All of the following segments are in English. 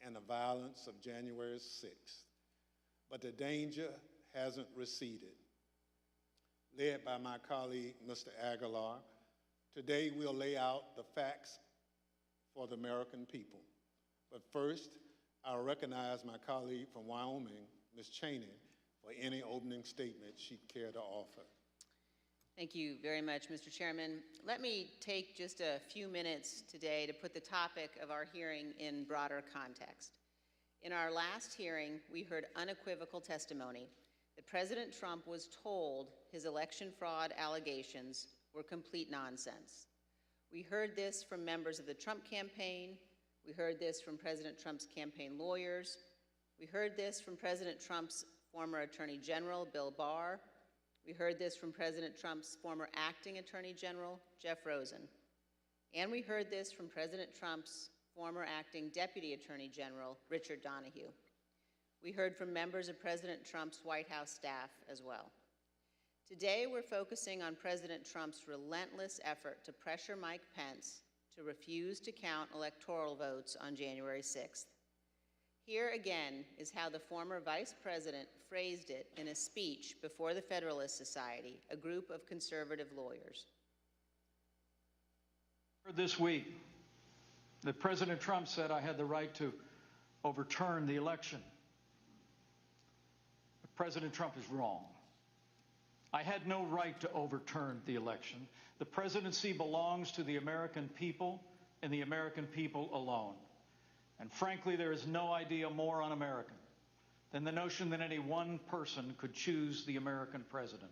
and the violence of January 6th. But the danger hasn't receded. Led by my colleague, Mr. Aguilar, today we'll lay out the facts for the American people. But first, I'll recognize my colleague from Wyoming, Ms. Cheney, for any opening statement she'd care to offer. Thank you very much, Mr. Chairman. Let me take just a few minutes today to put the topic of our hearing in broader context. In our last hearing, we heard unequivocal testimony that President Trump was told his election fraud allegations were complete nonsense. We heard this from members of the Trump campaign. We heard this from President Trump's campaign lawyers. We heard this from President Trump's former Attorney General, Bill Barr. We heard this from President Trump's former acting Attorney General, Jeff Rosen. And we heard this from President Trump's former acting Deputy Attorney General, Richard Donahue. We heard from members of President Trump's White House staff as well. Today, we're focusing on President Trump's relentless effort to pressure Mike Pence to refuse to count electoral votes on January 6th. Here again is how the former vice president phrased it in a speech before the Federalist Society, a group of conservative lawyers. This week, that President Trump said I had the right to overturn the election. But President Trump is wrong. I had no right to overturn the election. The presidency belongs to the American people and the American people alone. And frankly, there is no idea more un-American than the notion that any one person could choose the American president.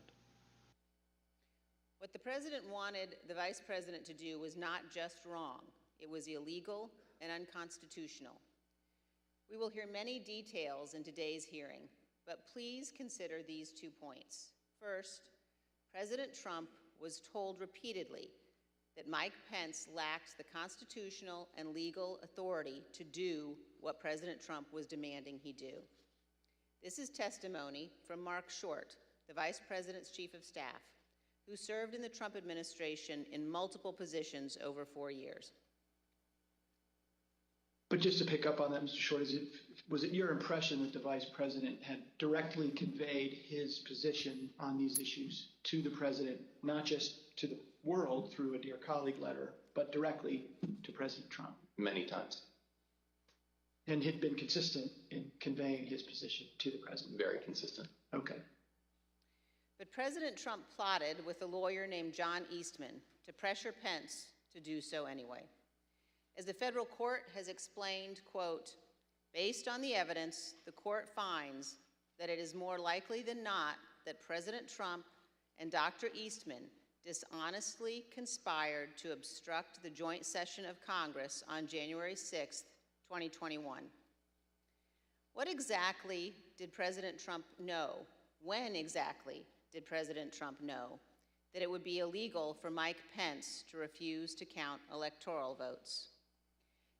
What the president wanted the vice president to do was not just wrong, it was illegal and unconstitutional. We will hear many details in today's hearing, but please consider these 2 points. First, President Trump was told repeatedly that Mike Pence lacked the constitutional and legal authority to do what President Trump was demanding he do. This is testimony from Mark Short, the Vice President's Chief of Staff, who served in the Trump administration in multiple positions over 4 years. But just to pick up on that, Mr. Short, was it your impression that the Vice President had directly conveyed his position on these issues to the President, not just to the world through a Dear Colleague letter, but directly to President Trump? Many times. And had been consistent in conveying his position to the President? Very consistent. Okay. But President Trump plotted with a lawyer named John Eastman to pressure Pence to do so anyway. As the federal court has explained, quote, based on the evidence, the court finds that it is more likely than not that President Trump and Dr. Eastman dishonestly conspired to obstruct the joint session of Congress on January 6, 2021. What exactly did President Trump know? When exactly did President Trump know that it would be illegal for Mike Pence to refuse to count electoral votes?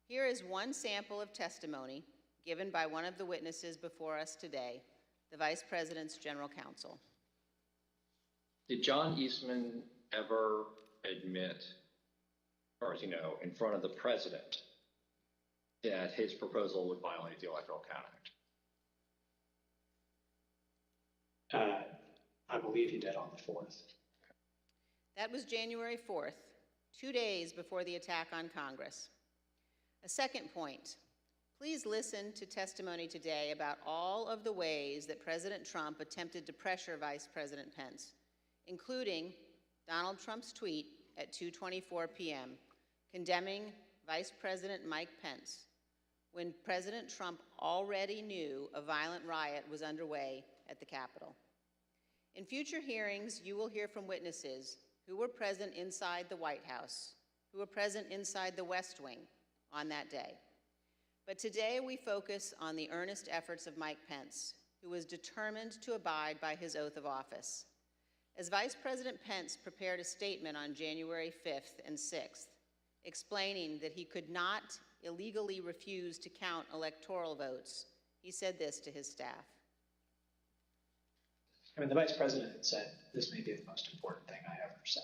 Here is one sample of testimony given by one of the witnesses before us today, the Vice President's General Counsel. Did John Eastman ever admit, as far as you know, in front of the president, that his proposal would violate the Electoral Count Act? I believe he did on the 4th. That was January 4th, 2 days before the attack on Congress. A second point, please listen to testimony today about all of the ways that President Trump attempted to pressure Vice President Pence, including Donald Trump's tweet at 2:24 p.m. condemning Vice President Mike Pence when President Trump already knew a violent riot was underway at the Capitol. In future hearings, you will hear from witnesses who were present inside the White House, who were present inside the West Wing on that day. But today we focus on the earnest efforts of Mike Pence, who was determined to abide by his oath of office. As Vice President Pence prepared a statement on January 5th and 6th, explaining that he could not illegally refuse to count electoral votes, he said this to his staff. I mean, the Vice President had said, this may be the most important thing I ever say.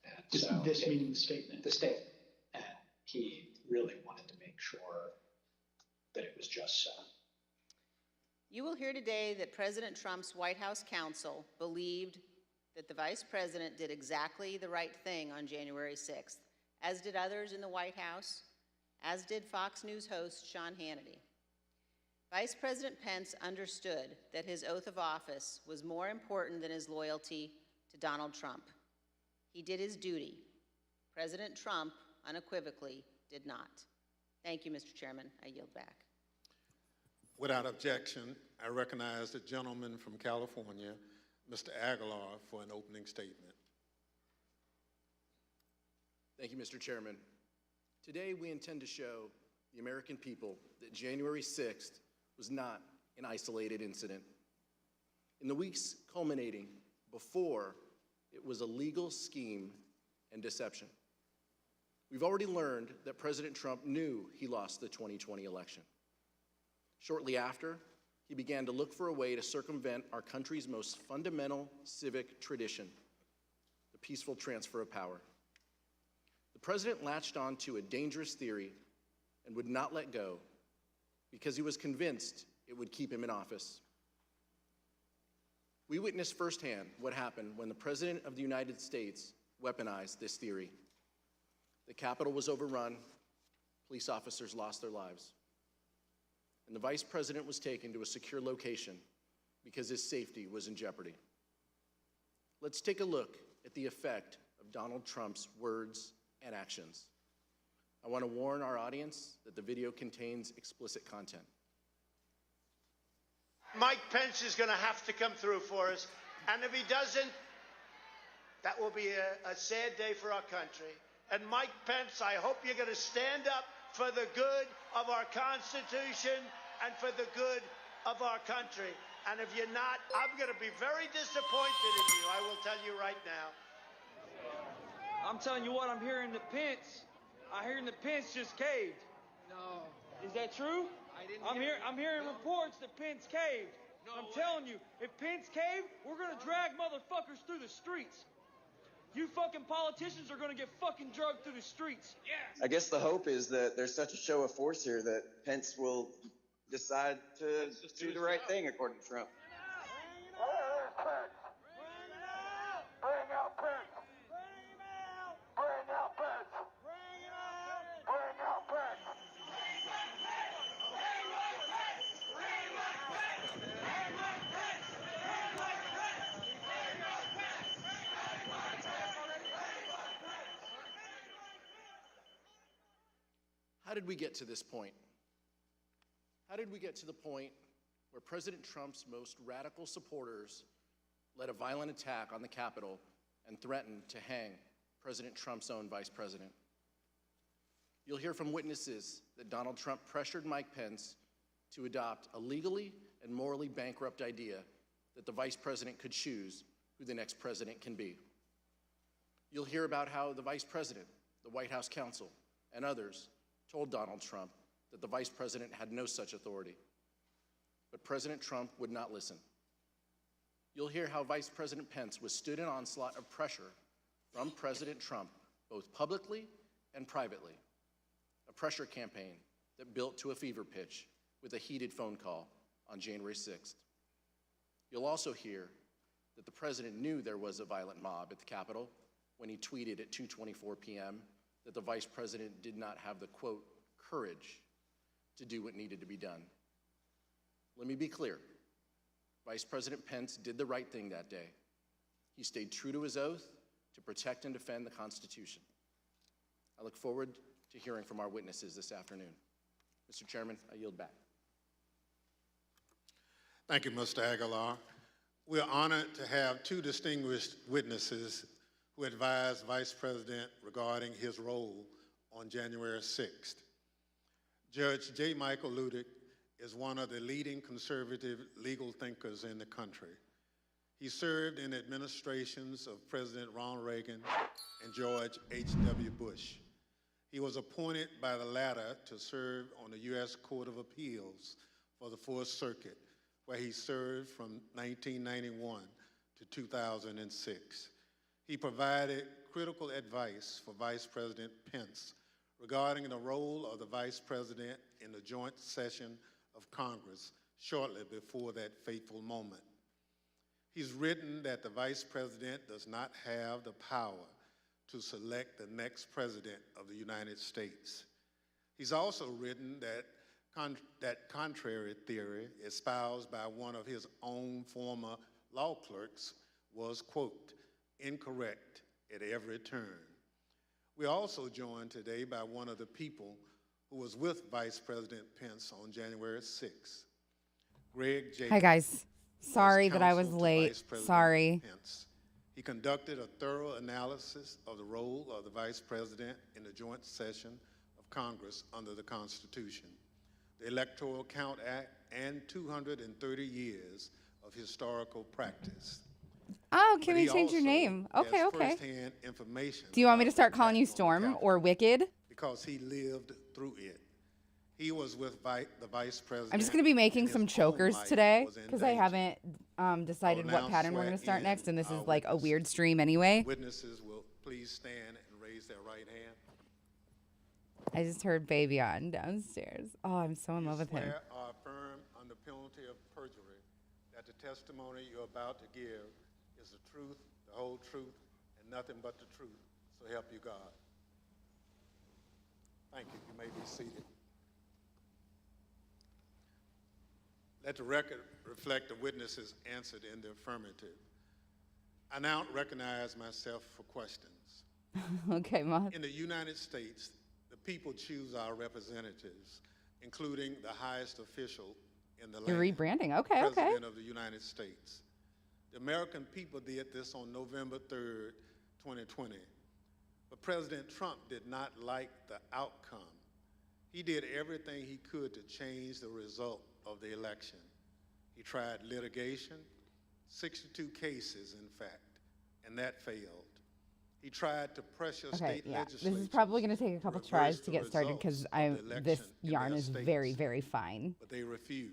And so This meaning the statement? The statement. And he really wanted to make sure that it was just so. You will hear today that President Trump's White House counsel believed that the Vice President did exactly the right thing on January 6th, as did others in the White House, as did Fox News host Sean Hannity. Vice President Pence understood that his oath of office was more important than his loyalty to Donald Trump. He did his duty. President Trump unequivocally did not. Thank you, Mr. Chairman. I yield back. Without objection, I recognize the gentleman from California, Mr. Aguilar, for an opening statement. Thank you, Mr. Chairman. Today, we intend to show the American people that January 6th was not an isolated incident. In the weeks culminating before, it was a legal scheme and deception. We've already learned that President Trump knew he lost the 2020 election. Shortly after, he began to look for a way to circumvent our country's most fundamental civic tradition, the peaceful transfer of power. The president latched on to a dangerous theory and would not let go because he was convinced it would keep him in office. We witnessed firsthand what happened when the President of the United States weaponized this theory. The Capitol was overrun, police officers lost their lives, and the Vice President was taken to a secure location because his safety was in jeopardy. Let's take a look at the effect of Donald Trump's words and actions. I want to warn our audience that the video contains explicit content. Mike Pence is going to have to come through for us, and if he doesn't, that will be a sad day for our country. And Mike Pence, I hope you're going to stand up for the good of our Constitution and for the good of our country. And if you're not, I'm going to be very disappointed in you, I will tell you right now. I'm telling you what, I'm hearing that Pence just caved. No. Is that true? I didn't I'm hearing reports that Pence caved. No I'm way. telling you, if Pence caved, we're gonna drag motherfuckers through the streets. You fucking politicians are gonna get fucking drugged through the streets. Yeah. I guess the hope is that there's such a show of force here that Pence will decide to do the right thing, according to Trump. How did we get to this point? How did we get to the point where President Trump's most radical supporters led a violent attack on the Capitol and threatened to hang President Trump's own vice president? You'll hear from witnesses that Donald Trump pressured Mike Pence to adopt a legally and morally bankrupt idea that the vice president could choose who the next president can be. You'll hear about how the vice president, the White House counsel, and others told Donald Trump that the vice president had no such authority. But President Trump would not listen. You'll hear how Vice President Pence withstood an onslaught of pressure from President Trump, both publicly and privately, a pressure campaign that built to a fever pitch with a heated phone call on January 6th. You'll also hear that the president knew there was a violent mob at the Capitol when he tweeted at 2:24 p.m. that the vice president did not have the, quote, courage to do what needed to be done. Let me be clear. Vice President Pence did the right thing that day. He stayed true to his oath to protect and defend the Constitution. I look forward to hearing from our witnesses this afternoon. Mr. Chairman, I yield back. Thank you, Mr. Aguilar. We're honored to have two distinguished witnesses who advised Vice President regarding his role on January 6th. Judge J. Michael Ludick is one of the leading conservative legal thinkers in the country. He served in administrations of President Ronald Reagan and George H.W. Bush. He was appointed by the latter to serve on the U.S. Court of Appeals for the Fourth Circuit, where he served from 1991 to 2006. He provided critical advice for Vice President Pence regarding the role of the Vice President in the joint session of Congress shortly before that fateful moment. He's written that the Vice President does not have the power to select the next President of the United States. He's also written that that contrary theory espoused by one of his own former law clerks was, quote, incorrect at every turn. We're also joined today by one of the people who was with Vice President Pence on January 6th, Greg Jacobs. Hi, guys. Sorry that I was late. Sorry. Pence. He conducted a thorough analysis of the role of the Vice President in the joint session of Congress under the Constitution, the Electoral Count Act, and 230 years of historical practice. Oh, can we change your name? Okay, okay. First-hand information. Do you want me to start calling you Storm or Wicked? Because he lived through it. He was with the Vice President. I'm just going to be making some chokers today because I haven't decided what pattern we're going to start next, and this is like a weird stream anyway. Witnesses will please stand and raise their right hand. I just heard Baby on downstairs. Oh, I'm so in love with him. You swear or affirm under penalty of perjury that the testimony you're about to give is the truth, the whole truth, and nothing but the truth. So help you God. Thank you. You may be seated. Let the record reflect the witnesses answered in the affirmative. I now recognize myself for questions. Okay, Ma. In the United States, the people choose our representatives, including the highest official in the land. You're rebranding. Okay, okay. President of the United States. The American people did this on November 3rd, 2020. But President Trump did not like the outcome. He did everything he could to change the result of the election. He tried litigation, 62 cases, in fact, and that failed. He tried to pressure state legislatures. This is probably going to take a couple tries to get started because this yarn is very, very fine. But they refused.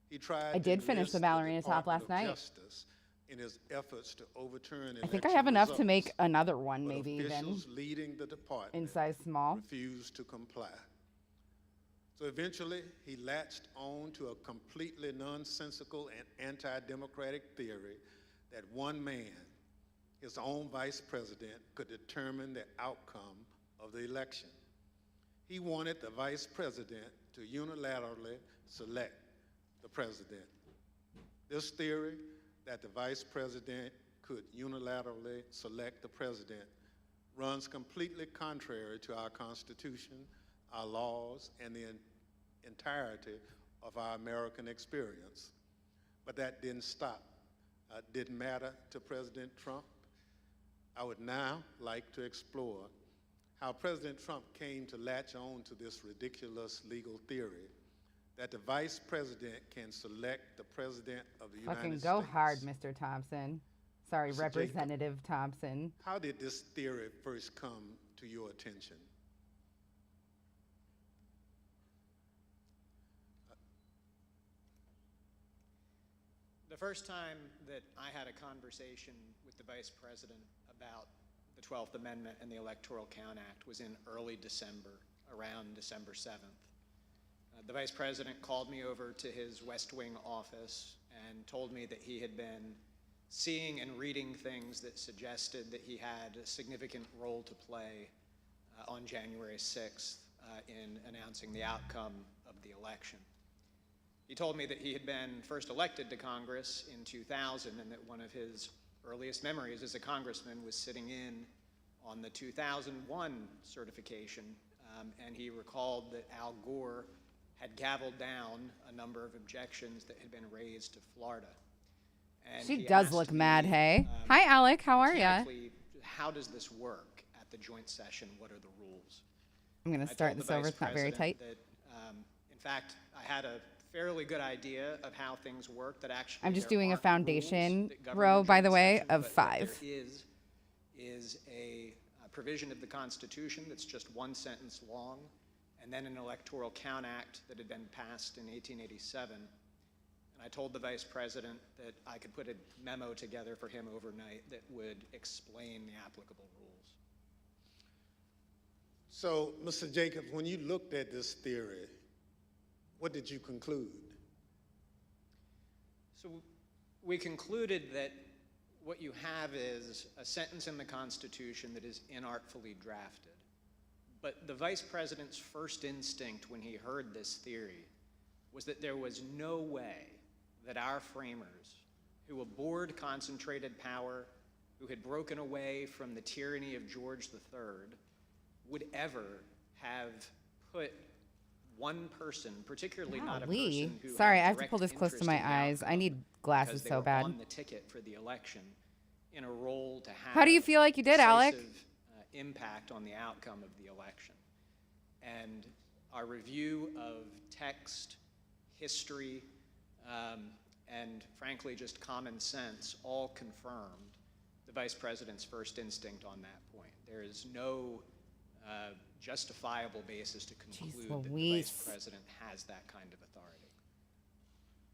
He tried. I did finish the ballerina top last night. Justice in his efforts to overturn I think I have enough to make another one, maybe even. Officials leading the department in size small refused to comply. So eventually, he latched on to a completely nonsensical and anti-democratic theory that one man, his own vice president, could determine the outcome of the election. He wanted the vice president to unilaterally select the president. This theory that the vice president could unilaterally select the president runs completely contrary to our Constitution, our laws, and the entirety of our American experience. But that didn't matter to President Trump. I would now like to explore how President Trump came to latch on to this ridiculous legal theory that the vice president can select the president of the United States. Fucking go hard, Mr. Thompson. Sorry, Mr. Representative Jacob, Thompson. How did this theory first come to your attention? The first time that I had a conversation with the Vice President about the 12th Amendment and the Electoral Count Act was in early December, around December 7th. The Vice President called me over to his West Wing office and told me that he had been seeing and reading things that suggested that he had a significant role to play on January 6th in announcing the outcome of the election. He told me that he had been first elected to Congress in 2000 and that one of his earliest memories as a congressman was sitting in on the 2001 certification, and he recalled that Al Gore had gavelled down a number of objections that had been raised to Florida. And she does look mad, hey? Hi, Alec, how are you? How does this work at the joint session? What are the rules? I'm going to start this over, it's not very tight. That, in fact, I had a fairly good idea of how things work, that actually I'm just doing a foundation row, by the way, of 5. There is a provision of the Constitution that's just one sentence long, and then an Electoral Count Act that had been passed in 1887. And I told the Vice President that I could put a memo together for him overnight that would explain the applicable rules. So, Mr. Jacobs, when you looked at this theory, what did you conclude? So we concluded that what you have is a sentence in the Constitution that is inartfully drafted. But the Vice President's first instinct when he heard this theory was that there was no way that our framers, who abhorred concentrated power, who had broken away from the tyranny of George III, would ever have put one person, particularly not a person who Sorry, had I have to direct pull this close to interest my in the eyes. I outcome need glasses because they so were bad. on the ticket for the election in a role to have How do you feel like you did, Alec? decisive, impact on the outcome of the election. And our review of text, history, and frankly just common sense all confirmed the Vice President's first instinct on that point. There is no justifiable basis to conclude that the Vice President has that kind of authority.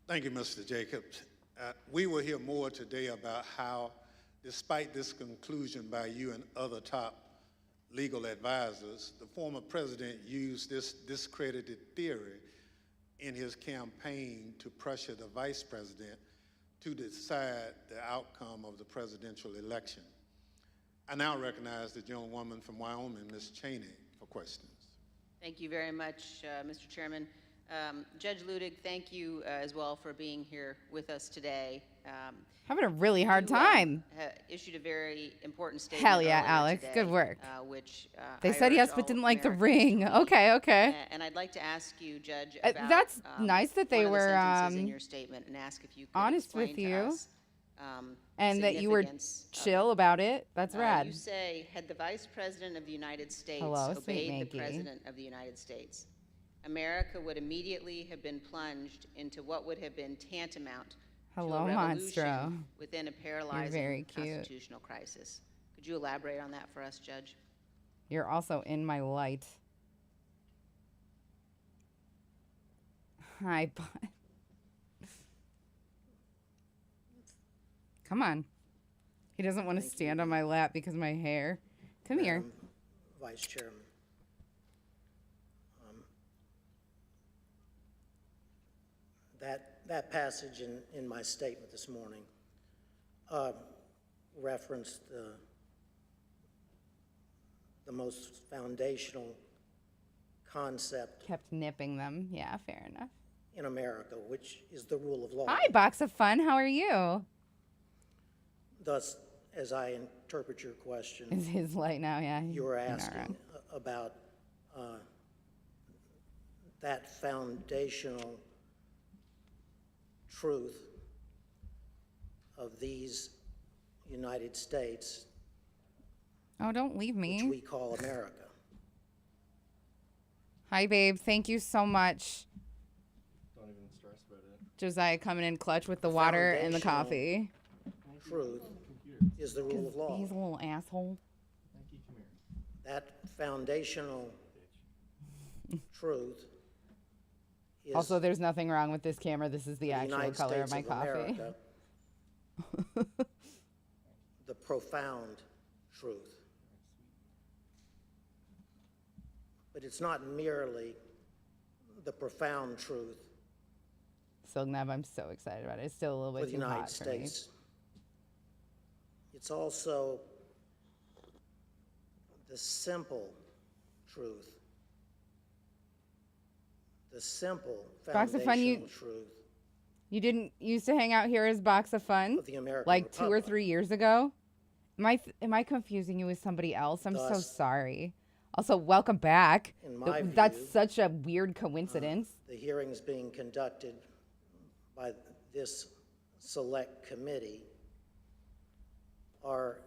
Thank you, Mr. Jacobs. We will hear more today about how, despite this conclusion by you and other top legal advisors, the former president used this discredited theory in his campaign to pressure the vice president to decide the outcome of the presidential election. I now recognize the gentlewoman from Wyoming, Ms. Cheney, for questions. Thank you very much, Mr. Chairman. Judge Ludig, thank you as well for being here with us today. Having a really hard time. Issued a very important statement. Hell yeah, earlier Alex. today, Good work. Which They I said urge yes, all but didn't like the Americans ring. to read. Okay, okay. And I'd like to ask you, Judge, about That's nice that they one of the were sentences in your statement, and ask if you could honest explain with to you, us, and that you were significance of chill about it. That's rad. You say, had the Vice President of the United States Hello, sweet obeyed the Maggie. President of the United States, America would immediately have been plunged into what would have been tantamount Hello, to a revolution Monstro. within a paralyzing very cute. constitutional crisis. Could you elaborate on that for us, Judge? You're also in my light. Hi, bud. Come on. He doesn't want to stand on my lap because of my hair. Come here. Vice Chairman. That passage in my statement this morning referenced the most foundational concept Kept nipping them. Yeah, fair enough. in America, which is the rule of law. Hi, Box of Fun. How are you? Thus, as I interpret your question, Is his light now? Yeah. you were you're not asking wrong. about that foundational truth of these United States, Oh, don't leave which me. we call America. Hi, babe. Thank you so much. Don't even stress about it. Josiah coming in clutch with the water and the Foundational coffee. Truth is the rule of law. He's a little asshole. That foundational truth is Also, there's nothing wrong with this camera. This is the the actual United color of States my of coffee. America, the profound truth. But it's not merely the profound truth Silgnab, I'm so excited about it. It's still a little for bit the too United hot for me. States. It's also the simple truth. The simple Box of Fun, foundational truth You didn't used to hang out here as Box of Fun of the American like 2 or Republic. 3 years ago. Am I confusing you with somebody else? I'm so Thus, sorry. Also, welcome back. in my That's view, such a weird coincidence. The hearings being conducted by this select committee are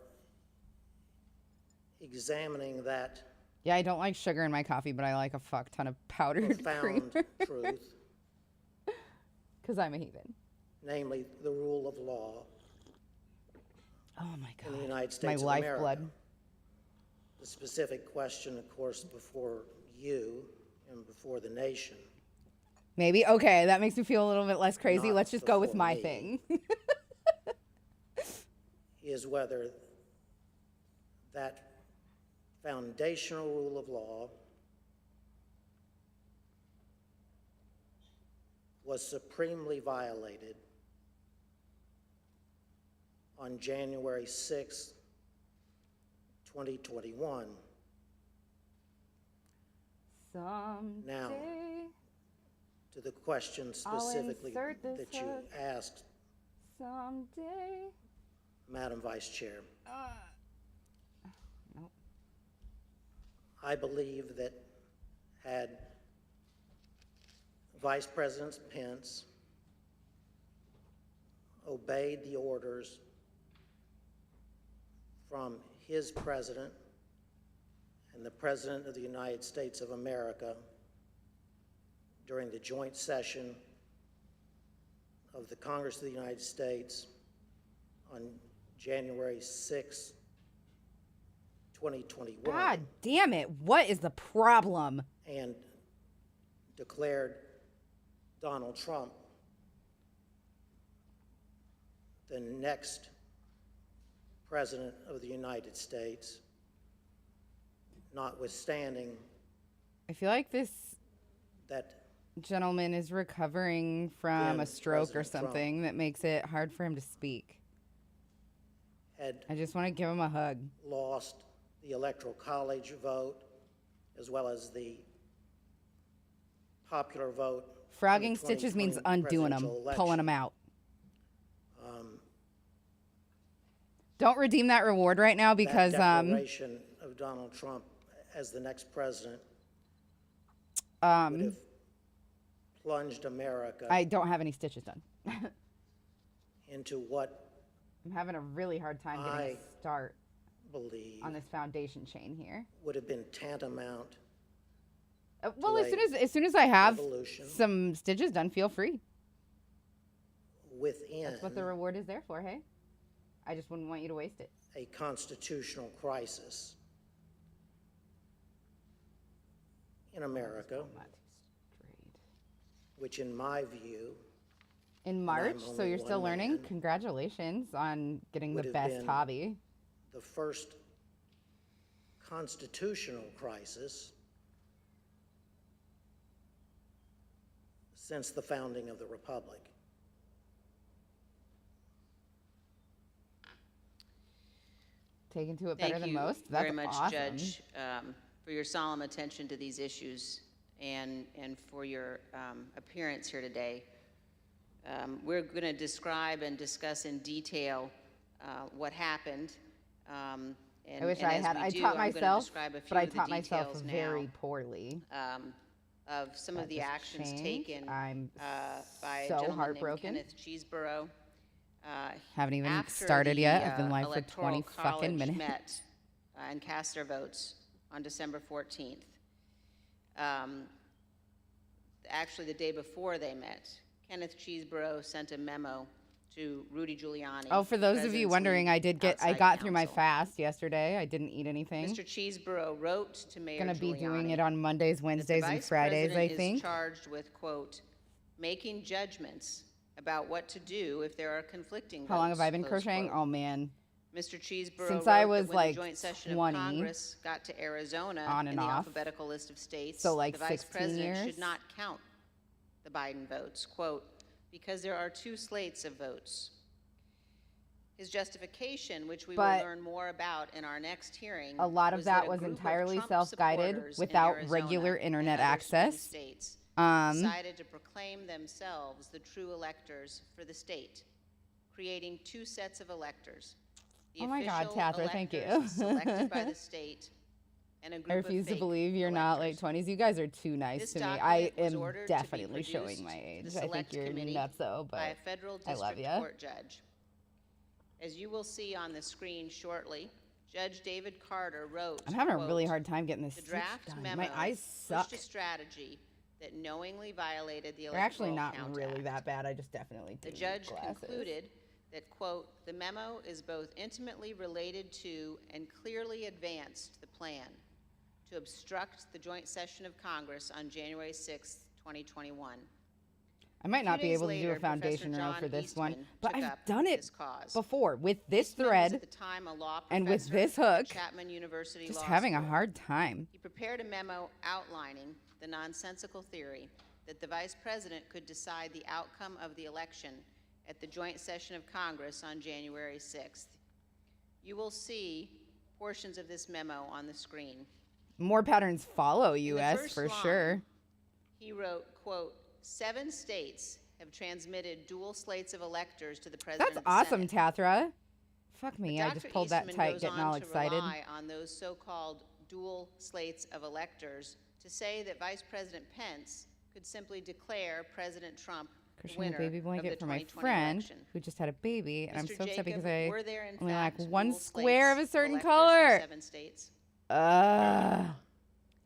examining that Yeah, I don't like sugar in my coffee, but I like a fuck ton of powdered cream profound truth, because I'm a heathen. namely the rule of law Oh my in the god, United my States of America. lifeblood. The specific question, of course, before you and before the nation Maybe okay, that makes me feel a little bit less crazy. Not Let's just go with before my me. thing. is whether that foundational rule of law was supremely violated on January 6, 2021. Someday. Now, to the question specifically insert this that you hook. asked, Someday. Madam Vice Chair, Nope. I believe that had Vice President Pence obeyed the orders from his president and the President of the United States of America during the joint session of the Congress of the United States on January 6, 2021. God damn it. What is the problem? And declared Donald Trump the next President of the United States, notwithstanding I feel like this that gentleman is recovering from a stroke or President Trump something that makes it hard for him to speak. had I just want to give him a hug. lost the Electoral College vote as well as the popular vote. in the Frogging stitches means 2020 undoing them, presidential pulling them election. out. Don't redeem that reward right now because That declaration of Donald Trump as the next president would have plunged America I don't have any stitches done. into what I'm having a really hard time getting I a start believe on this foundation chain here. would have been tantamount Well, to as soon as I have revolution some stitches done, feel free. within That's what the reward is there for, hey? I just wouldn't want you to waste it. a constitutional crisis in America, which in my view In March, so only you're still one learning. man, Congratulations on getting would the have best been hobby. the first constitutional crisis since the founding of the Republic. Taken to it better than most. Thank you That's very much, awesome. Judge, for your solemn attention to these issues and for your appearance here today. We're going to describe and discuss in detail what happened. And, I wish and I as had. we I do, taught I'm gonna myself, describe a few but I of the taught myself details very now, poorly. of some of That the just actions changed. taken I'm by so a gentleman heartbroken. named Kenneth Cheeseborough. Haven't even After started the, yet. I've been live for Electoral 20 fucking College minutes. met and cast their votes on December 14th. Actually, the day before they met, Kenneth Cheeseborough sent a memo to Rudy Giuliani. Oh, for those of you President's wondering, lead I outside got through my counsel. fast yesterday. I didn't eat anything. Mr. Cheeseborough wrote to Mayor Gonna be Giuliani doing it on Mondays, that the Wednesdays, and Vice Fridays, I President think. is charged with, quote, making judgments about what to do if there are conflicting How long have votes, I been close crocheting? quote. Oh man, Mr. Cheeseborough Since wrote I that was, when like, the joint session 20, of Congress got to Arizona on in and the off. alphabetical list of states, So, like, the vice 16 president years? should not count the Biden votes, quote, because there are two slates of votes. His justification, which we But will learn more about in our next hearing, a lot of was that a was group of entirely Trump self-guided supporters in without Arizona regular and internet other swing access. states Um, decided to proclaim themselves the true electors for the state, creating two sets of electors. The Oh my God, official Catherine, thank you. electors selected by the state and a group I of refuse to fake believe you're not late electors. 20s. You guys are too nice This to me. I document was am ordered to be definitely showing produced my to the age. I select think you're committee nutso, by a but federal I love district ya. court judge. As you will see on the screen shortly, Judge David Carter wrote, I'm having a quote, really hard time getting this the stitch draft done. memo My eyes suck. pushed a strategy that knowingly violated the They're actually Electoral not Count really Act. that bad. I just definitely do The need judge glasses. concluded that, quote, the memo is both intimately related to and clearly advanced the plan to obstruct the joint session of Congress on January 6, 2021. I might not be days able to do later, a foundation Professor row John for this one, Eastman but took I've up done it this cause. before with this Eastman was thread at the time a law and with professor this at hook. Chapman University Just Law having a School. hard time. He prepared a memo outlining the nonsensical theory that the vice president could decide the outcome of the election at the joint session of Congress on January 6th. You will see portions of this memo on the screen. More patterns follow In the U.S. first for line, sure. He wrote, quote, 7 states have transmitted dual slates of electors to the president That's of the awesome, Senate. Tathra. Fuck me, But I Dr. just pulled that Eastman tight, goes getting on all to excited. rely on those so-called dual slates of electors to say that Vice President Pence could simply declare President Trump the Christian, a winner baby of blanket the for my 2020 friend election. who just had a baby, and I'm Mr. so upset because Jacob, I were there in only like fact one dual square of slates a certain electors from color. 7 states?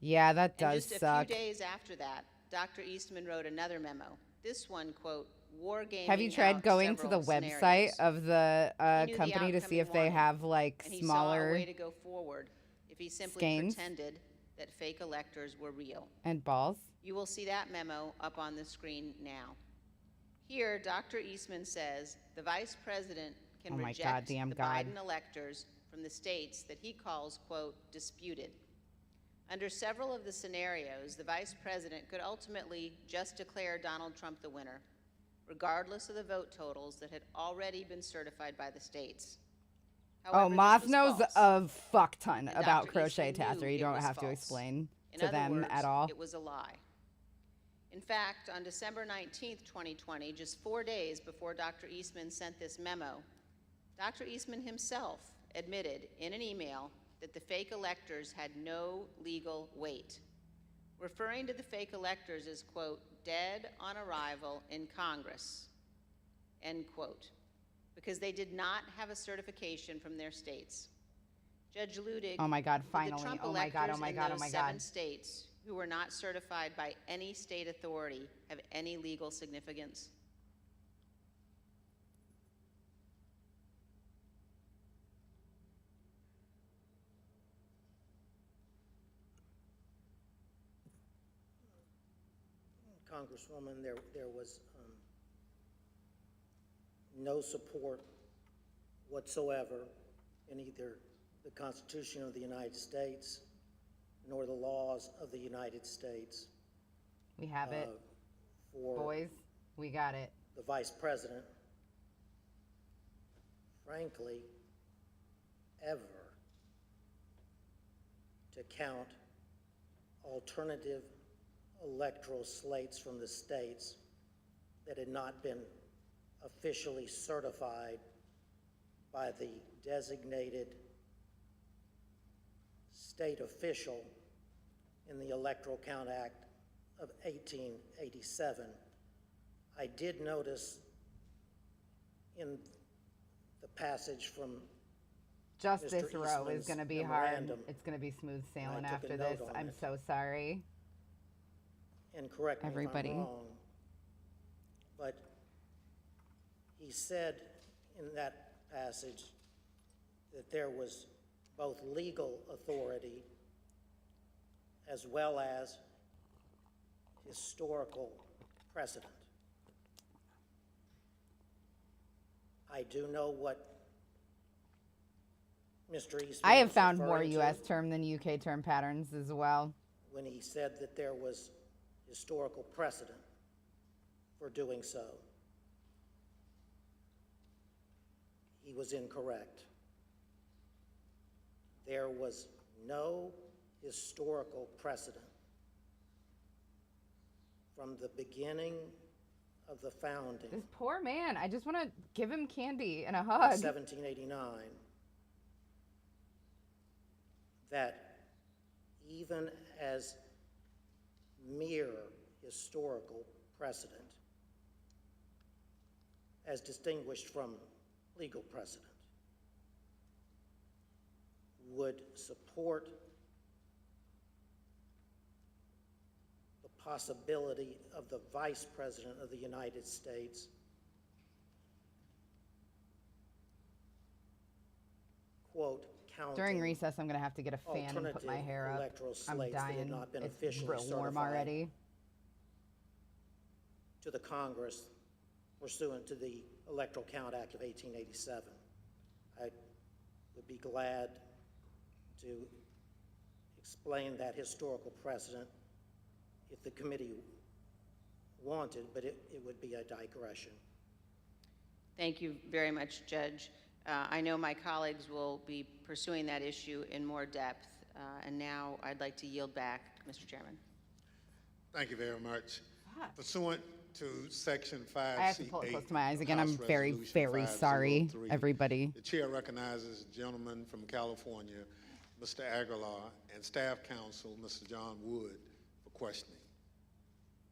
Yeah, that And does just a suck. few days after that, Dr. Eastman wrote another memo. This one, quote, wargaming Have you tried out going to the several website scenarios. of the He knew the company to outcome see he if they wanted, have like and he saw a smaller way to go forward if he simply skeins pretended that fake electors were real. and balls? You will see that memo up on the screen now. Here, Dr. Eastman says the vice president can Oh my reject goddamn the God. Biden electors from the states that he calls, quote, disputed. Under several of the scenarios, the vice president could ultimately just declare Donald Trump the winner, regardless of the vote totals that had already been certified by the states. However, Oh, this Moth was knows false, a fuck ton and about Dr. crochet, Eastman knew Tathra. You it don't was have to false. explain In to other them words, at all. it was a lie. In fact, on December 19th, 2020, just 4 days before Dr. Eastman sent this memo, Dr. Eastman himself admitted in an email that the fake electors had no legal weight, referring to the fake electors as, quote, dead on arrival in Congress, end quote, because they did not have a certification from their states. Judge Ludig, Oh my God, did finally. the Trump Oh my God, oh electors my in God, oh those my 7 God. states who were not certified by any state authority have any legal significance? Congresswoman, there was no support whatsoever in either the Constitution of the United States nor the laws of the United States We have it. for Boys, we got it. the vice president, frankly, ever to count alternative electoral slates from the states that had not been officially certified by the designated state official in the Electoral Count Act of 1887. I did notice in the passage from Just Mr. this row is Eastman's going to be hard. memorandum, It's going to be smooth sailing I took a after note this. on I'm it. so sorry. and correct me Everybody. if I'm wrong, but he said in that passage that there was both legal authority as well as historical precedent. I do know what Mr. Eastman I have was found more referring to U.S. term than U.K. term patterns as well. when he said that there was historical precedent for doing so. He was incorrect. There was no historical precedent from the beginning of the founding This poor man. I just want to give him candy and a in hug. 1789 that even as mere historical precedent, as distinguished from legal precedent, would support the possibility of the Vice President of the United States quote, counting During recess, I'm going to have to get a fan and put alternative my hair up. electoral I'm slates that had dying. not been It's officially real warm certified already. to the Congress pursuant to the Electoral Count Act of 1887. I would be glad to explain that historical precedent if the committee wanted, but it would be a digression. Thank you very much, Judge. I know my colleagues will be pursuing that issue in more depth, and now I'd like to yield back, Mr. Chairman. Thank you very much. Pursuant to Section 5C8. I have to pull it close to my eyes again. I'm very, very sorry, everybody. The chair recognizes the gentleman from California, Mr. Aguilar, and staff counsel, Mr. John Wood, for questioning.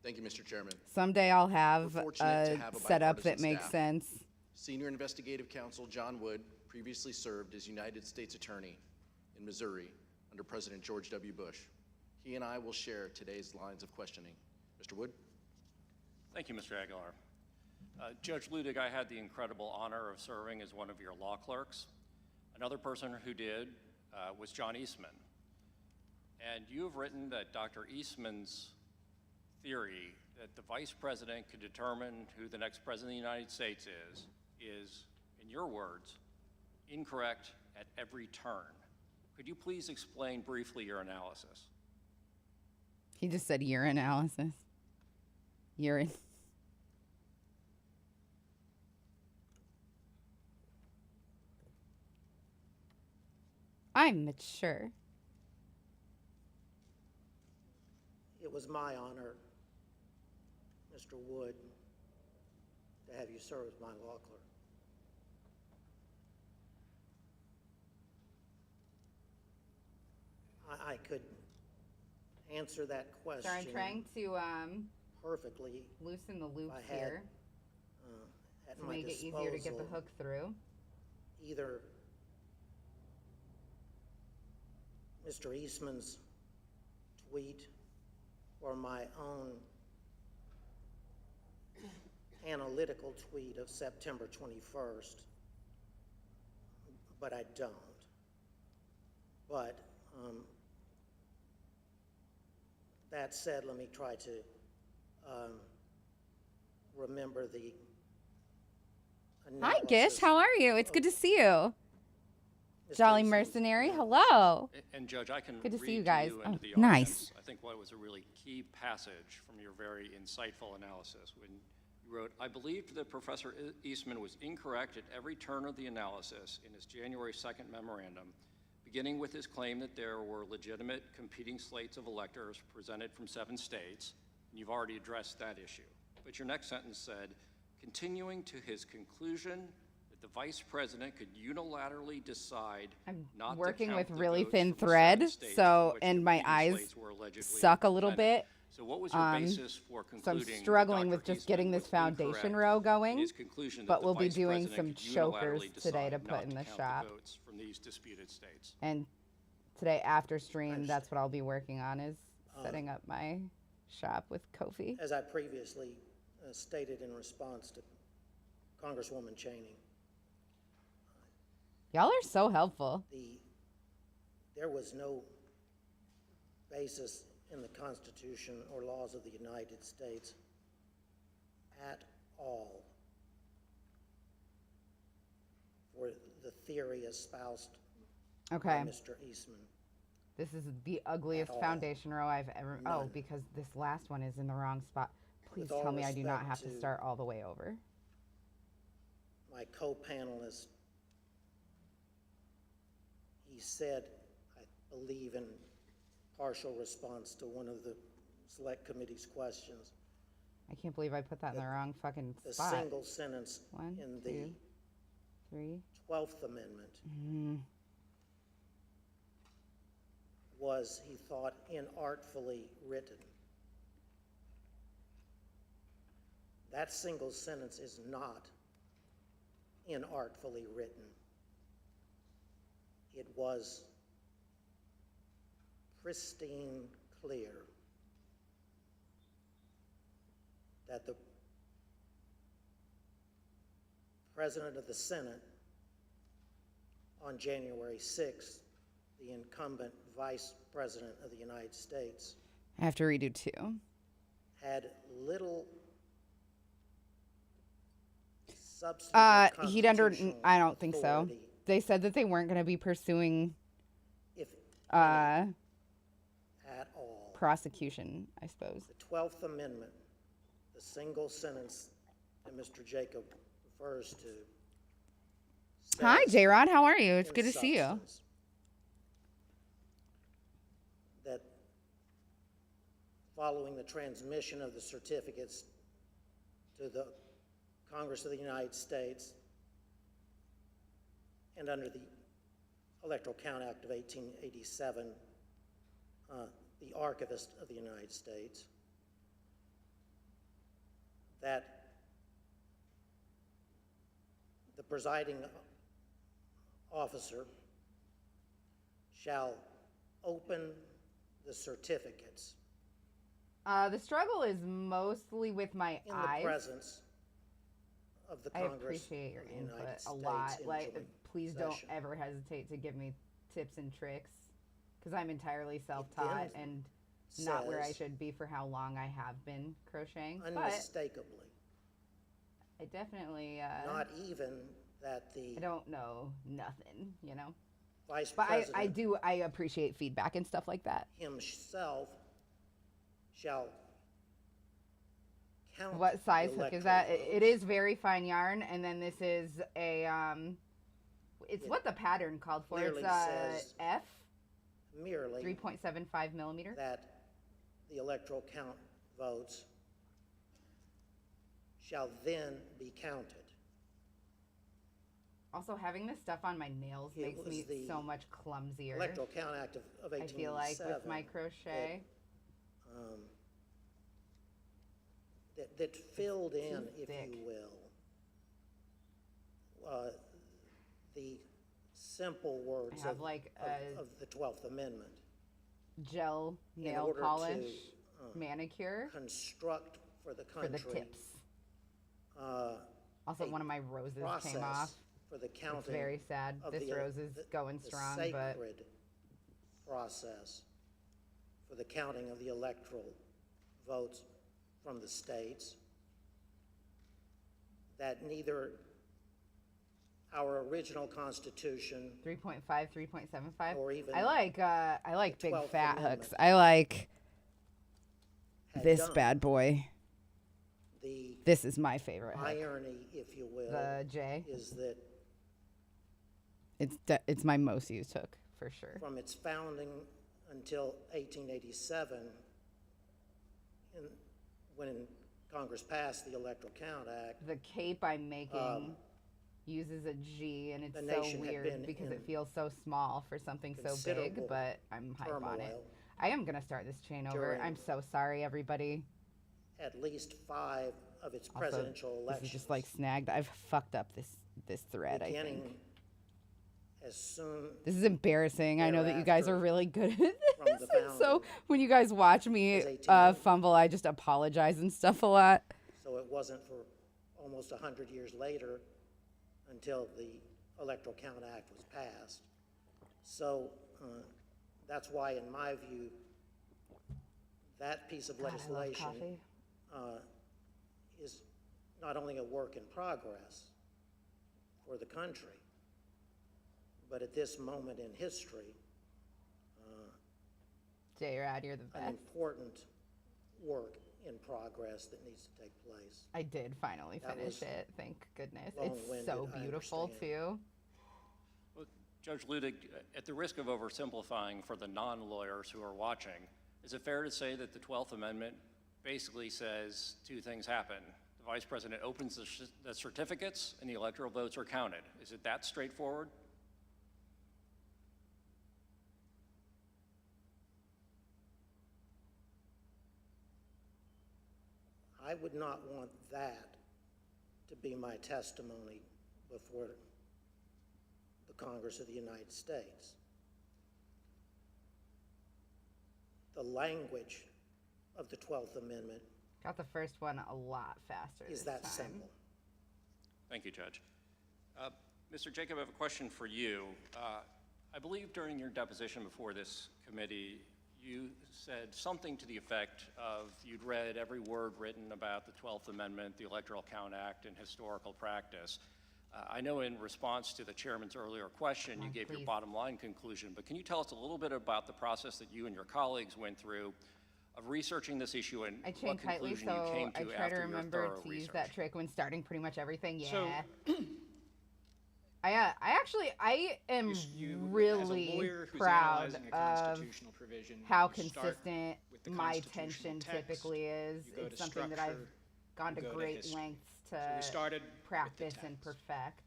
Thank you, Mr. Chairman. Someday I'll have We're fortunate to a have a setup that bipartisan makes staff. sense. Senior Investigative Counsel John Wood previously served as United States Attorney in Missouri under President George W. Bush. He and I will share today's lines of questioning. Mr. Wood? Thank you, Mr. Aguilar. Judge Ludig, I had the incredible honor of serving as one of your law clerks. Another person who did was John Eastman. And you have written that Dr. Eastman's theory that the vice president could determine who the next president of the United States is, in your words, incorrect at every turn. Could you please explain briefly your analysis? He just said urinalysis. Urine. I'm mature. It was my honor, Mr. Wood, to have you serve as my law clerk. I could answer that question. So I'm trying to perfectly loosen the loops I had, here at to my make it easier to get the disposal hook through. Either Mr. Eastman's tweet or my own analytical tweet of September 21st, but I don't. But that said, let me try to remember the Hi, Gish. How are you? It's good to see you. Mr. Jolly Eastman's Mercenary. Hello. And Judge, I can Good to read see you guys. into Oh, the audience, nice. I think what was a really key passage from your very insightful analysis when you wrote, I believed that Professor Eastman was incorrect at every turn of the analysis in his January 2nd memorandum, beginning with his claim that there were legitimate competing slates of electors presented from 7 states, and you've already addressed that issue. But your next sentence said, continuing to his conclusion that the vice president could unilaterally decide not Working to count with the really votes thin from the thread, 7 states so in which and my competing eyes slates were allegedly suck a little presented. bit. So what was your basis for So I'm concluding that struggling Dr. with just Eastman getting this was foundation incorrect row in going, his conclusion that but the we'll be vice doing some president could chokers unilaterally today to decide put not in the count shop. votes from these disputed states? And today after stream, that's what I'll be working on is setting up my shop with Kofi. As I previously stated in response to Congresswoman Cheney, Y'all are so helpful. there was no basis in the Constitution or laws of the United States at all for the theory espoused Okay. by Mr. Eastman. This is the ugliest At all. foundation row I've ever. Oh, None. because this last one is in the wrong spot. Please With all tell me I do not respect have to to- start all the way over. My co-panelist, he said, I believe in partial response to one of the select committee's questions, I can't believe I put that in the wrong fucking the spot. single sentence One, in the 2, 3. 12th Amendment Mm. was, he thought, inartfully written. That single sentence is not inartfully written. It was pristine clear that the President of the Senate on January 6th, the incumbent Vice President of the United States, I have to redo 2. had little substantive He'd under. constitutional I don't think so. authority, They said that they weren't going to be pursuing if uh, at all. prosecution, I suppose. The 12th Amendment, the single sentence that Mr. Jacob refers to. Hi, says J-Rod. How are you? It's in good to see you. substance that following the transmission of the certificates to the Congress of the United States and under the Electoral Count Act of 1887, the Archivist of the United States, that the presiding officer shall open the certificates The struggle is mostly with my in eyes. the presence of the I Congress appreciate your of the input United a States lot. in Like, joint please don't session. ever hesitate to give me tips and tricks, because I'm entirely self-taught then and not where I says- should be for how long I have been crocheting. But Unmistakably, I definitely, not even that the I don't know nothing, you know. Vice But President I appreciate feedback and stuff like that. himself shall count What size the hook is electoral that? It votes. is very fine yarn, and then this is a it's It what the pattern called for. clearly It's says F merely 3.75 millimeter. that the electoral count votes shall then be counted. Also, having this stuff on my nails It makes was me the so much clumsier. Electoral Count Act of I feel like 1887. with my crochet. That filled in, too if thick. you will, the simple words have like of the 12th Amendment. Gel in nail order polish to manicure construct for the for country. the tips. Also, a one of my roses process came off. for the counting. It's very sad. of This the, rose is going the strong, but sacred process for the counting of the electoral votes from the states that neither our original Constitution 3.5, 3.75. or even I like big 12th fat Amendment hooks. I like had this done. bad boy. The This is my favorite hook. irony, if you will, The J. is that It's my most used hook for sure. from its founding until 1887, when Congress passed the Electoral Count Act, The cape I'm making uses a G, and it's the so nation had weird been because it in feels so small for something so big, considerable but I'm hype on it. turmoil I am gonna start this chain over. during- I'm so sorry, everybody. at least 5 of its Also, presidential this elections. is just like snagged. I've fucked up this thread. I beginning think as soon this is embarrassing. I know that you guys are thereafter really good at from this. the And so founding when you guys watch me as 1800. fumble, I just apologize and stuff a lot. So it wasn't for almost 100 years later until the Electoral Count Act was passed. So that's why, in my view, that piece of God, I love legislation coffee. is not only a work in progress for the country, but at this moment in history, J-Rad, you're the an best. important work in progress that needs to take place. I did finally That finish was it. Thank goodness. It's long-winded, so I beautiful understand. too. Well, Judge Ludig, at the risk of oversimplifying for the non-lawyers who are watching, is it fair to say that the 12th Amendment basically says two things happen? The Vice President opens the certificates and the electoral votes are counted. Is it that straightforward? I would not want that to be my testimony before the Congress of the United States. The language of the 12th Amendment Got the first one a lot faster is this that time. simple. Thank you, Judge. Mr. Jacob, I have a question for you. I believe during your deposition before this committee, you said something to the effect of you'd read every word written about the 12th Amendment, the Electoral Count Act, and historical practice. I know in response to the chairman's earlier question, you gave your bottom line conclusion, but can you tell us a little bit about the process that you and your colleagues went through of researching this issue and I what chain tightly, conclusion you so came I to try after to your remember thorough to use research? that trick when starting pretty much everything. Yeah. So, I am you, really as a lawyer who's proud analyzing a of constitutional provision, how you start consistent with the my constitutional attention text, typically is. you go It's to something that I've structure, gone to you go to great history. lengths So we to started practice with the and text. perfect.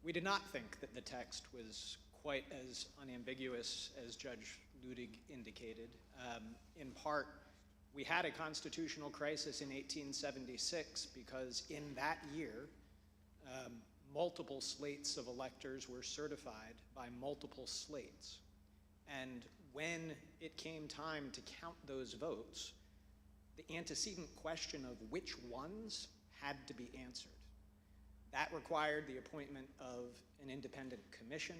We did not think that the text was quite as unambiguous as Judge Ludig indicated. In part, we had a constitutional crisis in 1876 because in that year, multiple slates of electors were certified by multiple slates. And when it came time to count those votes, the antecedent question of which ones had to be answered. That required the appointment of an independent commission.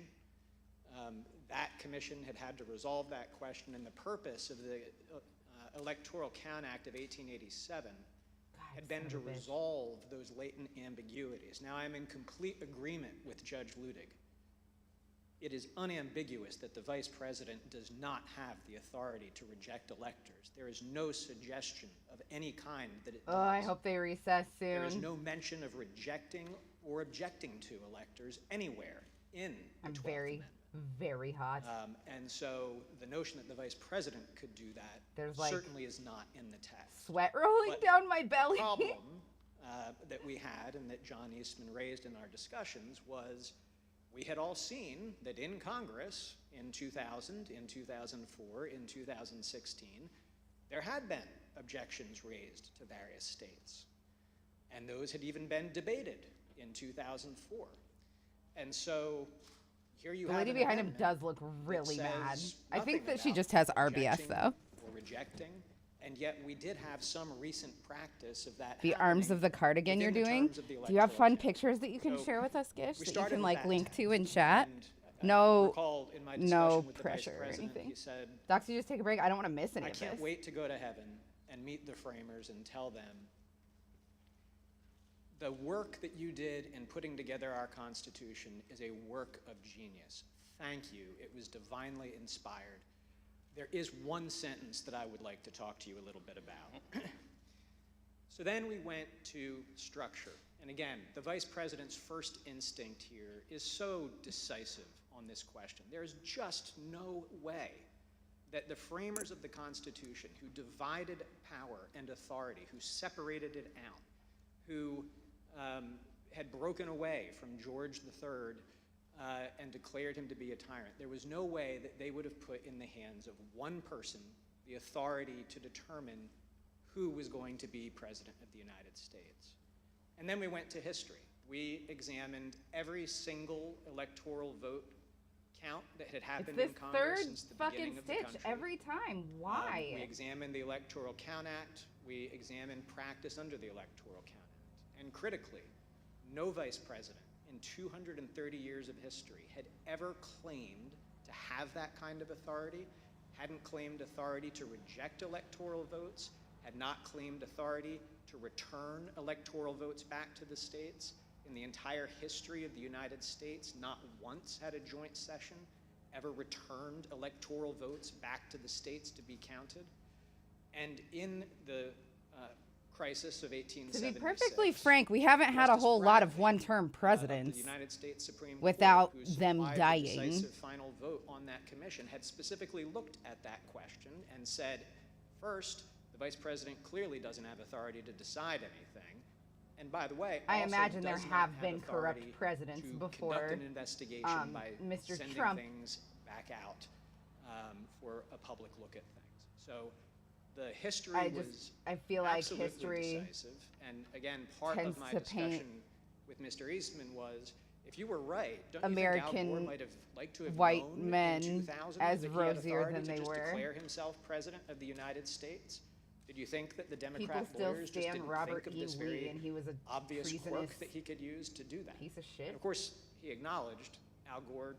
That commission had to resolve that question, and the purpose of the Electoral Count Act of 1887 had been to resolve those latent ambiguities. Now, I'm in complete agreement with Judge Ludig. It is unambiguous that the vice president does not have the authority to reject electors. There is no suggestion of any kind that it does. Oh, I hope they recess soon. There is no mention of rejecting or objecting to electors anywhere in the 12th Amendment. Very hot. And so the notion that the vice president could do that certainly is not in the text. Sweat rolling down my belly. The problem that we had and that John Eastman raised in our discussions was we had all seen that in Congress in 2000, in 2004, in 2016, there had been objections raised to various states. And those had even been debated in 2004. And so here you have The lady behind him does look really mad. I think that she just has RBS though. Or rejecting, and yet we did have some recent practice of that. The arms of the cardigan you're doing. Do you have fun pictures that you can share with us, Gish, that you can like link to in chat? No, no pressure or anything. Doxy, just take a break. I don't want to miss any of this. I can't wait to go to heaven and meet the framers and tell them the work that you did in putting together our Constitution is a work of genius. Thank you. It was divinely inspired. There is one sentence that I would like to talk to you a little bit about. So then we went to structure. And again, the vice president's first instinct here is so decisive on this question. There's just no way that the framers of the Constitution, who divided power and authority, who separated it out, who had broken away from George III and declared him to be a tyrant, there was no way that they would have put in the hands of one person the authority to determine who was going to be president of the United States. And then we went to history. We examined every single electoral vote count that had happened in Congress since the beginning of the country. Every time. Why? We examined the Electoral Count Act. We examined practice under the Electoral Count Act. And critically, no vice president in 230 years of history had ever claimed to have that kind of authority, hadn't claimed authority to reject electoral votes, had not claimed authority to return electoral votes back to the states. In the entire history of the United States, not once had a joint session ever returned electoral votes back to the states to be counted. And in the crisis of 1876, to be perfectly frank, we haven't had a whole lot of one-term presidents the United States Supreme without Court, who them supplied dying. The decisive final vote on that commission had specifically looked at that question and said, first, the vice president clearly doesn't have authority to decide anything. And by the way, I also imagine there does not have been corrupt authority presidents to before conduct an investigation by Mr. sending Trump. things back out for a public look at things. So the history I feel like absolutely history decisive. And again, part of tends my to discussion paint with Mr. Eastman was, if you were right, don't American you think Al Gore might have liked to have white known men in 2000 as that he had rosier authority than to they just were? declare himself president of the United States? Did you think that the People Democrat still lawyers just stand didn't Robert think of E. this Lee, very and he was a obvious treasonous quirk that he could use to do that? piece of shit. And of course, he acknowledged Al Gore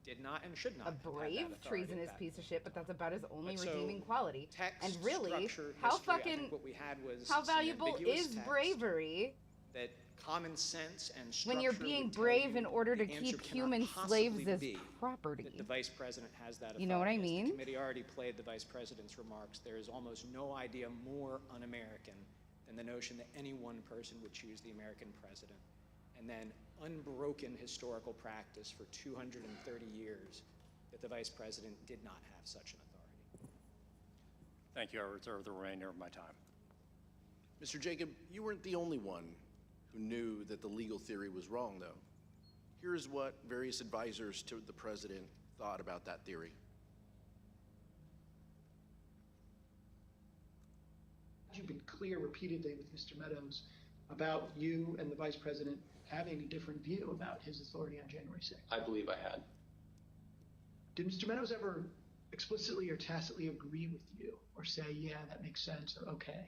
did not and should not A have had brave, that authority treasonous at that piece of shit, but that's about his only But so, redeeming quality. text, And really, structure, how history, I fucking, think what we had was how some valuable ambiguous is text bravery that common sense and structure when you're being would tell brave you in order to the answer keep cannot human possibly slaves as be property? that the vice president has that authority. You know what I As mean? The committee already played the vice president's remarks. There is almost no idea more un-American than the notion that any one person would choose the American president. And then unbroken historical practice for 230 years that the vice president did not have such an authority. Thank you. I reserve the remainder of my time. Mr. Jacob, you weren't the only one who knew that the legal theory was wrong, though. Here's what various advisors to the president thought about that theory. You've been clear repeatedly with Mr. Meadows about you and the vice president having a different view about his authority on January 6th. I believe I had. Did Mr. Meadows ever explicitly or tacitly agree with you or say, yeah, that makes sense, or okay?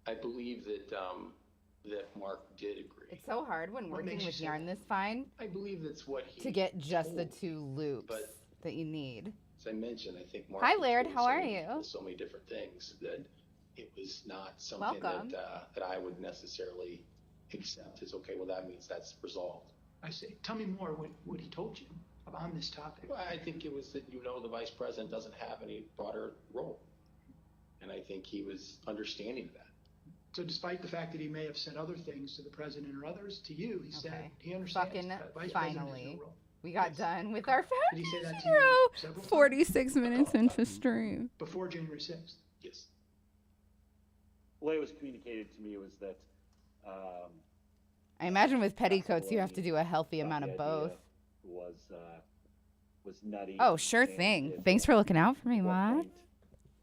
I believe that that Mark did agree. It's so hard when What working makes you with say yarn that? this fine I believe that's what he to get just the told. 2 loops But- that you need. As I mentioned, I think Mark Hi, was Laird. doing How so are many- you? so many different things that it was not something Welcome. that I would necessarily accept as, okay, well, that means that's resolved. I see. Tell me more what he told you on this topic. Well, I think it was that, the vice president doesn't have any broader role. And I think he was understanding of that. So despite the fact that he may have said other things to the president or others, to you, he said Okay. he understands Fucking that vice president has finally. no role. We got done with our Did he say that foundation to you row. several times? 46 minutes into stream. Before January 6th. Yes. The way it was communicated to me was that I imagine with petticoats you have to do a healthy thought amount the of both. idea was nutty. Oh, sure and thing. at Thanks for looking out for me, one Maud.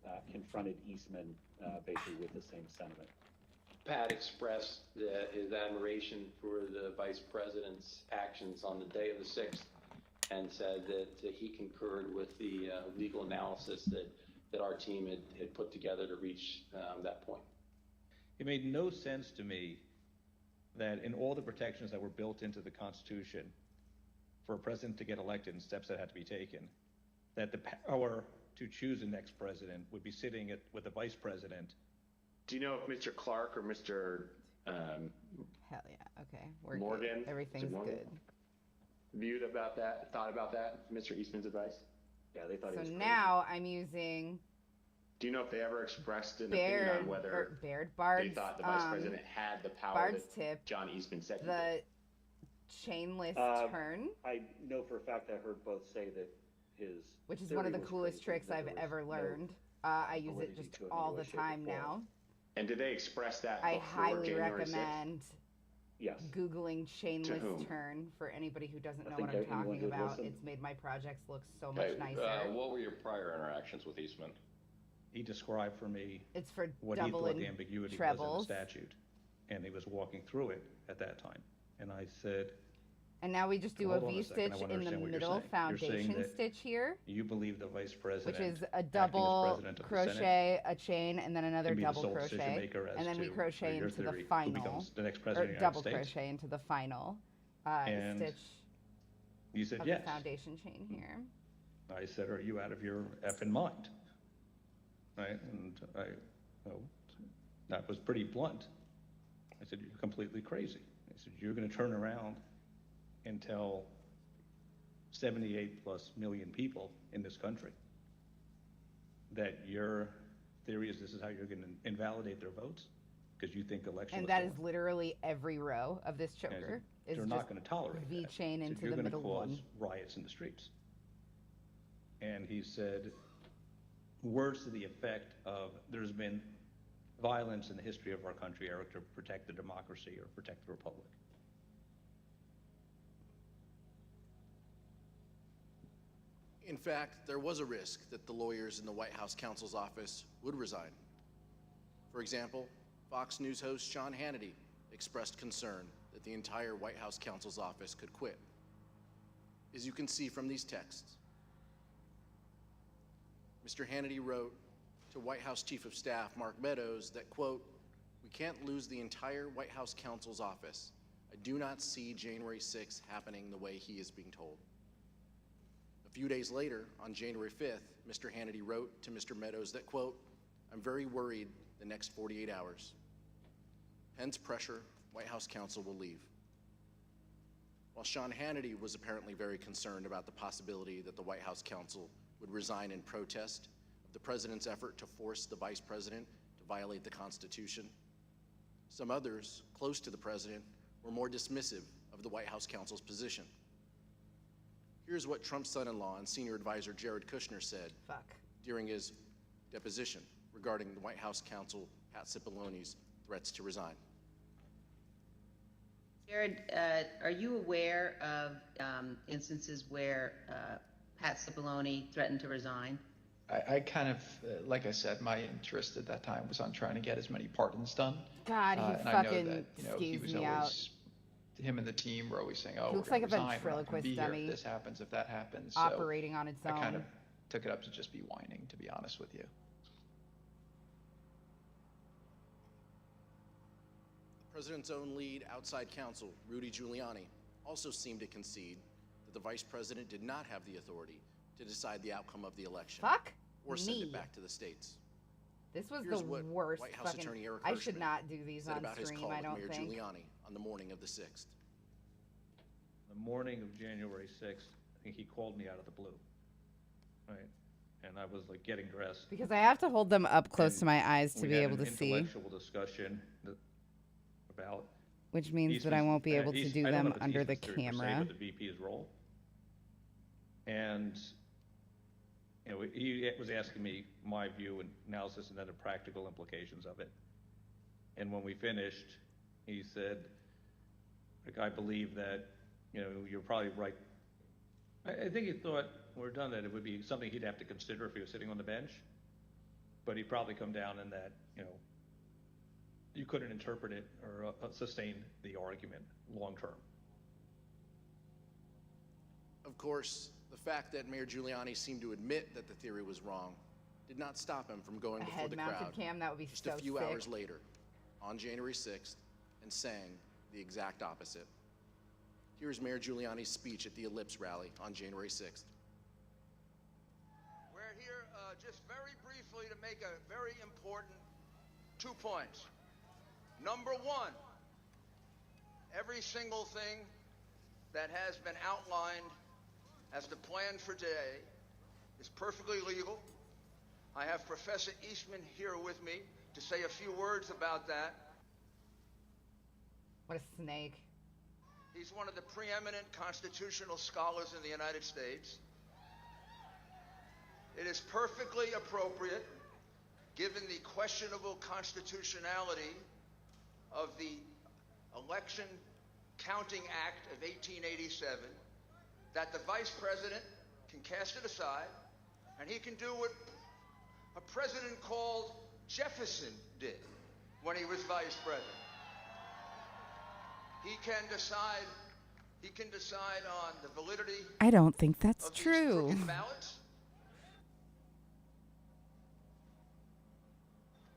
point, confronted Eastman basically with the same sentiment. Pat expressed his admiration for the vice president's actions on the day of the 6th and said that he concurred with the legal analysis that our team had put together to reach that point. It made no sense to me that in all the protections that were built into the Constitution for a president to get elected and steps that had to be taken, that the power to choose the next president would be sitting with the vice president. Do you know if Mr. Clark or Mr. Hell yeah. Okay. We're Morgan, good. Everything's Mr. Morgan, good. viewed about that, thought about that, Mr. Eastman's advice? Yeah, they thought So he was crazy. now I'm using Do you know if they ever expressed an opinion on whether Bard's, they thought the vice president had the power Bard's that tip, John Eastman said he the did? chainless turn, I know for a fact I heard both say that his which is one of the theory was coolest crazy, tricks that I've there was ever no learned. I use it validity just to it in all any the way, shape, or time form. now. And did they express that I before highly January 6th? recommend Yes. Googling chainless whom? turn for anybody who doesn't know think what I'm anyone talking who about. listened. It's made my projects look so much nicer. What were your prior interactions with Eastman? He described for me It's for what he double thought and the ambiguity was trebles. in the statute, and he was walking through it at that time. And I said, And now we just do a Hold on a V second, I stitch wanna in the understand what you're middle saying. You're saying foundation that stitch here, you believe the vice president, which is a acting as double president of the Senate, crochet, a chain, and then another can be the double sole crochet, decision-maker as and then we to, crochet your into the theory, who final, becomes the next or president of the double United States. crochet into the final And stitch You said of yes. the foundation chain here. I said, are you out of your effing mind? Right, and that was pretty blunt. I said, you're completely crazy. I said, you're gonna turn around and tell 78+ million people in this country that your theory is this is how you're gonna invalidate their votes? Because you think election And was that is stolen. literally every row of this And I choker said, is they're just not gonna tolerate V that. chain I said, into you're the gonna middle cause one. riots in the streets. And he said words to the effect of there's been violence in the history of our country, Eric, to protect the democracy or protect the republic. In fact, there was a risk that the lawyers in the White House counsel's office would resign. For example, Fox News host Sean Hannity expressed concern that the entire White House counsel's office could quit. As you can see from these texts, Mr. Hannity wrote to White House Chief of Staff Mark Meadows that, quote, "We can't lose the entire White House counsel's office. I do not see January 6th happening the way he is being told. A few days later, on January 5th, Mr. Hannity wrote to Mr. Meadows that, quote, "I'm very worried the next 48 hours. Pence pressure, White House counsel will leave." While Sean Hannity was apparently very concerned about the possibility that the White House counsel would resign in protest of the president's effort to force the vice president to violate the Constitution, some others close to the president were more dismissive of the White House counsel's position. Here's what Trump's son-in-law and senior advisor Jared Kushner said during his deposition regarding the White House counsel Pat Cipollone's threats to resign. Jared, are you aware of instances where Pat Cipollone threatened to resign? I kind of, like I said, my interest at that time was on trying to get as many pardons done. God, he and fucking I know that, he was me always, him and the team were always saying, "Oh, He looks we're like a gonna resign, we're not gonna ventriloquist be here dummy. if this happens, if that happens." Operating on its I kind own. of took it up to just be whining, to be honest with you. The president's own lead outside counsel, Rudy Giuliani, also seemed to concede that the vice president did not have the authority to decide the outcome of the election. Fuck or send me. it back to the states. This was Here's the what worst White House fucking. Attorney Eric I should Hirschman not do these said on about his stream. call I with don't Mayor think. Giuliani on the morning of the 6th. The morning of January 6th, I think he called me out of the blue, right? And I was like getting dressed. Because I have to hold them up close to my eyes to We be had able to an see, intellectual discussion about which means that I won't be able to do I don't know them if it's under the Eastman's theory per se, camera. but the VP's role. And he was asking me my view and analysis and then the practical implications of it. And when we finished, he said, "Rick, I believe that you're probably right." I think he thought when we're done that it would be something he'd have to consider if he was sitting on the bench, but he'd probably come down in that you couldn't interpret it or sustain the argument long term. Of course, the fact that Mayor Giuliani seemed to admit that the theory was wrong did not stop him from going A before the head-mounted crowd cam, that would be just so a few sick. hours later on January 6th and saying the exact opposite. Here's Mayor Giuliani's speech at the Ellipse rally on January 6th. We're here just very briefly to make a very important 2 points. Number one, every single thing that has been outlined as the plan for today is perfectly legal. I have Professor Eastman here with me to say a few words about that. What a snake. He's one of the preeminent constitutional scholars in the United States. It is perfectly appropriate, given the questionable constitutionality of the Election Counting Act of 1887, that the vice president can cast it aside, and he can do what a president called Jefferson did when he was vice president. He can decide on the validity I don't think that's of these true. crooked ballots,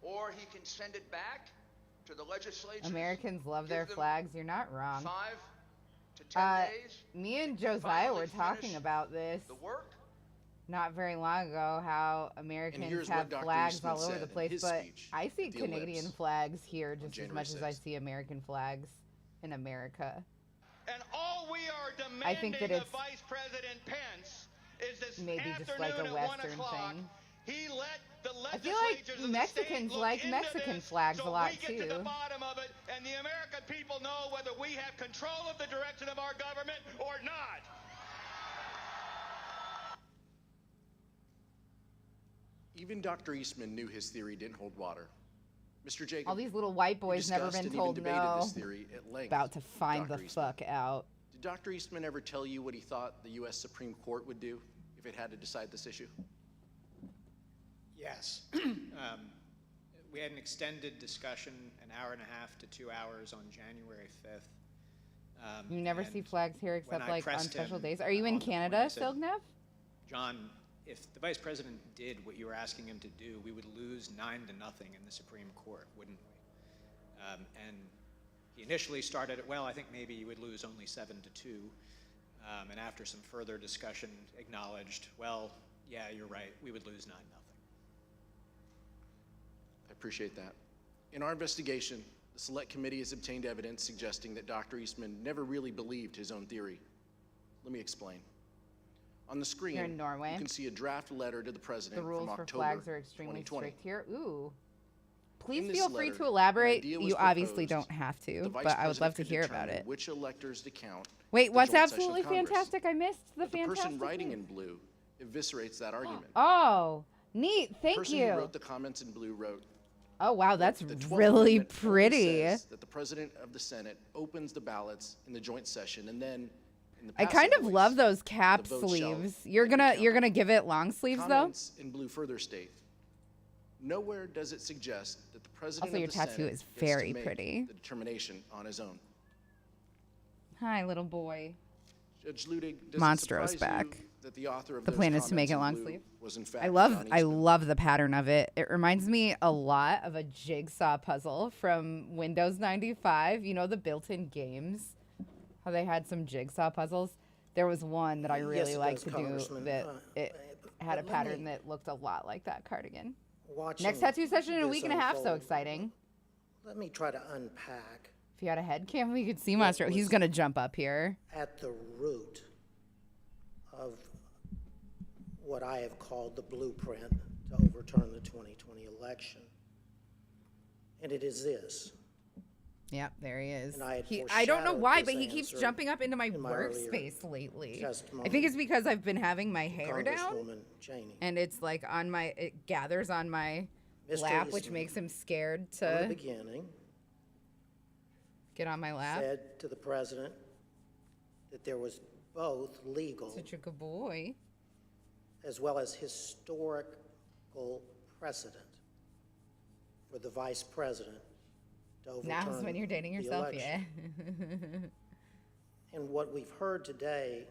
or he can send it back to the legislature. Americans love their flags. You're not wrong. 5 to 10 days. Me and Josiah were talking about this The work. not very long ago, how Americans here's have what Dr. flags Eastman all over said the in place, his but speech I see at the Canadian Ellipse flags here just as January much as I 6th. see American flags in America. And all we are demanding I think that it's of Vice President Pence is this maybe just afternoon like a at 1 Western o'clock, thing. he let the I feel like legislatures of the Mexicans state like look into Mexican this flags so a lot we get to too. the bottom of it, and the American people know whether we have control of the direction of our government or not. Even Dr. Eastman knew his theory didn't hold water. Mr. Jacob, All these little white you boys never discussed been and even told debated no. this theory at length About to with find the Dr. Eastman. fuck out. Did Dr. Eastman ever tell you what he thought the U.S. Supreme Court would do if it had to decide this issue? Yes. We had an extended discussion, an hour and a half to 2 hours on January 5th. You never see flags here except I like on pressed special him days. Are you in on the point, Canada, I said, Silgnev? John, if the vice president did what you were asking him to do, we would lose 9-0 in the Supreme Court, wouldn't we? And He initially started it, well, I think maybe you would lose only 7-2. And after some further discussion, acknowledged, well, yeah, you're right, we would lose 9-0. I appreciate that. In our investigation, the Select Committee has obtained evidence suggesting that Dr. Eastman never really believed his own theory. Let me explain. On the screen, Here in Norway, you can see a draft letter to the president the rules from for October flags are extremely 2020. strict here. Ooh. Please In this feel free letter, to an elaborate. idea was You obviously proposed. don't have The to, vice but I would love president to could hear about determine it. which electors to count. Wait, at the what's joint session of absolutely Congress. fantastic? I missed the But the person fantastic writing thing. in blue eviscerates that argument. Oh, neat. The Thank person you. who wrote the comments in blue wrote, Oh, wow. That's "The 12th really Amendment only pretty. says that the president of the Senate opens the ballots in the joint session, and then in the I passive kind of voice, love those cap the vote shall sleeves. You're gonna give it long sleeves though? Comments in blue further state, nowhere does it suggest that the president Also, of your the tattoo Senate is gets very to make pretty. the determination on his own." Hi, little boy. Judge Ludig, does Monstro's it surprise back. you that the author of The those plan is to make comments it in long blue sleeve. was in fact I love the pattern of it. It reminds me a lot of a jigsaw puzzle from Windows 95. You know, the built-in games, how they had some jigsaw puzzles. There was one that I Yes, really it liked does, to do Congressman. that it had a but let pattern me- that looked a lot like that cardigan. Watching Next tattoo session in a this week and a half, so unfold, exciting. Let me try to unpack If you had a head cam, we could see Monstro. He's gonna jump up here. at the root of what I have called the blueprint to overturn the 2020 election. And it is this. Yep, there he is. And I had I don't know foreshadowed why, this but he keeps answer jumping up into my in my earlier workspace lately. I testimony think it's because I've been having my hair down, Congresswoman Cheney. and it's like it gathers on my Mr. lap, which Eastman, makes him scared From the to beginning, get on my lap. said to the president that there was both legal Such a good boy. as well as historical precedent for the vice president to overturn Now's when you're dating the yourself, yeah. election. And what we've heard today,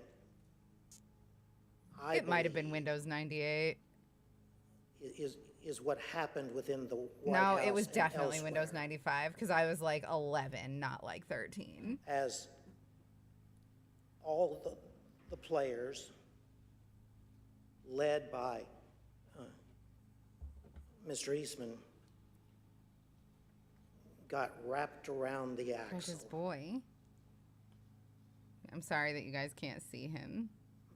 It might have been Windows 98. is what happened within the White No, House it was and definitely elsewhere. Windows 95 because I was like 11, not like 13. As all the players, led by Mr. Eastman, got wrapped around the Precious axle boy. I'm sorry that you guys can't see him.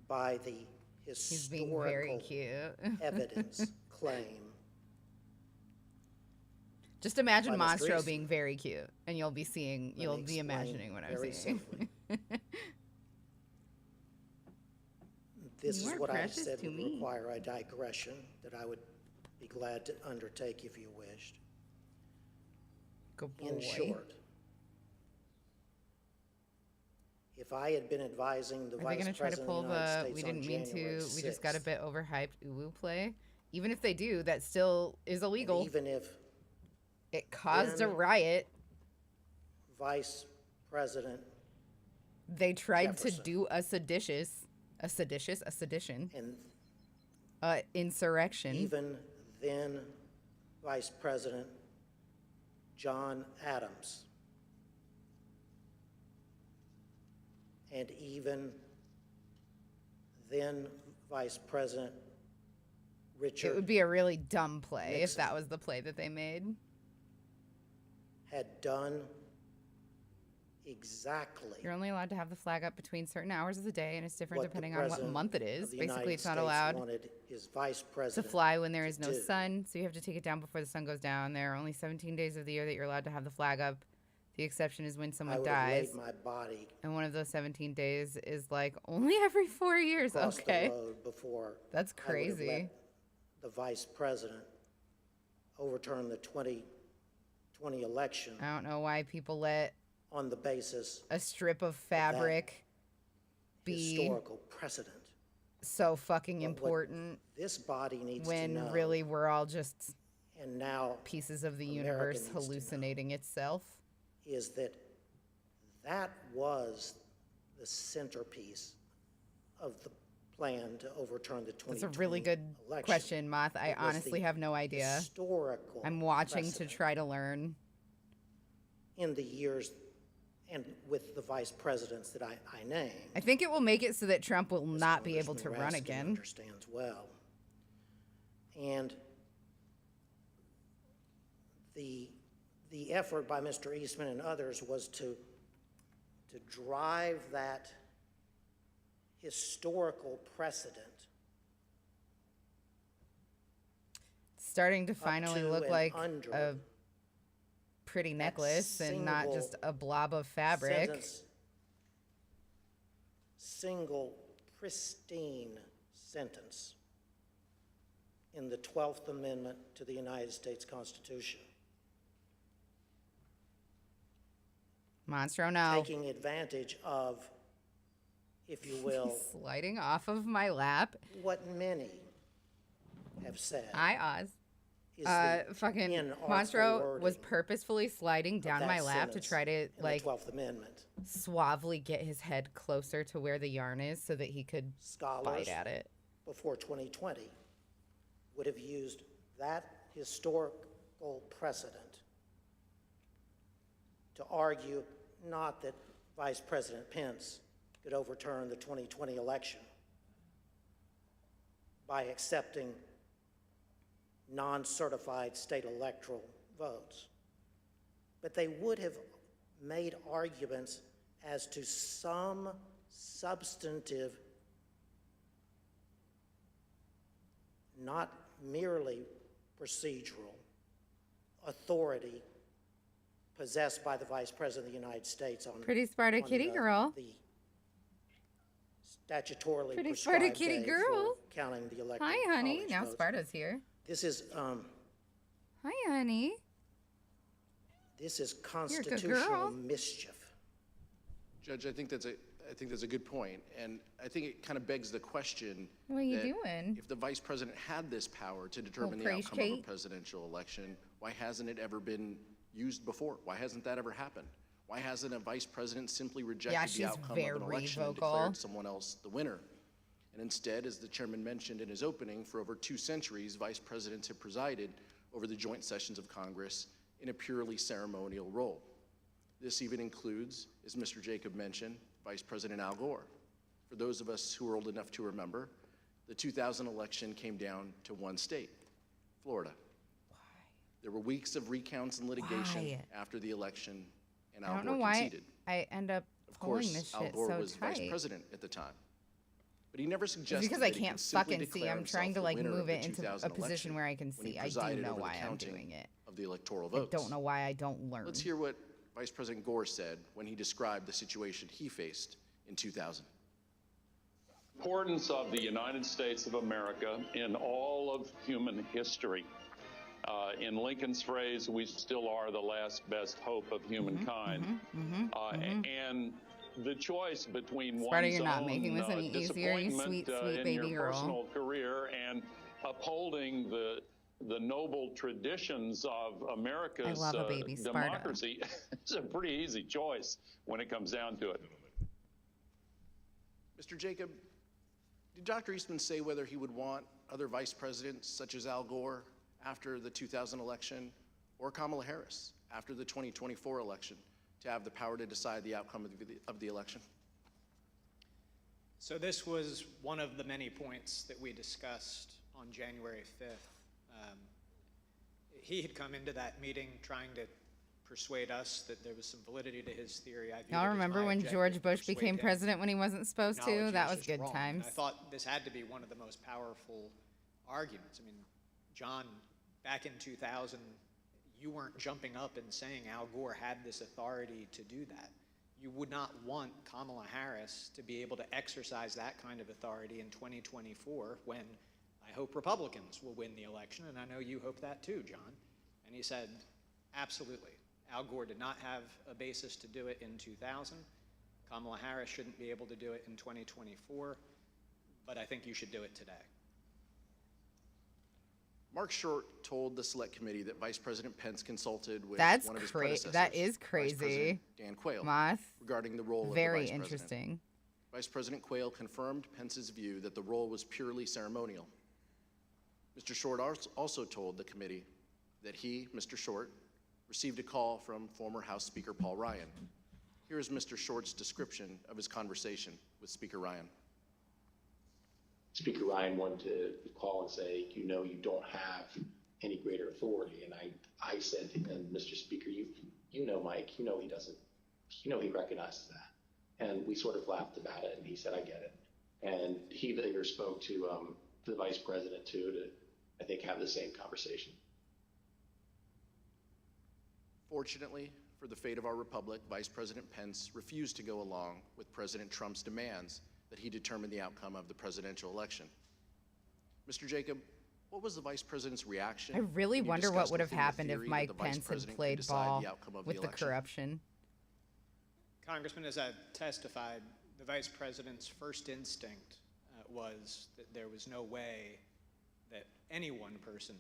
by the He's being very historical cute. evidence claim. Just imagine by Mr. Monstro Eastman. being very cute, and you'll be seeing, Let you'll me be explain imagining what I'm very saying. simply. This You is are what I precious said to would me. require a digression that I would be glad to undertake if you wished. Good In boy. short, if I had been advising the Are they Vice going to try to President pull of the United the, States we on didn't mean January to, we just got a 6th, bit overhyped uwu play? Even if they do, that still is illegal. even if It caused a then riot. Vice President They tried Jefferson to do a sedition, and insurrection. even then Vice President John Adams and even then Vice President Richard It would be a really dumb play if Nixon that was the play that they made. had done exactly You're only allowed to have the flag up between certain hours of the day, and it's different what the depending on what President month it of is. the Basically, United it's not States allowed wanted his Vice to President fly when there is to no do. sun, so you have to take it down before the sun goes down. There are only 17 days of the year that you're allowed to have the flag up. The exception is when I someone would have dies, laid my body and one of those 17 days is like only every 4 years. across Okay, the road before that's I would have crazy. let the Vice President overturn the 2020 election I don't know why people let on the basis a strip of fabric be historical precedent. so fucking But what important this body needs to when know, really we're all just and now pieces of the America universe needs to know, hallucinating itself. is that that was the centerpiece of the plan to overturn the 2020 That's a really good election. question, Moth. I It was honestly the have no idea. Historical I'm watching to precedent try to learn. in the years and with the vice presidents that I named. I think it will make it so that Trump will not be able to run Raskin again. Understands well. And the effort by Mr. Eastman and others was to drive that historical precedent Starting to finally to look and like under a pretty necklace and not just a blob of fabric. Single pristine sentence in the 12th Amendment to the United States Constitution. Monstro, no. Taking advantage of, if you will, He's sliding off of my lap. what many have said. Hi, Oz. is the Fucking inartful Monstro wording was purposefully sliding down that my lap to sentence try to, in like, the 12th Amendment. suavely get his head closer to where the yarn is so that he could Scholars bite at it. before 2020 would have used that historical precedent to argue not that Vice President Pence could overturn the 2020 election by accepting non-certified state electoral votes, but they would have made arguments as to some substantive, not merely procedural, authority possessed by the Vice President of the United States on Pretty Sparta on kitty girl. the statutorily Pretty Sparta prescribed kitty day girl. for counting the electoral Hi, honey. college Now votes. Sparta's here. This is Hi, honey. this is You're a good constitutional girl. mischief. Judge, I think that's a good point, and I think it kind of begs the question. What are you that doing? If the vice president had this power to determine the praise outcome of a Kate. presidential election, why hasn't it ever been used before? Why hasn't that ever happened? Why hasn't a vice president simply rejected she's the outcome of very an election and vocal. declared someone else the winner? And instead, as the chairman mentioned in his opening, for over 2 centuries, vice presidents have presided over the joint sessions of Congress in a purely ceremonial role. This even includes, as Mr. Jacob mentioned, Vice President Al Gore. For those of us who are old enough to remember, the 2000 election came down to one state, Florida. Why? There were weeks of recounts and litigation Why? after the election, and I Al don't Gore know why conceded. I end up Of pulling course, this Al shit Gore so was tight. vice president at the time. But he never suggested It's because I that he can't could simply fucking see. declare I'm trying himself to the like winner of move the it into 2000 a position election where I can when he see. I do presided know over the why I'm counting doing it. of the electoral I votes. don't know why I don't learn. Let's hear what Vice President Gore said when he described the situation he faced in 2000. Importance of the United States of America in all of human history. In Lincoln's phrase, we still are the last best hope of humankind. And the choice between Sparta, one's you're not own making this any easier, you disappointment sweet, sweet in baby your girl. personal career and upholding the noble traditions of America's I love a baby Sparta. democracy is a pretty easy choice when it comes down to it. Mr. Jacob, did Dr. Eastman say whether he would want other vice presidents such as Al Gore after the 2000 election or Kamala Harris after the 2024 election to have the power to decide the outcome of the election? So this was one of the many points that we discussed on January 5th. He had come into that meeting trying to persuade us that there was some validity to his theory. I viewed it Y'all as remember my when objective George to Bush persuade became him president when he wasn't supposed acknowledge to? he That was just good wrong. times. And I thought this had to be one of the most powerful arguments. I mean, John, back in 2000, you weren't jumping up and saying Al Gore had this authority to do that. You would not want Kamala Harris to be able to exercise that kind of authority in 2024 when I hope Republicans will win the election, and I know you hope that too, John. And he said, absolutely. Al Gore did not have a basis to do it in 2000. Kamala Harris shouldn't be able to do it in 2024, but I think you should do it today. Mark Short told the Select Committee that Vice President Pence consulted with That's one of his crazy. predecessors, That is Vice crazy. President Dan Quayle, Moth. regarding the role Very of the Vice President. interesting. Vice President Quayle confirmed Pence's view that the role was purely ceremonial. Mr. Short also told the committee that he, Mr. Short, received a call from former House Speaker Paul Ryan. Here is Mr. Short's description of his conversation with Speaker Ryan. Speaker Ryan wanted to call and say, you know, you don't have any greater authority. And I said to him, Mr. Speaker, you know, Mike, you know he doesn't, you know he recognizes that. And we sort of laughed about it, and he said, I get it. And he later spoke to the Vice President, too, to, I think, have the same conversation. Fortunately for the fate of our republic, Vice President Pence refused to go along with President Trump's demands that he determine the outcome of the presidential election. Mr. Jacob, what was the Vice President's reaction? I really wonder what would have within the happened if theory that Mike the Vice Pence had President could played decide ball the outcome of with the the election? corruption. Congressman, as I've testified, the Vice President's first instinct was that there was no way that any one person,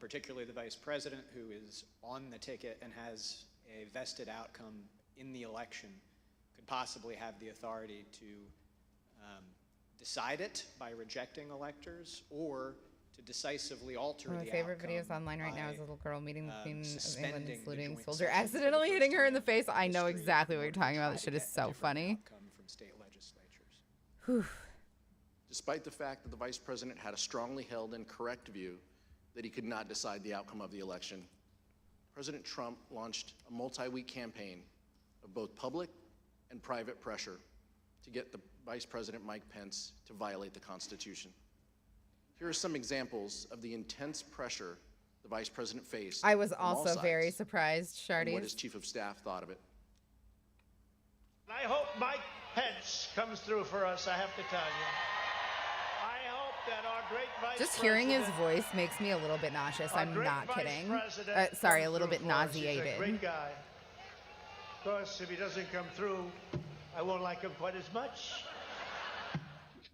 particularly the Vice President, who is on the ticket and has a vested outcome in the election, could possibly have the authority to decide it by rejecting electors or to decisively alter One of the my favorite outcome videos online right now is a by, little girl meeting the Queen of England suspending and the saluting joint soldier, session accidentally hitting her in the face. I know exactly what you're talking about. This shit is so funny. from state legislatures. Whew. Despite the fact that the Vice President had a strongly held and correct view that he could not decide the outcome of the election, President Trump launched a multi-week campaign of both public and private pressure to get the Vice President Mike Pence to violate the Constitution. Here are some examples of the intense pressure the Vice President faced. I was from all also sides, very surprised, and what Shardies. his Chief of Staff thought of it. I hope Mike Pence comes through for us, I have to tell you. I hope that our great Vice Just hearing his President- voice makes me a little bit nauseous. our I'm great not Vice kidding. President Sorry, a comes little through bit for us. He's a nauseated. great guy. Of course, if he doesn't come through, I won't like him quite as much.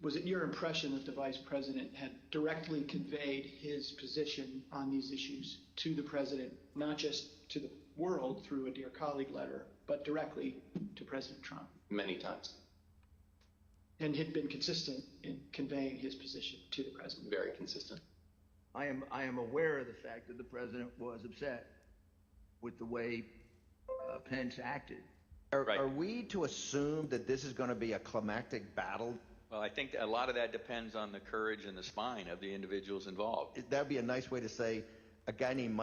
Was it your impression that the Vice President had directly conveyed his position on these issues to the President, not just to the world through a Dear Colleague letter, but directly to President Trump? Many times. And had been consistent in conveying his position to the President? Very consistent. I am aware of the fact that the President was upset with the way Pence acted. Are we to assume that this is going to be a climactic battle? Well, I think a lot of that depends on the courage and the spine of the individuals involved. That would be a nice way to say a guy named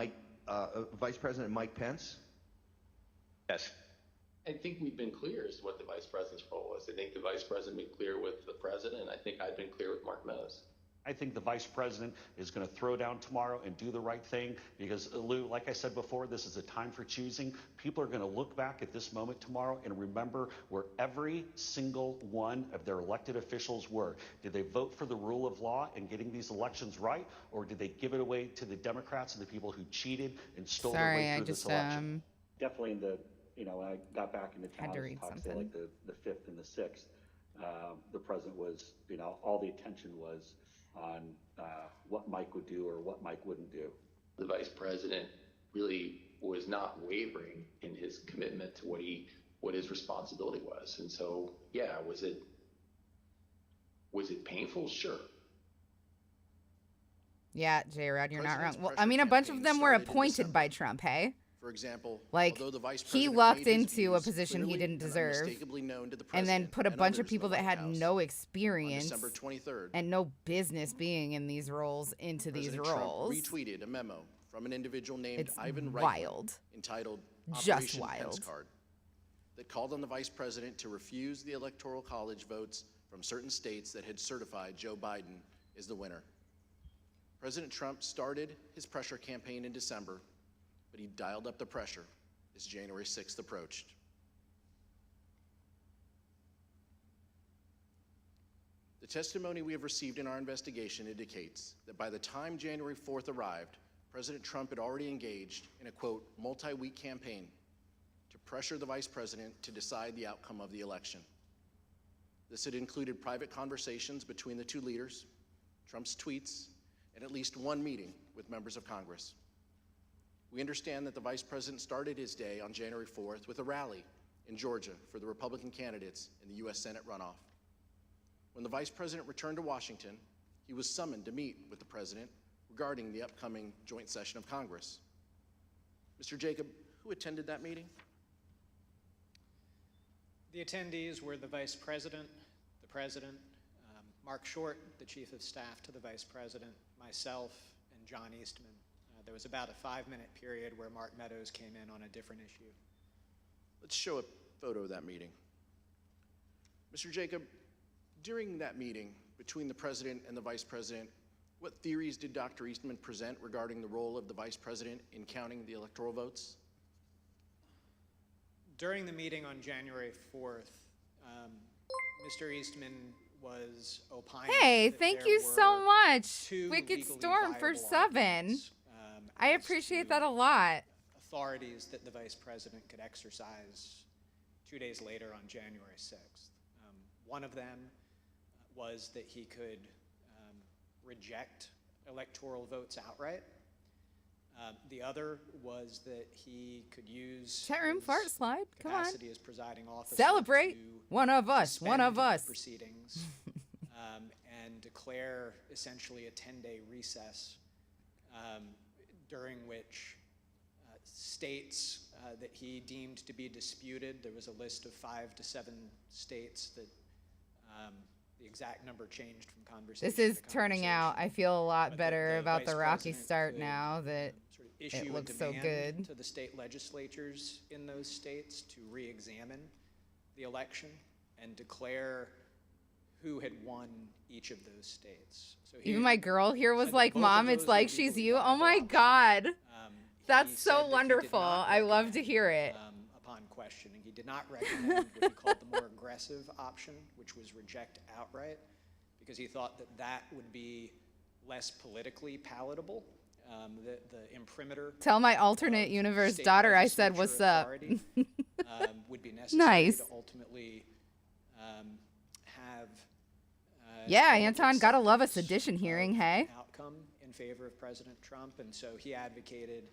Vice President Mike Pence? Yes. I think we've been clear as to what the Vice President's role was. I think the Vice President been clear with the President. I think I've been clear with Mark Meadows. I think the Vice President is going to throw down tomorrow and do the right thing because, Lou, like I said before, this is a time for choosing. People are going to look back at this moment tomorrow and remember where every single one of their elected officials were. Did they vote for the rule of law and getting these elections right, or did they give it away to the Democrats and the people who cheated and stole their way through this election? Definitely in the, when I got back into town, Had to read talks something. like the 5th and the 6th, the president was, all the attention was on what Mike would do or what Mike wouldn't do. The Vice President really was not wavering in his commitment to what his responsibility was. And so, yeah, was it painful? Sure. Yeah, J-Rod, you're not wrong. President's Well, I pressure mean, a bunch of campaign them were started in appointed December. by Trump, hey? For example, Like, although the Vice he President lucked made his into a views position he clearly didn't and deserve, unmistakably known to the and then President put a and bunch of others in the people that White had House, no on experience December 23rd, and no business being in these roles into President these Trump roles. retweeted a memo from an individual named It's Ivan Reitman wild. entitled Just Operation Pence wild. Card that called on the Vice President to refuse the Electoral College votes from certain states that had certified Joe Biden as the winner. President Trump started his pressure campaign in December, but he dialed up the pressure as January 6th approached. The testimony we have received in our investigation indicates that by the time January 4th arrived, President Trump had already engaged in a, quote, multi-week campaign to pressure the Vice President to decide the outcome of the election. This had included private conversations between the two leaders, Trump's tweets, and at least one meeting with members of Congress. We understand that the Vice President started his day on January 4th with a rally in Georgia for the Republican candidates in the U.S. Senate runoff. When the Vice President returned to Washington, he was summoned to meet with the President regarding the upcoming joint session of Congress. Mr. Jacob, who attended that meeting? The attendees were the Vice President, the President, Mark Short, the Chief of Staff to the Vice President, myself, and John Eastman. There was about a 5-minute period where Mark Meadows came in on a different issue. Let's show a photo of that meeting. Mr. Jacob, during that meeting between the President and the Vice President, what theories did Dr. Eastman present regarding the role of the Vice President in counting the electoral votes? During the meeting on January 4th, Mr. Eastman was opining. Hey, that thank there you were so much, two Wicked legally Storm, for viable 7. arguments, I appreciate that a lot. authorities that the Vice President could exercise 2 days later on January 6th. One of them was that he could reject electoral votes outright. The other was that he could use Chat room his fart slide. Come on. capacity as presiding officer Celebrate. to One of us. suspend One of us. proceedings and declare essentially a 10-day recess during which states that he deemed to be disputed, there was a list of 5 to 7 states that the exact number changed from conversation This is to turning out. I feel a lot better about the rocky President start could, now that sort of issue it looks a so demand good. to the state legislatures in those states to re-examine the election and declare who had won each of those states. So Even my girl here was said like, both of Mom, those it's were like she's legally you. Oh viable my options. God. That's He said so that he did wonderful. not I love to hear it. upon questioning. He did not recommend what he called the more aggressive option, which was reject outright, because he thought that that would be less politically palatable. The imprimatur. Tell my alternate universe daughter I said what's up. Would be necessary Nice. to ultimately have. Yeah, Anton, gotta love a sedition hearing, hey? Outcome in favor of President Trump, and so he advocated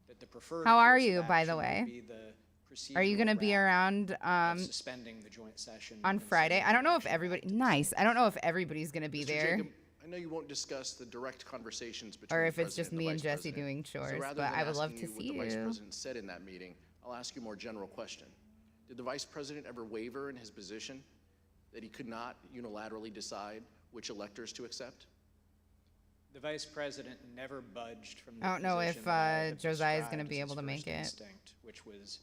that the preferred. How are course of you, by the action way? would be the Are you going to be procedural around route of suspending the joint session on and Friday? I don't know if everybody. Nice. I don't know if everybody's going to be Mr. there. Jacob, I know you won't discuss the direct conversations between Or the if it's just President me and the Vice Jesse President. doing chores, So rather but than I would love asking to what see the Vice you. President said in that meeting, I'll ask you a more general question. Did the Vice President ever waver in his position that he could not unilaterally decide which electors to accept? The Vice President never budged from the I don't know if position that I have Josiah's described gonna as be his able to make first it. instinct, which was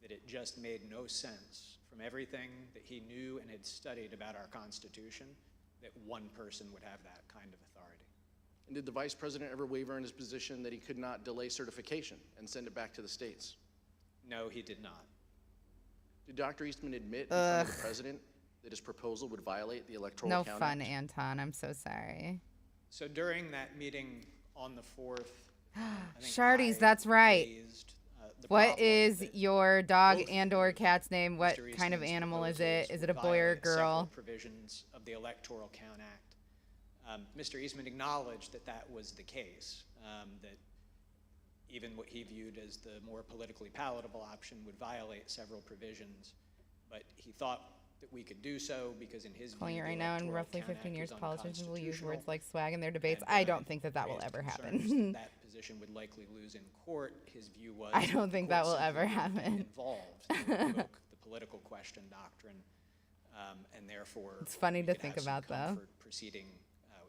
that it just made no sense from everything that he knew and had studied about our Constitution that one person would have that kind of authority. And did the Vice President ever waver in his position that he could not delay certification and send it back to the states? No, he did not. Did Dr. Eastman admit in front of the President that his proposal would violate the Electoral No Count fun, Act? Anton. I'm so sorry. So during that meeting on the 4th, I think Shardies, I that's right. raised, the What problem is that your dog both and or cat's name? What Mr. kind of Eastman's animal is it? proposals Is it a would boy or a violate several girl? provisions of the Electoral Count Act. Mr. Eastman acknowledged that that was the case, that even what he viewed as the more politically palatable option would violate several provisions, but he thought that we could do so because in his Calling it view, right the now, in Electoral roughly Count 15 Act years, was politicians will use words unconstitutional, like swag in their debates. and I when don't think that that will raised ever concerns happen. that position would likely lose in court. His view was I don't think that court will ever simply wouldn't be happen. Involved to invoke the political question doctrine, and therefore It's funny we to could think have some about, though. comfort proceeding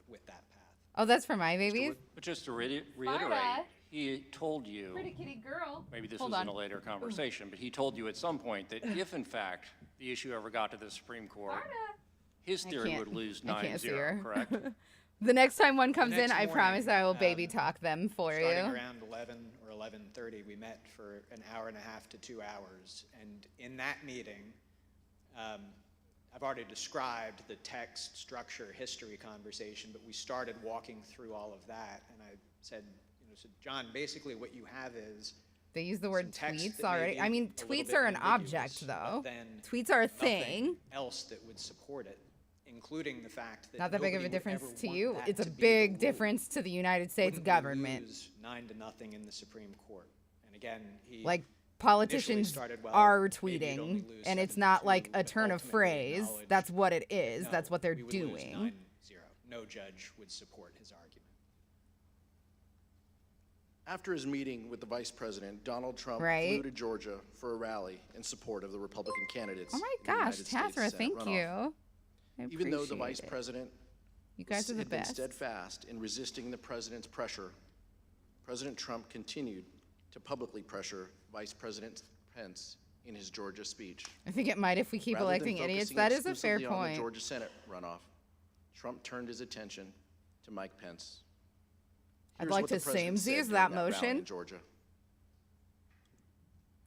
with that path. Oh, that's for my babies? But just to reiterate, Sparta. he told you, Pretty kitty girl. maybe this Hold was on. in a later conversation, but he told you at some point that if in fact the issue ever got to the Supreme Court, his I theory can't- would lose I can't see 9-0, her. correct? The next time one comes next in, I morning, promise I will baby talk them for you. Starting around 11 or 11:30, we met for an hour and a half to 2 hours, and in that meeting, I've already described the text, structure, history conversation, but we started walking through all of that, and I said, so John, basically what you have is They use the word some text tweets that may already. be I mean, a little tweets bit are an ambiguous, object, but though. then Tweets are a nothing thing. else that would support it, including the fact that Not that big of a nobody would difference ever to want you. that It's a to be the big rule. difference to the United States Wouldn't we government. lose 9-0 in the Supreme Court? And again, he Like, initially politicians started, well, are maybe you'd only tweeting, lose and it's 7-2, not like a but turn of ultimately phrase. acknowledged, That's what it is. no, That's what they're we would lose doing. 9-0. No judge would support his argument. After his meeting with the vice president, Donald Trump Right. flew to Georgia for a rally in support of the Republican candidates. Oh my in the gosh, United States Tazra, Senate thank runoff. you. I Even though the appreciate vice it. president You guys are the had been best. steadfast in resisting the president's pressure, President Trump continued to publicly pressure Vice President Pence in his Georgia speech. I think it might if we keep Rather than electing idiots. focusing That is a fair exclusively on the point. Georgia Senate runoff, Trump turned his attention to Mike Pence. I'd Here's like what to the president said samesies during that rally motion. in Georgia.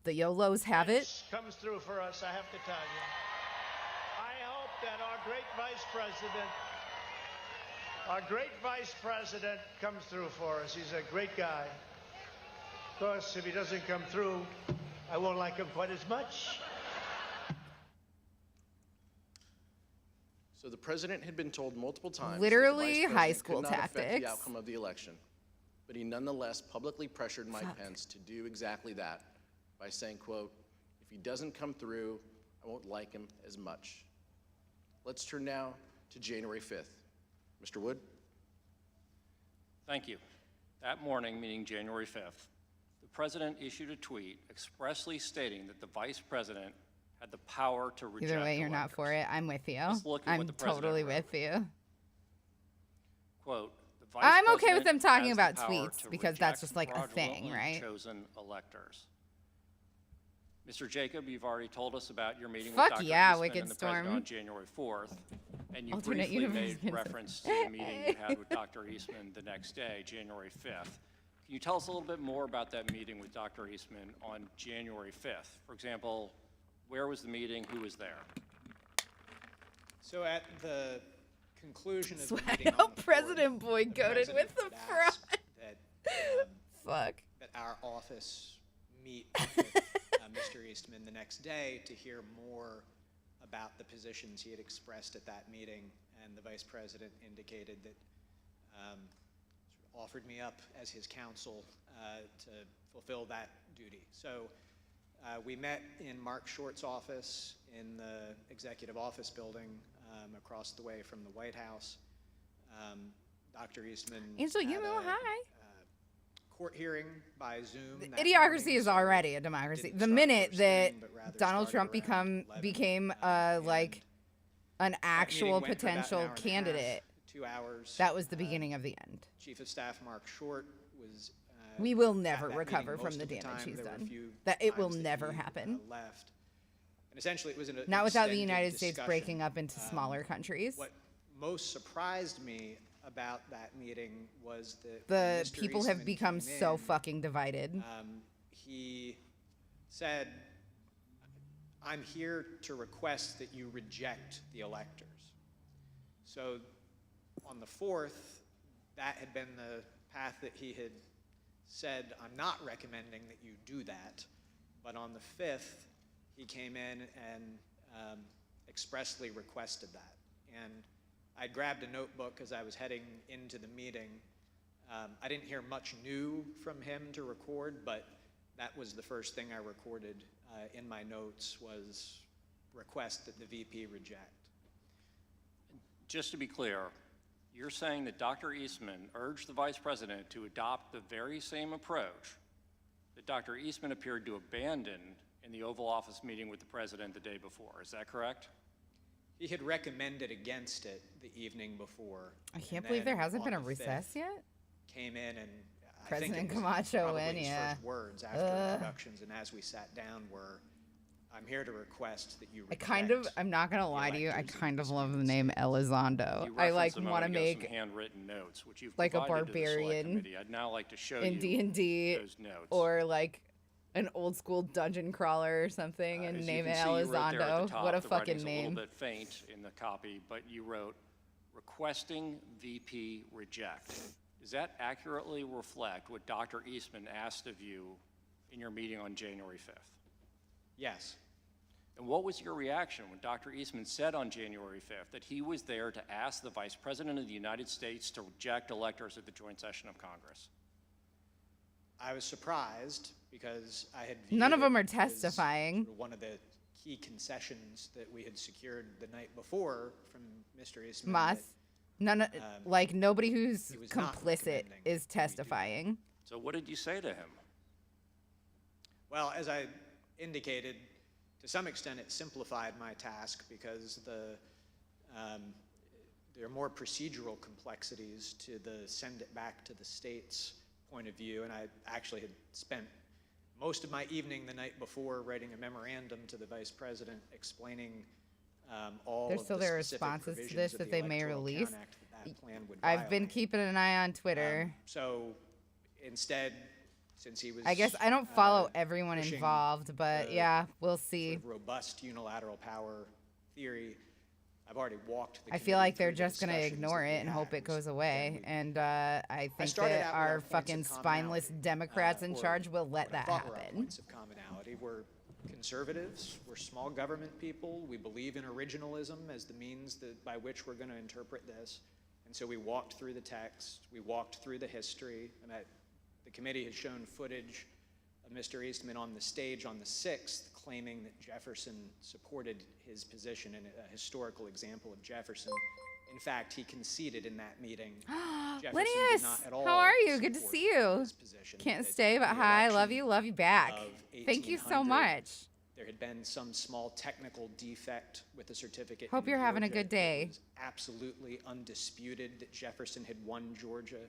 The YOLOs have it. Comes through for us, I have to tell you. I hope that our great vice president comes through for us. He's a great guy. Of course, if he doesn't come through, I won't like him quite as much. So the president had been told multiple times Literally that the vice high president school could not affect tactics. the outcome of the election, but he nonetheless publicly pressured Mike Pence to do exactly that by saying, quote, "If he doesn't come through, I won't like him as much." Let's turn now to January 5th. Mr. Wood? Thank you. That morning, meaning January 5th, the president issued a tweet expressly stating that the vice president had the power to reject Either way, you're not electors. for it. I'm with you. Let's look at what I'm the president totally wrote. with you. Quote, "The vice I'm okay with president them talking has about the power tweets to because that's reject just like a thing, fraudulently right? chosen electors." Mr. Jacob, you've already told us about your meeting Fuck with Dr. yeah, Eastman Wicked and the president Storm. on January 4th, and you Alternate briefly universe made Vincent. reference to the meeting you had with Dr. Eastman the next day, January 5th. Can you tell us a little bit more about that meeting with Dr. Eastman on January 5th? For example, where was the meeting? Who was there? So at the conclusion of the Swag meeting, out President boycotted with the had fraud. asked that, Fuck. that our office meet with Mr. Eastman the next day to hear more about the positions he had expressed at that meeting, and the vice president indicated that sort of offered me up as his counsel to fulfill that duty. So we met in Mark Short's office in the executive office building across the way from the White House. Dr. Eastman Angel, had you know, a hi. court hearing by Zoom. that Idiocracy morning, is so already a democracy. didn't The start minute first that thing, but rather Donald started Trump around 11. became like an That actual meeting went for about an potential hour and a half, candidate, 2 hours. that was the beginning of the end. Chief of Staff Mark Short was. We will at never that recover meeting from most the of damage time. he's There were a done. few That it will times that never he, happen. left. And essentially, it was an Not without the extended United States discussion. breaking up into smaller countries. What most surprised me about that meeting was that The when Mr. people have Eastman become came so in, fucking divided. he said, "I'm here to request that you reject the electors." So on the 4th, that had been the path that he had said, "I'm not recommending that you do that." But on the 5th, he came in and expressly requested that. And I grabbed a notebook as I was heading into the meeting. I didn't hear much new from him to record, but that was the first thing I recorded in my notes was request that the VP reject. Just to be clear, you're saying that Dr. Eastman urged the vice president to adopt the very same approach that Dr. Eastman appeared to abandon in the Oval Office meeting with the president the day before. Is that correct? He had recommended against it the evening before. I can't believe there hasn't been a recess yet. Came in and I President think it was Camacho probably in, his yeah. first words after introductions and as we sat down were, "I'm here to request that you reject." I'm not gonna lie to you, I kind of love the name Elizondo. You I like referenced a want to moment ago make some handwritten notes, which you've like a provided to the Select barbarian Committee. I'd now like to show in you D&D those notes. or like an old school dungeon crawler or something and As you name can it see, you wrote there at the Elizondo. top, What a the fucking writing's name. a little bit faint in the copy, but you wrote, "Requesting VP reject." Does that accurately reflect what Dr. Eastman asked of you in your meeting on January 5th? Yes. And what was your reaction when Dr. Eastman said on January 5th that he was there to ask the Vice President of the United States to reject electors at the joint session of Congress? I was surprised because I had viewed None of them it are as testifying. sort of one of the key concessions that we had secured the night before from Mr. Eastman. Moss. None of, like nobody who's he was not complicit recommending is testifying. So what did you say to him? Well, as I indicated, to some extent it simplified my task because there are more procedural complexities to the send it back to the states point of view, and I actually had spent most of my evening the night before writing a memorandum to the Vice President explaining all There's of still the their specific responses to provisions this of that the they may Electoral release. Count Act that plan would I've been violate. keeping an eye on Twitter. So instead, since he was I guess I don't follow everyone pushing involved, but the yeah, we'll see. sort of robust unilateral power theory, I've already walked the I feel committee like they're through the just going to discussions ignore that we it and hope had. it goes away. And I think started that out with our our points fucking of spineless commonality, Democrats in or charge will let what I that thought were our happen. points of commonality. We're conservatives, we're small government people, we believe in originalism as the means by which we're going to interpret this. And so we walked through the text, we walked through the history, and the committee has shown footage of Mr. Eastman on the stage on the 6th claiming that Jefferson supported his position in a historical example of Jefferson. In fact, he conceded in that meeting. Jefferson Linnaeus, did not at all how are you? Good to support see you. his position Can't that stay, but the hi, love election you back. of Thank you so 1800, much. There had been some small technical defect with the certificate. Hope in you're having a Georgia. good day. It was absolutely undisputed that Jefferson had won Georgia.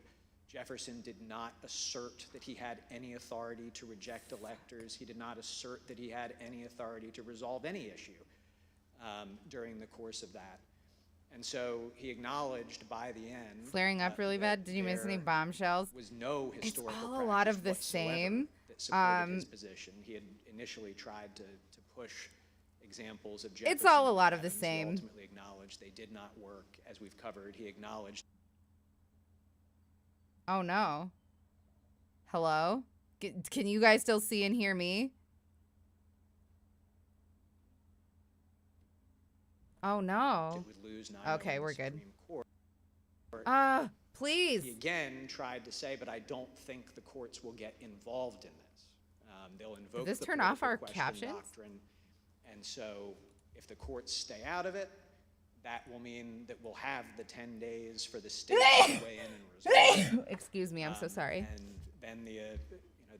Jefferson did not assert that he had any authority to reject electors. He did not assert that he had any authority to resolve any issue during the course of that. And so he acknowledged by the end. Flaring up really bad. Did you miss any bombshells? Was no historical It's all a lot of the practice same. that supported his position. He had initially tried to push examples of Jefferson. It's all a lot of the patterns. He same. ultimately acknowledged they did not work, as we've covered. He acknowledged. Oh no. Hello? Can you guys still see and hear me? Oh no. It would lose 9-0 Okay, in we're the good. Supreme Court. Please. He again tried to say, but I don't think the courts will get involved in this. They'll invoke Did this the turn off political our question captions? doctrine, and so if the courts stay out of it, that will mean that we'll have the 10 days for the state to weigh in and resolve. Excuse me, I'm so sorry. And then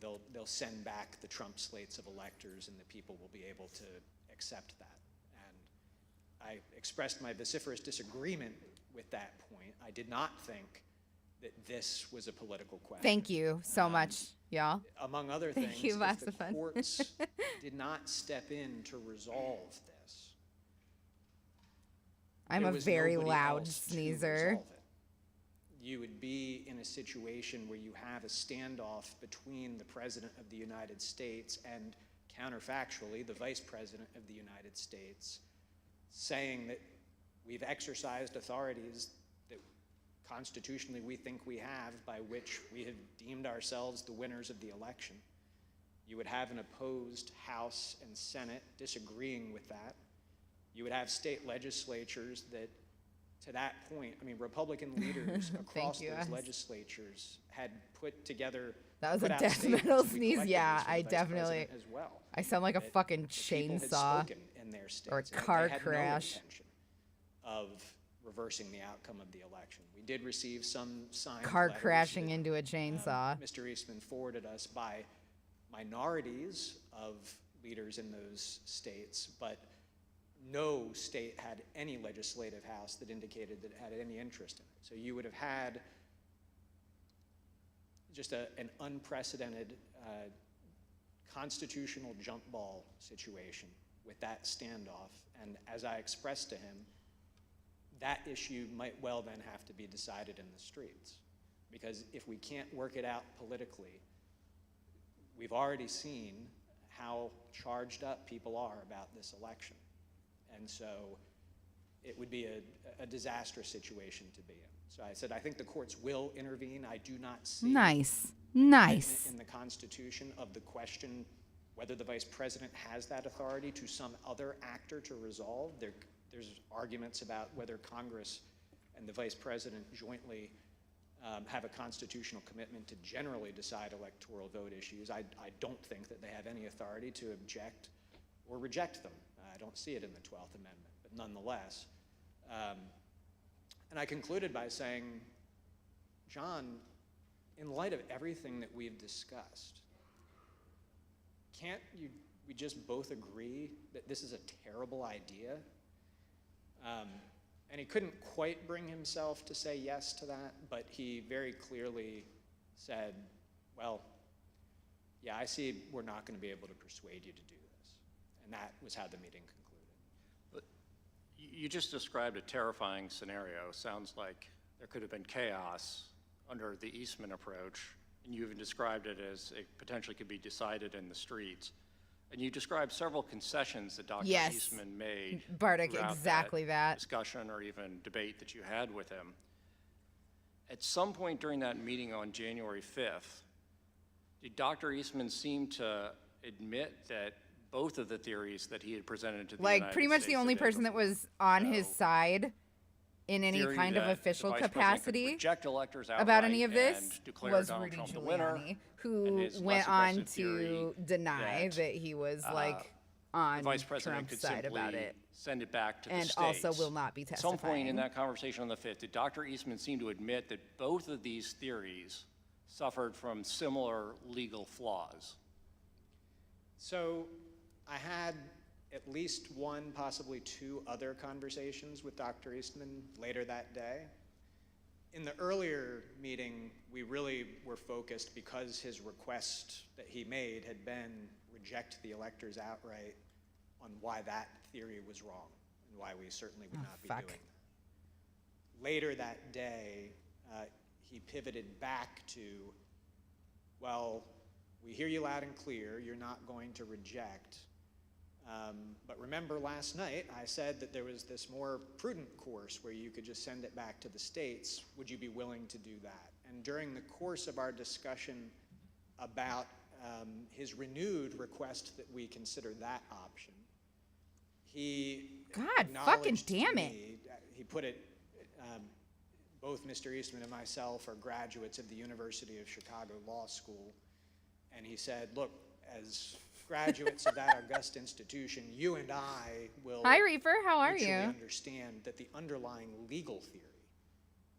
they'll send back the Trump slates of electors, and the people will be able to accept that. And I expressed my vociferous disagreement with that point. I did not think that this was a political question. Thank you so much, y'all. Among other Thank things, you, if lots the of fun. courts did not step in to resolve this. I'm there a was very nobody loud else to sneezer. resolve it. You would be in a situation where you have a standoff between the President of the United States and, counterfactually, the Vice President of the United States, saying that we've exercised authorities that constitutionally we think we have, by which we have deemed ourselves the winners of the election. You would have an opposed House and Senate disagreeing with that. You would have state legislatures that, to that point, I mean, Republican leaders across you, those Alex. legislatures had put together. That was put a out death statements, metal we sneeze. collected Yeah, these from I the Vice definitely. President as well. I sound like a That fucking the people had chainsaw spoken in their states, or a and that car they had crash. No intention of reversing the outcome of the election. We did receive some signed Car letters crashing that, into a chainsaw. Mr. Eastman forwarded us by minorities of leaders in those states, but no state had any legislative house that indicated that it had any interest in it. So you would have had just an unprecedented constitutional jump ball situation with that standoff. And as I expressed to him, that issue might well then have to be decided in the streets. Because if we can't work it out politically, we've already seen how charged up people are about this election. And so it would be a disastrous situation to be in. So I said, I think the courts will intervene. I do not see Nice. in the Constitution of the question whether the Vice President has that authority to some other actor to resolve. There's arguments about whether Congress and the Vice President jointly have a constitutional commitment to generally decide electoral vote issues. I don't think that they have any authority to object or reject them. I don't see it in the 12th Amendment, but nonetheless. And I concluded by saying, John, in light of everything that we've discussed, can't we just both agree that this is a terrible idea? And he couldn't quite bring himself to say yes to that, but he very clearly said, well, yeah, I see we're not going to be able to persuade you to do this. And that was how the meeting concluded. But you just described a terrifying scenario. Sounds like there could have been chaos under the Eastman approach, and you even described it as it potentially could be decided in the streets. And you described several concessions that Dr. Yes. Eastman made. Bartek, throughout exactly that discussion or even debate that you had with him. At some point during that meeting on January 5th, did Dr. Eastman seem to admit that both of the theories that he had presented to the United pretty much States the only person that was on his side in any theory kind of that official the Vice President could capacity reject electors about any outright of this and declare was Donald Rudy Trump the winner, Giuliani, and who his went less on aggressive theory to deny that he was on the Vice President Trump's could side about simply it. send it back to the And states. also will not be At some point in testifying. that conversation on the 5th, did Dr. Eastman seem to admit that both of these theories suffered from similar legal flaws? So I had at least one, possibly two other conversations with Dr. Eastman later that day. In the earlier meeting, we really were focused, because his request that he made had been reject the electors outright, on why that theory was wrong and why we certainly would not be doing that. Later that day, he pivoted back to, well, we hear you loud and clear, you're not going to reject. But remember last night, I said that there was this more prudent course where you could just send it back to the states. Would you be willing to do that? And during the course of our discussion about his renewed request that we consider that option, he fucking damn it. He put it, both Mr. Eastman and myself are graduates of the University of Chicago Law School, and he said, look, as graduates of that august institution, you and I will Hi, Reaper. How are mutually you? understand that the underlying legal theory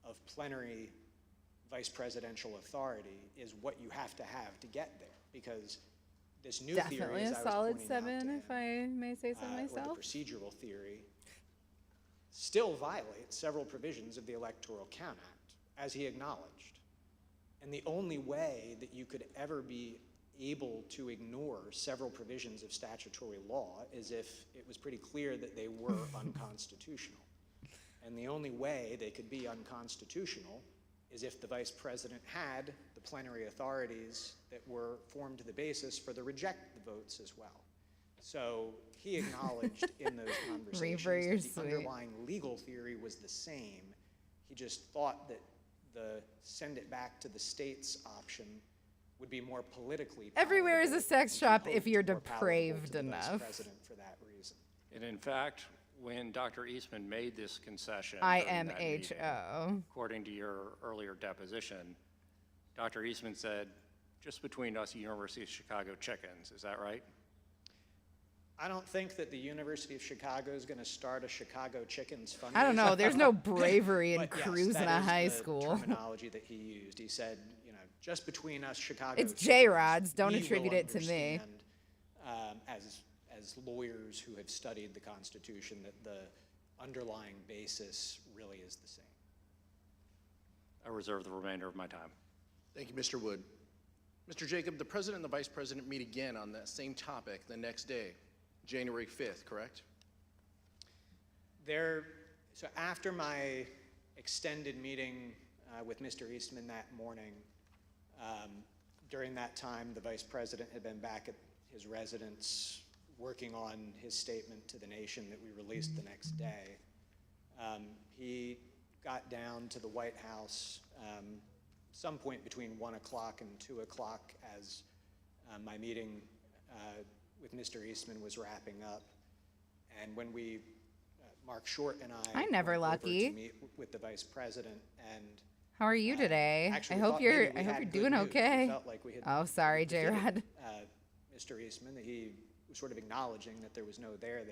of plenary vice presidential authority is what you have to get there, because this new theory, Definitely as a I was solid pointing out to 7, him, if I may say so or myself. the procedural theory, still violates several provisions of the Electoral Count Act, as he acknowledged. And the only way that you could ever be able to ignore several provisions of statutory law is if it was pretty clear that they were unconstitutional. And the only way they could be unconstitutional is if the vice president had the plenary authorities that were formed the basis for the reject the votes as well. So he acknowledged in those conversations Reaper, you're that the sweet. underlying legal theory was the same. He just thought that the send it back to the states option would be more politically Everywhere is a sex shop hoped if you're more palatable depraved to the vice enough. president for that reason. And in fact, when Dr. Eastman made this concession, during that meeting, IMHO. according to your earlier deposition, Dr. Eastman said, just between us, University of Chicago chickens. Is that right? I don't think that the University of Chicago is going to start a Chicago Chickens fundraiser. I don't know. There's no bravery in But yes, cruising that a is high the school. terminology that he used. He said, you know, just between us, Chicago. It's Chickens, J-Rods. Don't we attribute will it to me. understand, as lawyers who have studied the Constitution, that the underlying basis really is the same. I reserve the remainder of my time. Thank you, Mr. Wood. Mr. Jacob, the president and the vice president meet again on that same topic the next day, January 5th, correct? So after my extended meeting with Mr. Eastman that morning, during that time, the vice president had been back at his residence working on his statement to the nation that we released the next day. He got down to the White House some point between 1 o'clock and 2 o'clock as my meeting with Mr. Eastman was wrapping up. And when we, Mark Short and I never went over lucky. to meet with the vice president, and How are you today? actually, I we hope thought you're maybe we had good doing news. We okay. felt like we had Oh, sorry, defeated, J-Rod. Mr. Eastman, that he was sort of acknowledging that there was no there,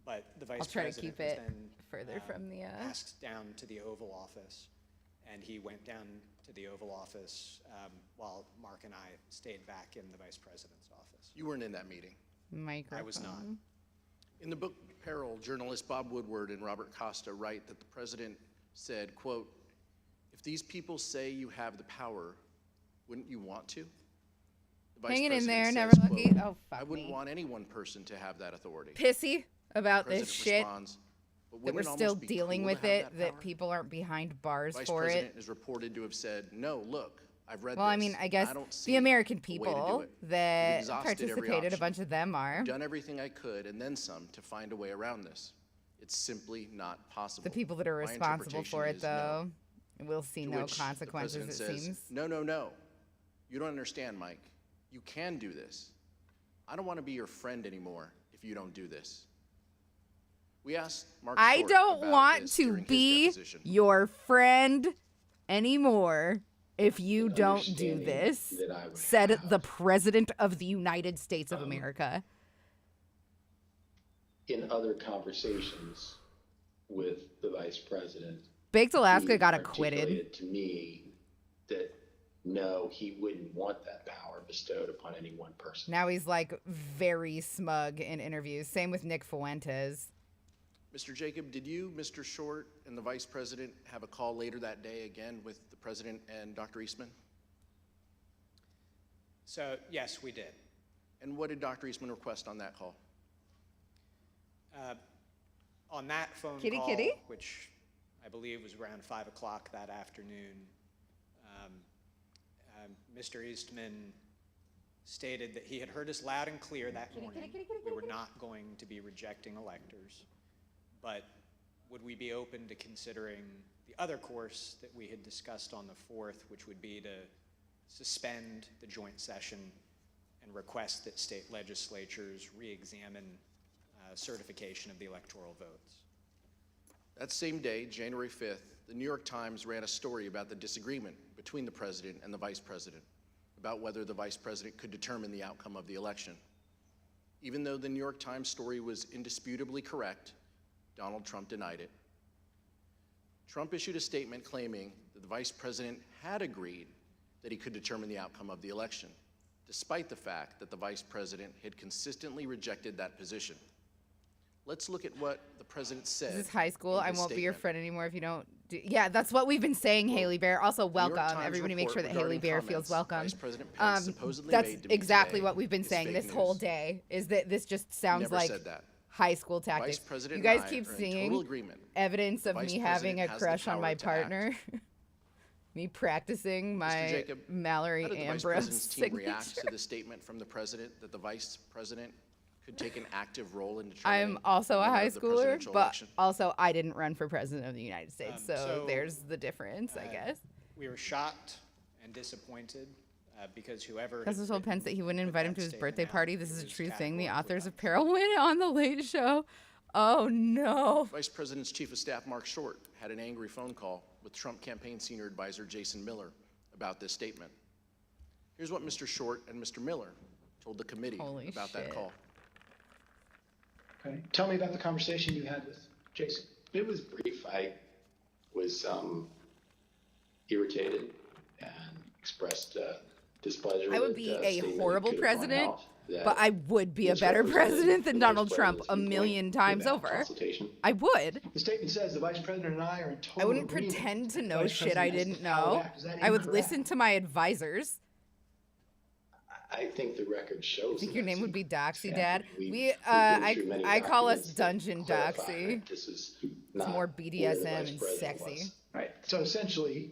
but the vice I'll try to president keep was it then further from the. asked down to the Oval Office. and he went down to the Oval Office while Mark and I stayed back in the Vice President's office. You weren't in that meeting. Microphone. I was not. In the book Peril, journalists Bob Woodward and Robert Costa write that the president said, quote, "If these people say you have the power, wouldn't you want to?" The Hanging Vice in there, President never says, lucky. quote, Oh, fuck "I wouldn't me. want any one person to have that authority." Pissy about The this President shit. responds, "But That we're wouldn't it still almost be dealing cool with to have it, that that power?" people aren't behind bars Vice for President it. is reported to have said, "No, look, I've read Well, this. I mean, I guess don't see the American a way to do people it. I've that exhausted every participated, a option. bunch of them are. I've done everything I could and then some to find a way around this. It's simply not possible." The people that are My responsible for it, interpretation is no. though, will see To no which consequences, the it president says, seems. No, no, no. You don't understand, Mike. You can do this. I don't want to be your friend anymore if you don't do this. We asked Mark I Short don't about want this to during his be deposition. your friend anymore if you don't do understanding this, that I would said have, the President of the United States of America. in other conversations with the vice president, Baked Alaska he got acquitted. articulated to me that no, he wouldn't want that power bestowed upon any one person. Now he's like very smug in interviews. Same with Nick Fuentes. Mr. Jacob, did you, Mr. Short, and the vice president have a call later that day again with the president and Dr. Eastman? So, yes, we did. And what did Dr. Eastman request on that call? On that phone Kitty, call, kitty? which I believe was around 5 o'clock that afternoon, Mr. Eastman stated that he had heard us loud and clear that morning. We were not going to be rejecting electors, but would we be open to considering the other course that we had discussed on the 4th, which would be to suspend the joint session and request that state legislatures re-examine certification of the electoral votes. That same day, January 5th, the New York Times ran a story about the disagreement between the president and the vice president about whether the vice president could determine the outcome of the election. Even though the New York Times story was indisputably correct, Donald Trump denied it. Trump issued a statement claiming that the vice president had agreed that he could determine the outcome of the election, despite the fact that the vice president had consistently rejected that position. Let's look at what the president said. This is high school. in I his won't be your statement. friend anymore if you don't do. Yeah, that's what we've been saying, Haley Bear. Also, The New York welcome. Times Everybody make report sure that Haley regarding Bear comments feels welcome. Vice President Pence supposedly That's made to me exactly today what we've been is saying fake this news. whole day, is that this just sounds Never like said that. high school tactics. Vice President You guys and I keep are in seeing total agreement. evidence The of Vice me having a President has the crush on power my to act. partner. Me practicing my Jacob, Mallory How did the Vice Ambrose President's team signature. react to the statement from the President that the Vice President could take an active role in determining I'm also a the winner high of the schooler, presidential but election? also I didn't run for president of the United States, so so, there's the difference, I guess. We were shocked and disappointed because whoever Justice told Pence that he wouldn't put invite him that to his statement birthday out party. This is a was true thing. The categorically authors of Peril went on the Late Show. Oh no. Vice President's Chief of Staff Mark Short had an angry phone call with Trump campaign senior advisor Jason Miller about this statement. Here's what Mr. Short and Mr. Miller told the committee Holy about that shit. call. Okay. Tell me about the conversation you had with Jason. It was brief. I was irritated and expressed displeasure. I would with, be a statement that horrible could have gone president, out that but I would be a better president than misrepresented the Donald Vice Trump a President's million viewpoint times without over. consultation. I would. The statement says the vice president and I are in total I wouldn't agreement pretend to that the know vice shit I president has didn't the power to know. act. Is that I would incorrect? listen to my advisors. I think the record shows. I think that your name that's would be Doxy incorrect. Dad. We've We, been I through many call us documents that Dungeon clarify Doxy. that this is It's not more where the BDSM vice and president sexy. was. Right. So essentially,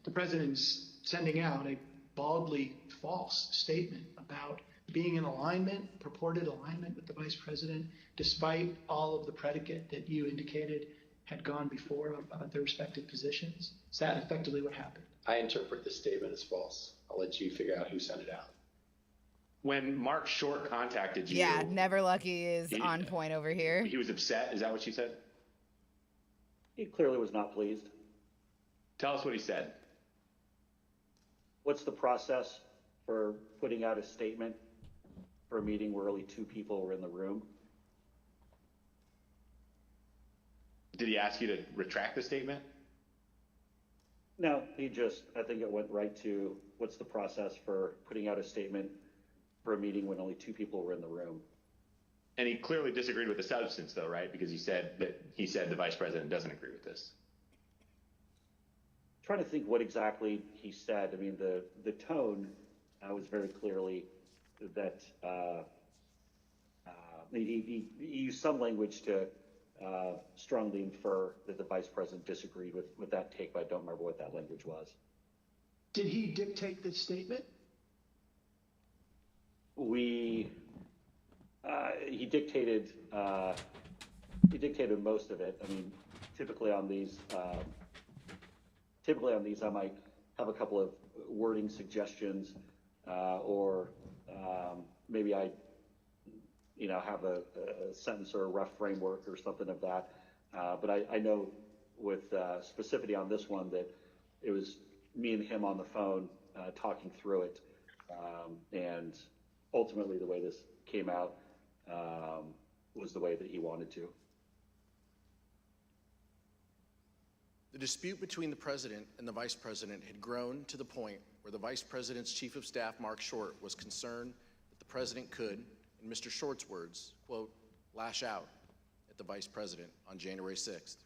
the president's sending out a baldly false statement about being in alignment, purported alignment with the vice president, despite all of the predicate that you indicated had gone before about their respective positions. Is that effectively what happened? I interpret this statement as false. I'll let you figure out who sent it out. When Mark Short contacted you, Yeah, Never Lucky is on point over here. he was upset. Is that what you said? He clearly was not pleased. Tell us what he said. What's the process for putting out a statement for a meeting where only 2 people were in the room? Did he ask you to retract the statement? No, I think it went right to what's the process for putting out a statement for a meeting when only 2 people were in the room. And he clearly disagreed with the substance, though, right? Because he said the vice president doesn't agree with this. Trying to think what exactly he said. I mean, the tone was very clearly that he used some language to strongly infer that the vice president disagreed with that take, but I don't remember what that language was. Did he dictate this statement? He dictated most of it. I mean, typically on these, I might have a couple of wording suggestions, or maybe I, have a sentence or a rough framework or something of that. But I know with specificity on this one that it was me and him on the phone talking through it, and ultimately the way this came out was the way that he wanted to. The dispute between the president and the vice president had grown to the point where the vice president's chief of staff, Mark Short, was concerned that the president could, in Mr. Short's words, quote, lash out at the vice president on January 6th.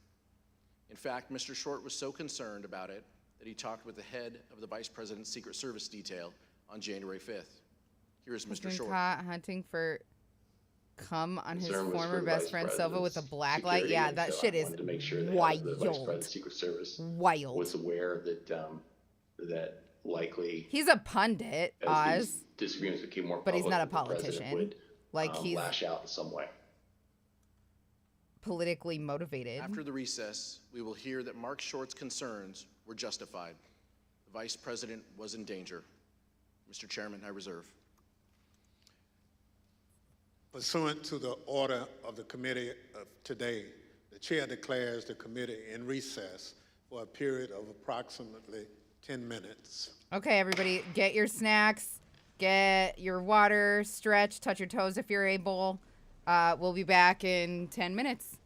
In fact, Mr. Short was so concerned about it that he talked with the head of the vice president's Secret Service detail on January 5th. Here is Mr. Short. Caught hunting for cum on his former best friend Silva with a black light. Yeah, that shit is to make sure wild. The vice president's Secret Service wild. was aware that likely he's a pundit, as these disagreements became more public, but he's not a the president politician. Would, like he's lash out in some way. Politically motivated. After the recess, we will hear that Mark Short's concerns were justified. The vice president was in danger. Mr. Chairman, I reserve. Pursuant to the order of the committee of today, the chair declares the committee in recess for a period of approximately 10 minutes. Okay, everybody, get your snacks, get your water, stretch, touch your toes if you're able. We'll be back in 10 minutes.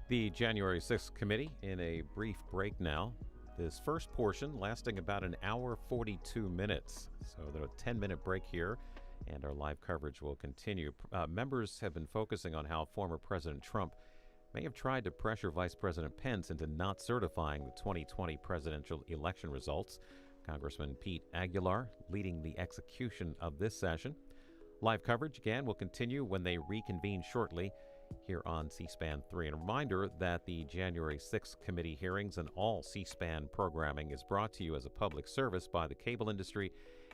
The January 6th committee in a brief break now. This first portion lasting about an hour 42 minutes. So there's a 10-minute break here, and our live coverage will continue. Members have been focusing on how former President Trump may have tried to pressure Vice President Pence into not certifying the 2020 presidential election results. Congressman Pete Aguilar leading the execution of this session. Live coverage, again, will continue when they reconvene shortly here on C-SPAN 3. And a reminder that the January 6th committee hearings and all C-SPAN programming is brought to you as a public service by the cable industry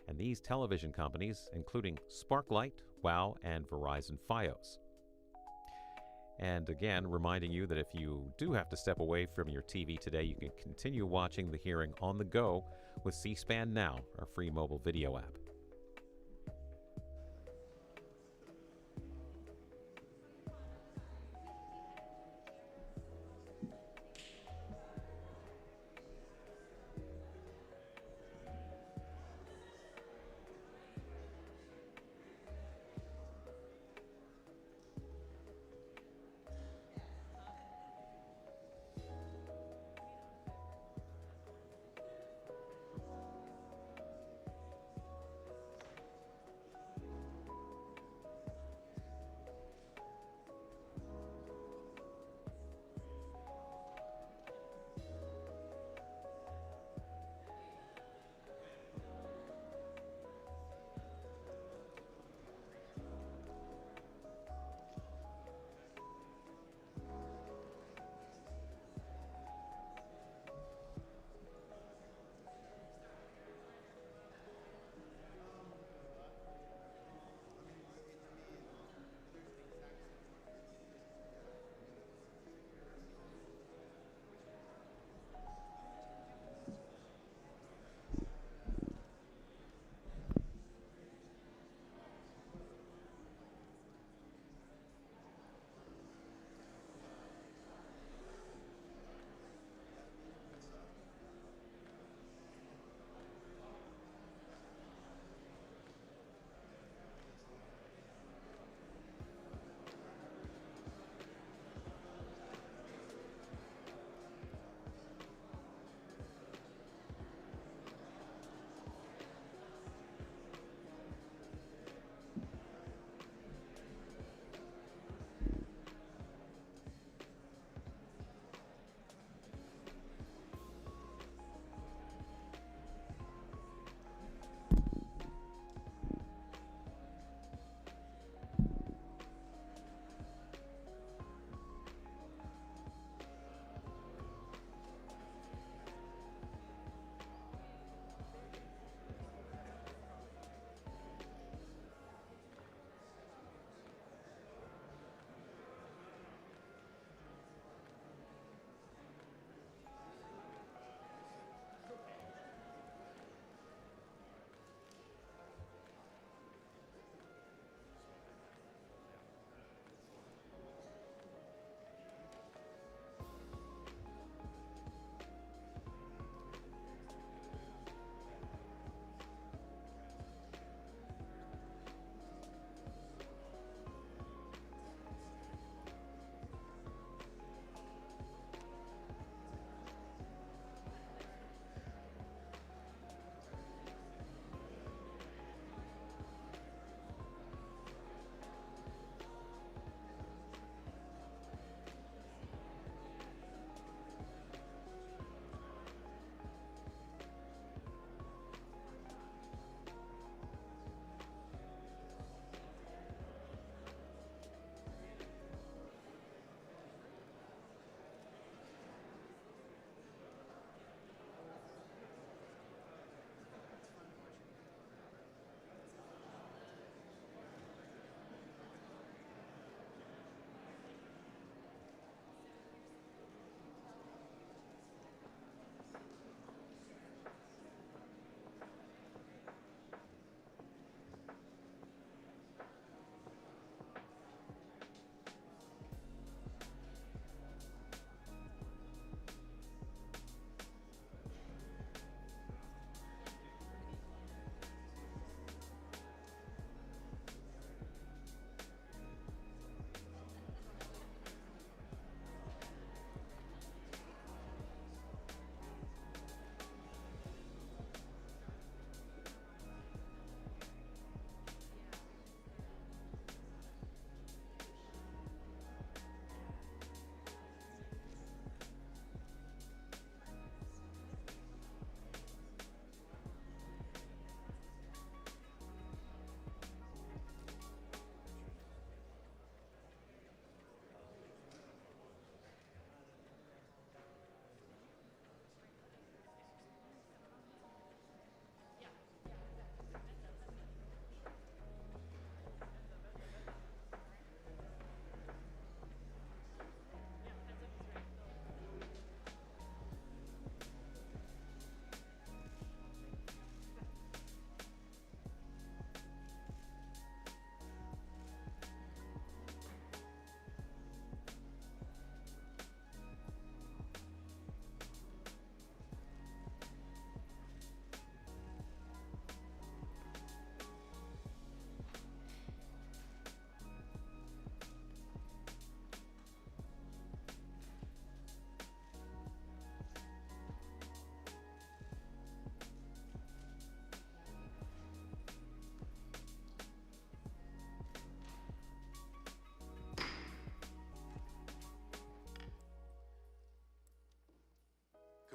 and these television companies, including Sparklight, WOW, and Verizon Fios. And again, reminding you that if you do have to step away from your TV today, you can continue watching the hearing on the go with C-SPAN Now, our free mobile video app.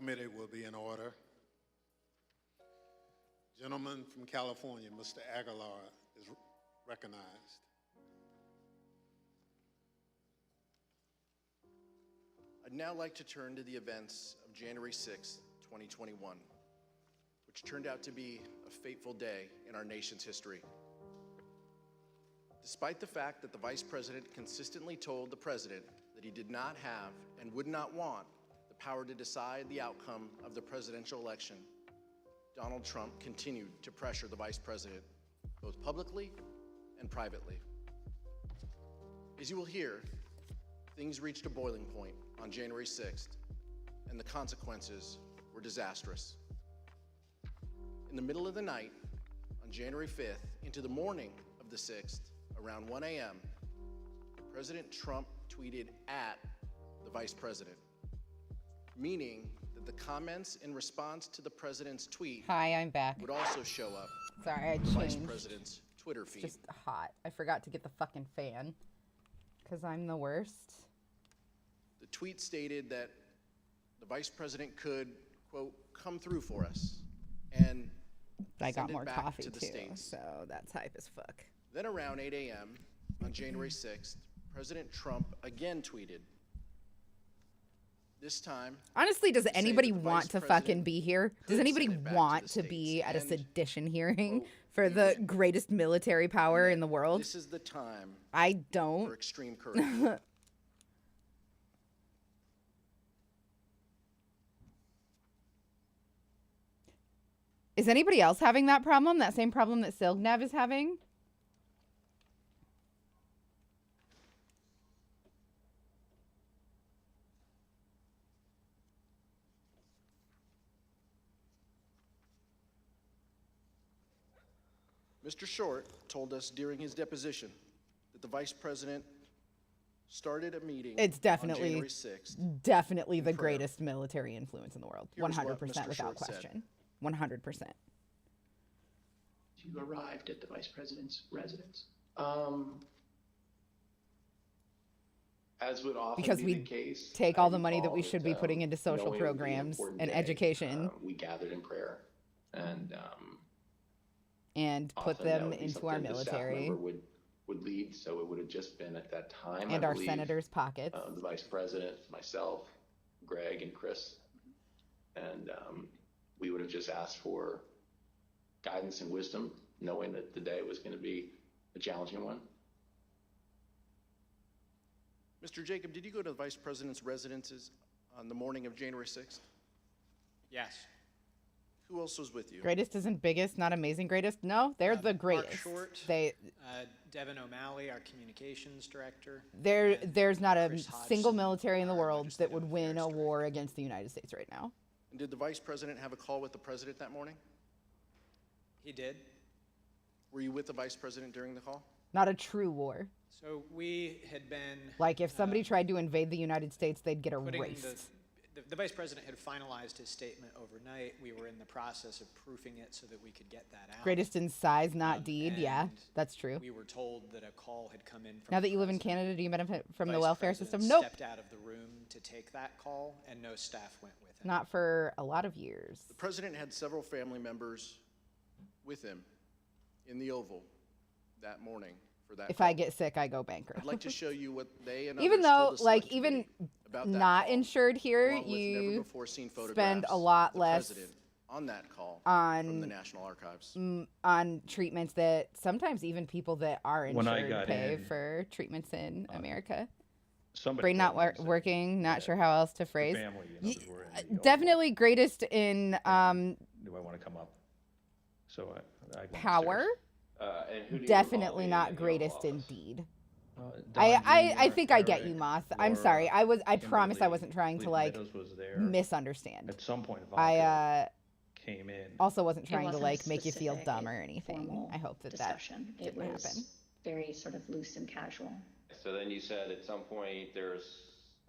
committee will be in order. Gentleman from California, Mr. Aguilar, is recognized. I'd now like to turn to the events of January 6, 2021, which turned out to be a fateful day in our nation's history. Despite the fact that the Vice President consistently told the President that he did not have and would not want the power to decide the outcome of the presidential election, Donald Trump continued to pressure the Vice President, both publicly and privately. As you will hear, things reached a boiling point on January 6th, and the consequences were disastrous. In the middle of the night, on January 5th, into the morning of the 6th, around 1 a.m., President Trump tweeted at the Vice President, meaning that the comments in response to the President's tweet Hi, I'm back. would also show up Sorry, I on the Vice changed. President's Twitter feed. It's just hot. I forgot to get the fucking fan because I'm the worst. The tweet stated that the Vice President could, quote, come through for us and I send got it more back coffee to the too, States. so that's hype as fuck. Then around 8 a.m. on January 6th, President Trump again tweeted. This time, Honestly, does to say anybody that the want Vice to President fucking be here? Does could anybody send it back to want the to be States at a and, sedition hearing quote, for the greatest military power in the world? This is the time I don't. for extreme courage. Is anybody else having that problem? That same problem that Silgnev is having? Mr. Short told us during his deposition that the Vice President started a meeting It's on definitely, January 6th. definitely the prayer. greatest military influence in the world. Here's what 100% Mr. without Short said. question. 100%. You arrived at the Vice President's residence. As would often Because be we the case, take I all the money that recall we should be putting into social knowing the programs important and day, education we gathered in prayer and and put often that them would be into our something the staff military member would lead. So it would have just been at that time, and I our believe, senators' pockets. the Vice President, myself, Greg, and Chris, and we would have just asked for guidance and wisdom, knowing that the day was going to be a challenging one. Mr. Jacob, did you go to the Vice President's residences on the morning of January 6th? Yes. Who else was with you? Greatest isn't biggest, not amazing greatest. No, they're the Mark greatest. Short, They Devin O'Malley, our communications director. there's not a Chris Hodgson, single military in the our world that legislative would win a affairs war against the United States right now. And did the Vice President have a call with the President that morning? He did. Were you with the Vice President during the call? Not a true war. So we had been Like if somebody tried to invade the United States, they'd get putting erased. the Vice President had finalized his statement overnight. We were in the process of proofing it so that we could get that out. Greatest in size, not deed. Yeah, and that's true. We were told that a call had come in from Now that the you live in President. Canada, do you benefit from the Vice welfare President system? Nope. Stepped out of the room to take that call, and no staff went with him. Not for a lot of years. The President had several family members with him in the Oval that morning for that If call. I get sick, I go bankrupt. I'd like to show you what they and Even others though, told us like, select even committee about that not call, insured here, along with you never-before-seen spend photographs a lot of the less President on that call on from the National Archives. On treatments that sometimes even people that are When I insured got pay in, for treatments in America. Somebody Brain not told me that working, not sure how else to phrase. family and others were in the Definitely greatest in do I want to come up? So I go power. upstairs. And who do you Definitely recall not being in the greatest Oval in Office? deed. Don I Jr., think I get Eric, you, Moth. I'm Laura, sorry. I promise I Kimberly, wasn't trying to Lee like Meadows was there. misunderstand. At some point, I Ivanka came in. also wasn't It trying to wasn't a like make you feel specific, dumb or anything. formal I hope that discussion. that It didn't was happen. very sort of loose and casual. So then you said at some point there's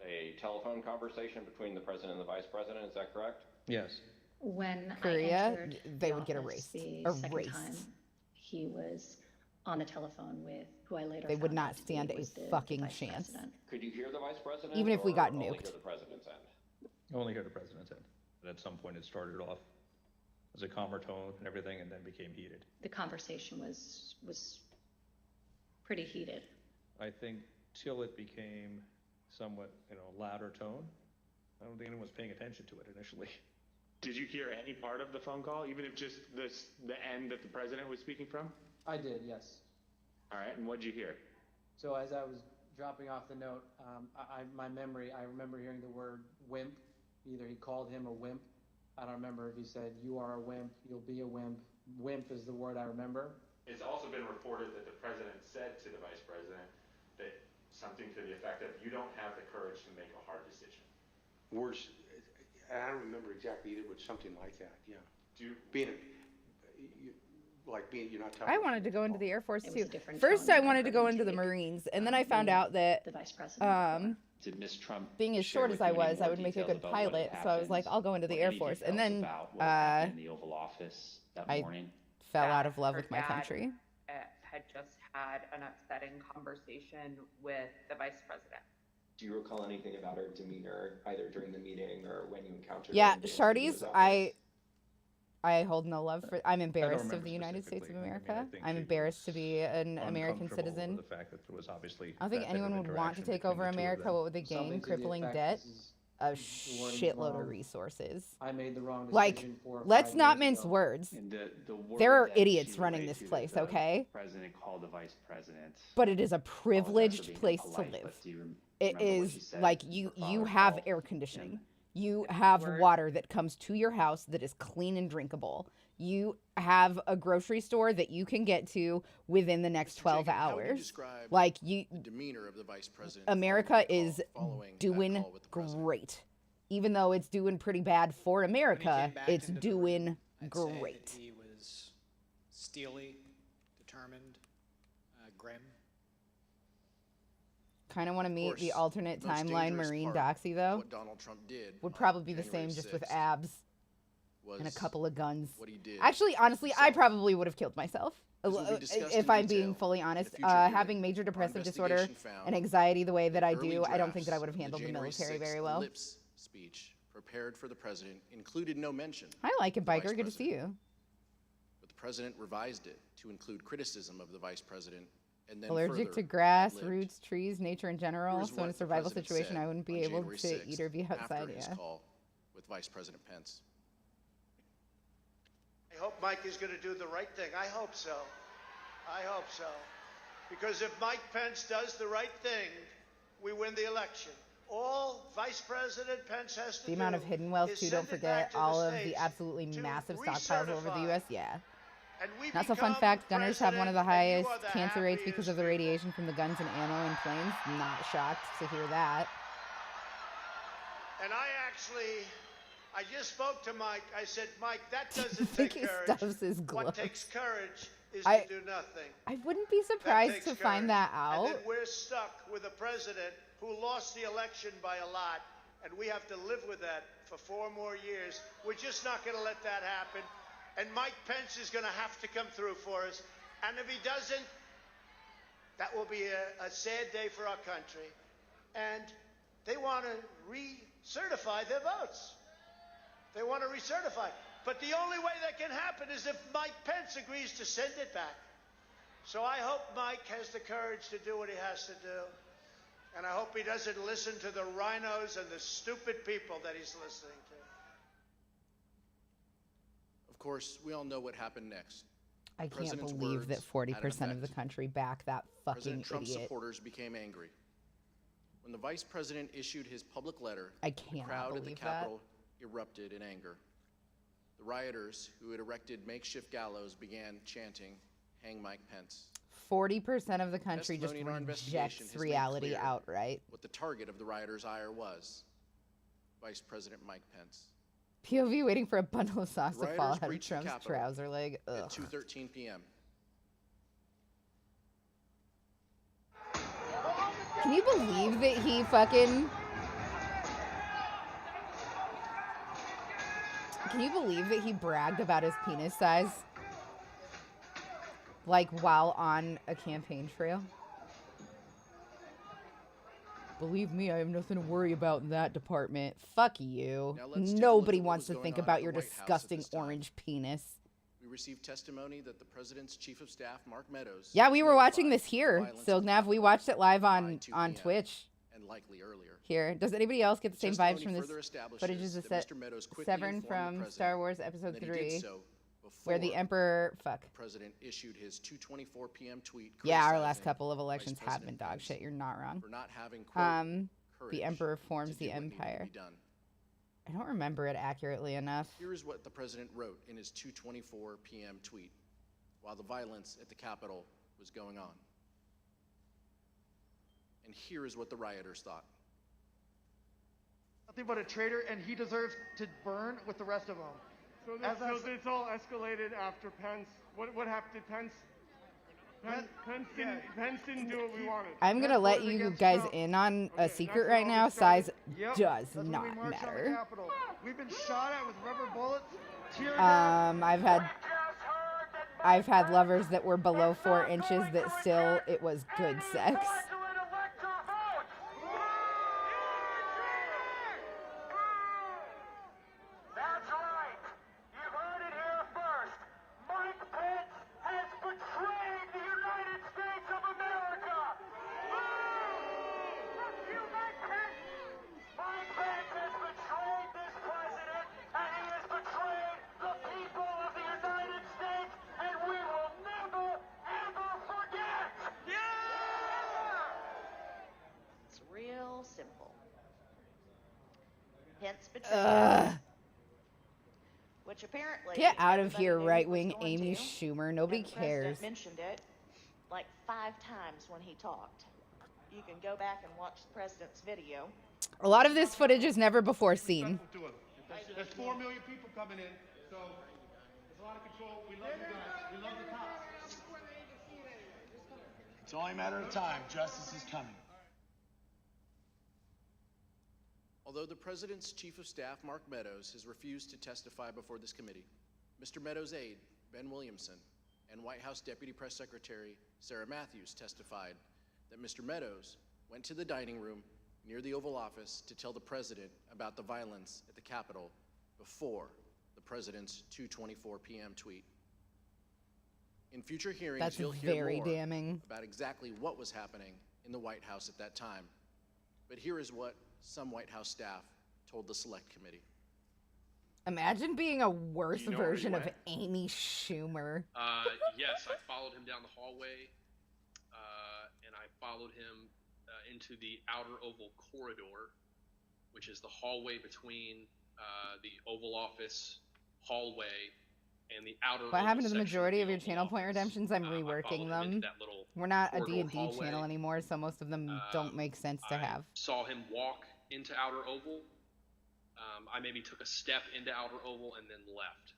a telephone conversation between the president and the vice president. Is that correct? Yes. When I Korea, entered they the would get office erased. the second Erased. time, he was on the telephone with who I later They would found not out to be stand a was the fucking vice chance. president. Could you hear the vice president? Even if we or got only nuked. hear the president's end? Only heard the president's end. But at some point, it started off as a calmer tone and everything, and then became heated. The conversation was pretty heated. I think till it became somewhat, louder tone. I don't think anyone was paying attention to it initially. Did you hear any part of the phone call, even if just the end that the president was speaking from? I did, yes. All right, and what did you hear? So as I was dropping off the note, my memory, I remember hearing the word wimp. Either he called him a wimp. I don't remember if he said, you are a wimp, you'll be a wimp. Wimp is the word I remember. It's also been reported that the president said to the vice president that something to the effect of, you don't have the courage to make a hard decision. Worse, I don't remember exactly either, but something like that, yeah. Do you, you're not talking. I wanted to go into the Air Force It was too. a different First, tone I than wanted to go I've into the taken, Marines, and then I found out that the vice president. Did Ms. Trump being as share short with as I you any was, more I would make a details good about what had pilot. So I was like, happened, I'll go into the or Air any Force, details and then about what happened in the Oval Office that morning? fell out of love her with my dad, country. had just had an upsetting conversation with the vice president. Do you recall anything about her demeanor, either during the meeting or when you encountered her? Yeah, in the Shardy's, office? I hold no love for. I'm embarrassed of remember the United States of specifically. I mean, America. I think I'm she embarrassed to be an American uncomfortable citizen. over the fact that there was obviously I don't think that bit of anyone would want to interaction take over between the two of America. them. What would they gain? Something to the Crippling effect, debt, this is- a the wording's shitload wrong. of resources. I made the wrong decision Like, 4 or 5 let's not years mince ago. words. And the word There are that she idiots running relayed this to you place, that the okay? President called the vice president. But it is a apologized for privileged being place to impolite, live. but do you It remember what she is said? like Her you father have called air conditioning. him. You have Word. water that comes to your house that is clean and drinkable. You have a grocery store that you can get to within the next 12 Jacob, how would you hours. describe Like you the demeanor of the vice president America is following that doing call with the president? great. Even though it's doing pretty bad for America, back it's into the room, doing I'd say that great. he was steely, determined, grim. Kind of want to meet course, the alternate most timeline dangerous Marine part Doxy of though. what Donald Trump did Would on probably be the January same, just with 6th abs was and a couple of guns. what he did. Actually, honestly, I probably would have killed myself. As will be discussed If in I'm detail being fully honest, in a future hearing, having major our depressive disorder investigation found and anxiety the way that I early do, I don't think that I drafts would have of handled the January military 6th very well. Lips speech prepared for the president included no mention. I like it, of the vice biker. Good to see president, you. But the president revised it to include criticism of the vice president and then Allergic further to grass, ad-libbed. roots, trees, nature in general. Here's So in what a the survival president situation, said I wouldn't be on able January to 6th eat or be outside. after his Yeah. call with Vice President Pence. I hope Mike is going to do the right thing. I hope so. I hope so. Because if Mike Pence does the right thing, we win the election. All Vice President Pence has to The do amount of hidden wealth is too. send Don't it back forget to all the of the states absolutely to massive stockpiles all over the recertify. U.S. Yeah. And we Not so fun become fact, gunners have one of the president, and you highest are the cancer rates because happiest of the radiation from the guns and ammo in planes. Not shocked to hear that. And I just spoke to Mike. I said, Mike, that doesn't think take he courage. stuffs his What gloves. takes courage is I- to do nothing. I wouldn't be That surprised takes to courage. find that And out. then we're stuck with a president who lost the election by a lot, and we have to live with that for 4 more years. We're just not going to let that happen. And Mike Pence is going to have to come through for us. And if he doesn't, that will be a sad day for our country. And they want to recertify their votes. They want to recertify. But the only way that can happen is if Mike Pence agrees to send it back. So I hope Mike has the courage to do what he has to do. And I hope he doesn't listen to the rhinos and the stupid people that he's listening to. Of course, we all know what happened next. I can't President's believe that words had an 40% of the effect. country back that fucking President Trump's idiot. supporters became angry. When the vice president issued his public letter, I the cannot crowd at the believe that. Capitol erupted in anger. The rioters, who had erected makeshift gallows, began chanting, "Hang Mike Pence." 40% of the country just Testimony in our investigation rejects has made reality clear outright. What the target of the rioters' ire was: Vice President Mike Pence. POV waiting for a bundle of socks to Rioters fall out of breached the Trump's Capitol trouser leg. At Ugh. 2:13 p.m. Can you believe that he fucking... Can you believe that he bragged about his penis size? Like, while on a campaign trail? Believe me, I have nothing to worry about in that department. Fuck you. Now let's take a look Nobody at what wants was to going think on about at your the White House at disgusting this time. orange penis. We received testimony that the president's chief of staff, Mark Meadows, Yeah, we were notified watching this of here. violence So at the Nav, we Capitol watched it live by on 2 p.m. Twitch. and likely earlier. Here. Does anybody else get the same vibes testimony from this further establishes footage as that set Mr. Meadows quickly Severn informed the from president Star Wars and Episode that he 3, did so where the before Emperor... Fuck. the president issued his 2:24 p.m. tweet. Yeah, our last criticizing couple of elections Vice have been President dog Pence shit. You're not wrong. for not having, quote, courage The Emperor to forms do the what needed to Empire. be done. I don't remember it accurately enough. Here is what the president wrote in his 2:24 p.m. tweet while the violence at the Capitol was going on. And here is what the rioters thought. Nothing but a traitor, and he deserves to burn with the rest of them. So this all escalated after Pence. What happened to Pence? Pence didn't do what we wanted. I'm gonna let you guys in on a secret right now. Size Yep, does that's when we not marched on the matter. Capitol. We've been shot at with rubber bullets, tear gas. I've had lovers that were below 4 inches that still it was good sex. That's right. You heard it here first. Mike Pence has betrayed the United States of America. You, Mike Pence. Mike Pence has betrayed this president, and he has betrayed the people of the United States, and we will never, ever forget. It's real simple. Pence betrayed us, which apparently Get out of everybody here, knew he right-wing was going Amy to, Schumer. Nobody and the president cares. mentioned it like 5 times when he talked. You can go back and watch the president's video. A lot of this footage is never before seen. There's 4 million people coming in, so there's a lot of control. We love you guys. We love the cops. It's only a matter of time. Justice is coming. Although the president's chief of staff, Mark Meadows, has refused to testify before this committee, Mr. Meadows' aide, Ben Williamson, and White House Deputy Press Secretary Sarah Matthews testified that Mr. Meadows went to the dining room near the Oval Office to tell the president about the violence at the Capitol before the president's 2:24 p.m. tweet. In future hearings, That's you'll hear very more damning. about exactly what was happening in the White House at that time. But here is what some White House staff told the Select Committee. Imagine being a worse You know where he version of went? Amy Schumer. Yes, I followed him down the hallway, and I followed him into the outer Oval corridor, which is the hallway between the Oval Office hallway and the outer. What Oval happened to the section majority of your Oval channel point redemptions? I'm reworking them. We're not a corridor D&D hallway. channel anymore, so most of them don't make sense to have. Saw him walk into outer Oval. I maybe took a step into outer Oval and then left.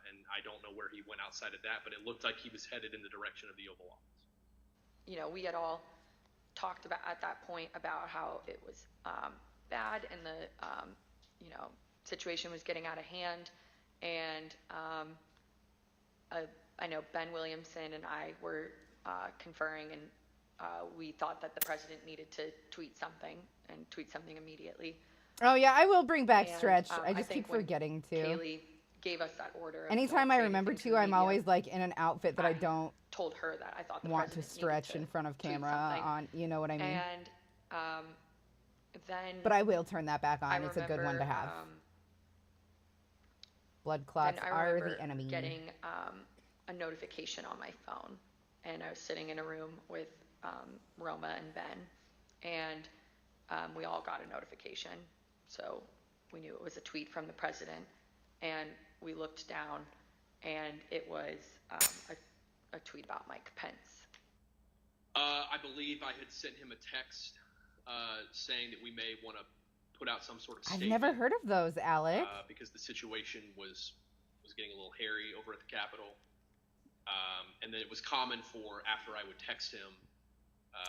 And I don't know where he went outside of that, but it looked like he was headed in the direction of the Oval Office. You know, we had all talked about at that point about how it was bad and the situation was getting out of hand. And I know Ben Williamson and I were conferring, and we thought that the president needed to tweet something immediately. Oh yeah, I will bring back And, Stretch. I I just think keep when forgetting to. Kaylee gave us that order. of Anytime don't I say remember anything to, the I'm media, always like in an outfit that I don't told her that I thought the want to president stretch needed in front of tweet camera something. on, you know what I mean? And then. But I will turn that back on. I It's a good one to remember, have. Blood clots then I are remember the enemy. getting a notification on my phone, and I was sitting in a room with Roma and Ben, and we all got a notification. So we knew it was a tweet from the president, and we looked down, and it was a tweet about Mike Pence. I believe I had sent him a text saying that we may want to put out some sort of I've statement. never heard of those, Alec. Because the situation was getting a little hairy over at the Capitol. And then it was common for, after I would text him,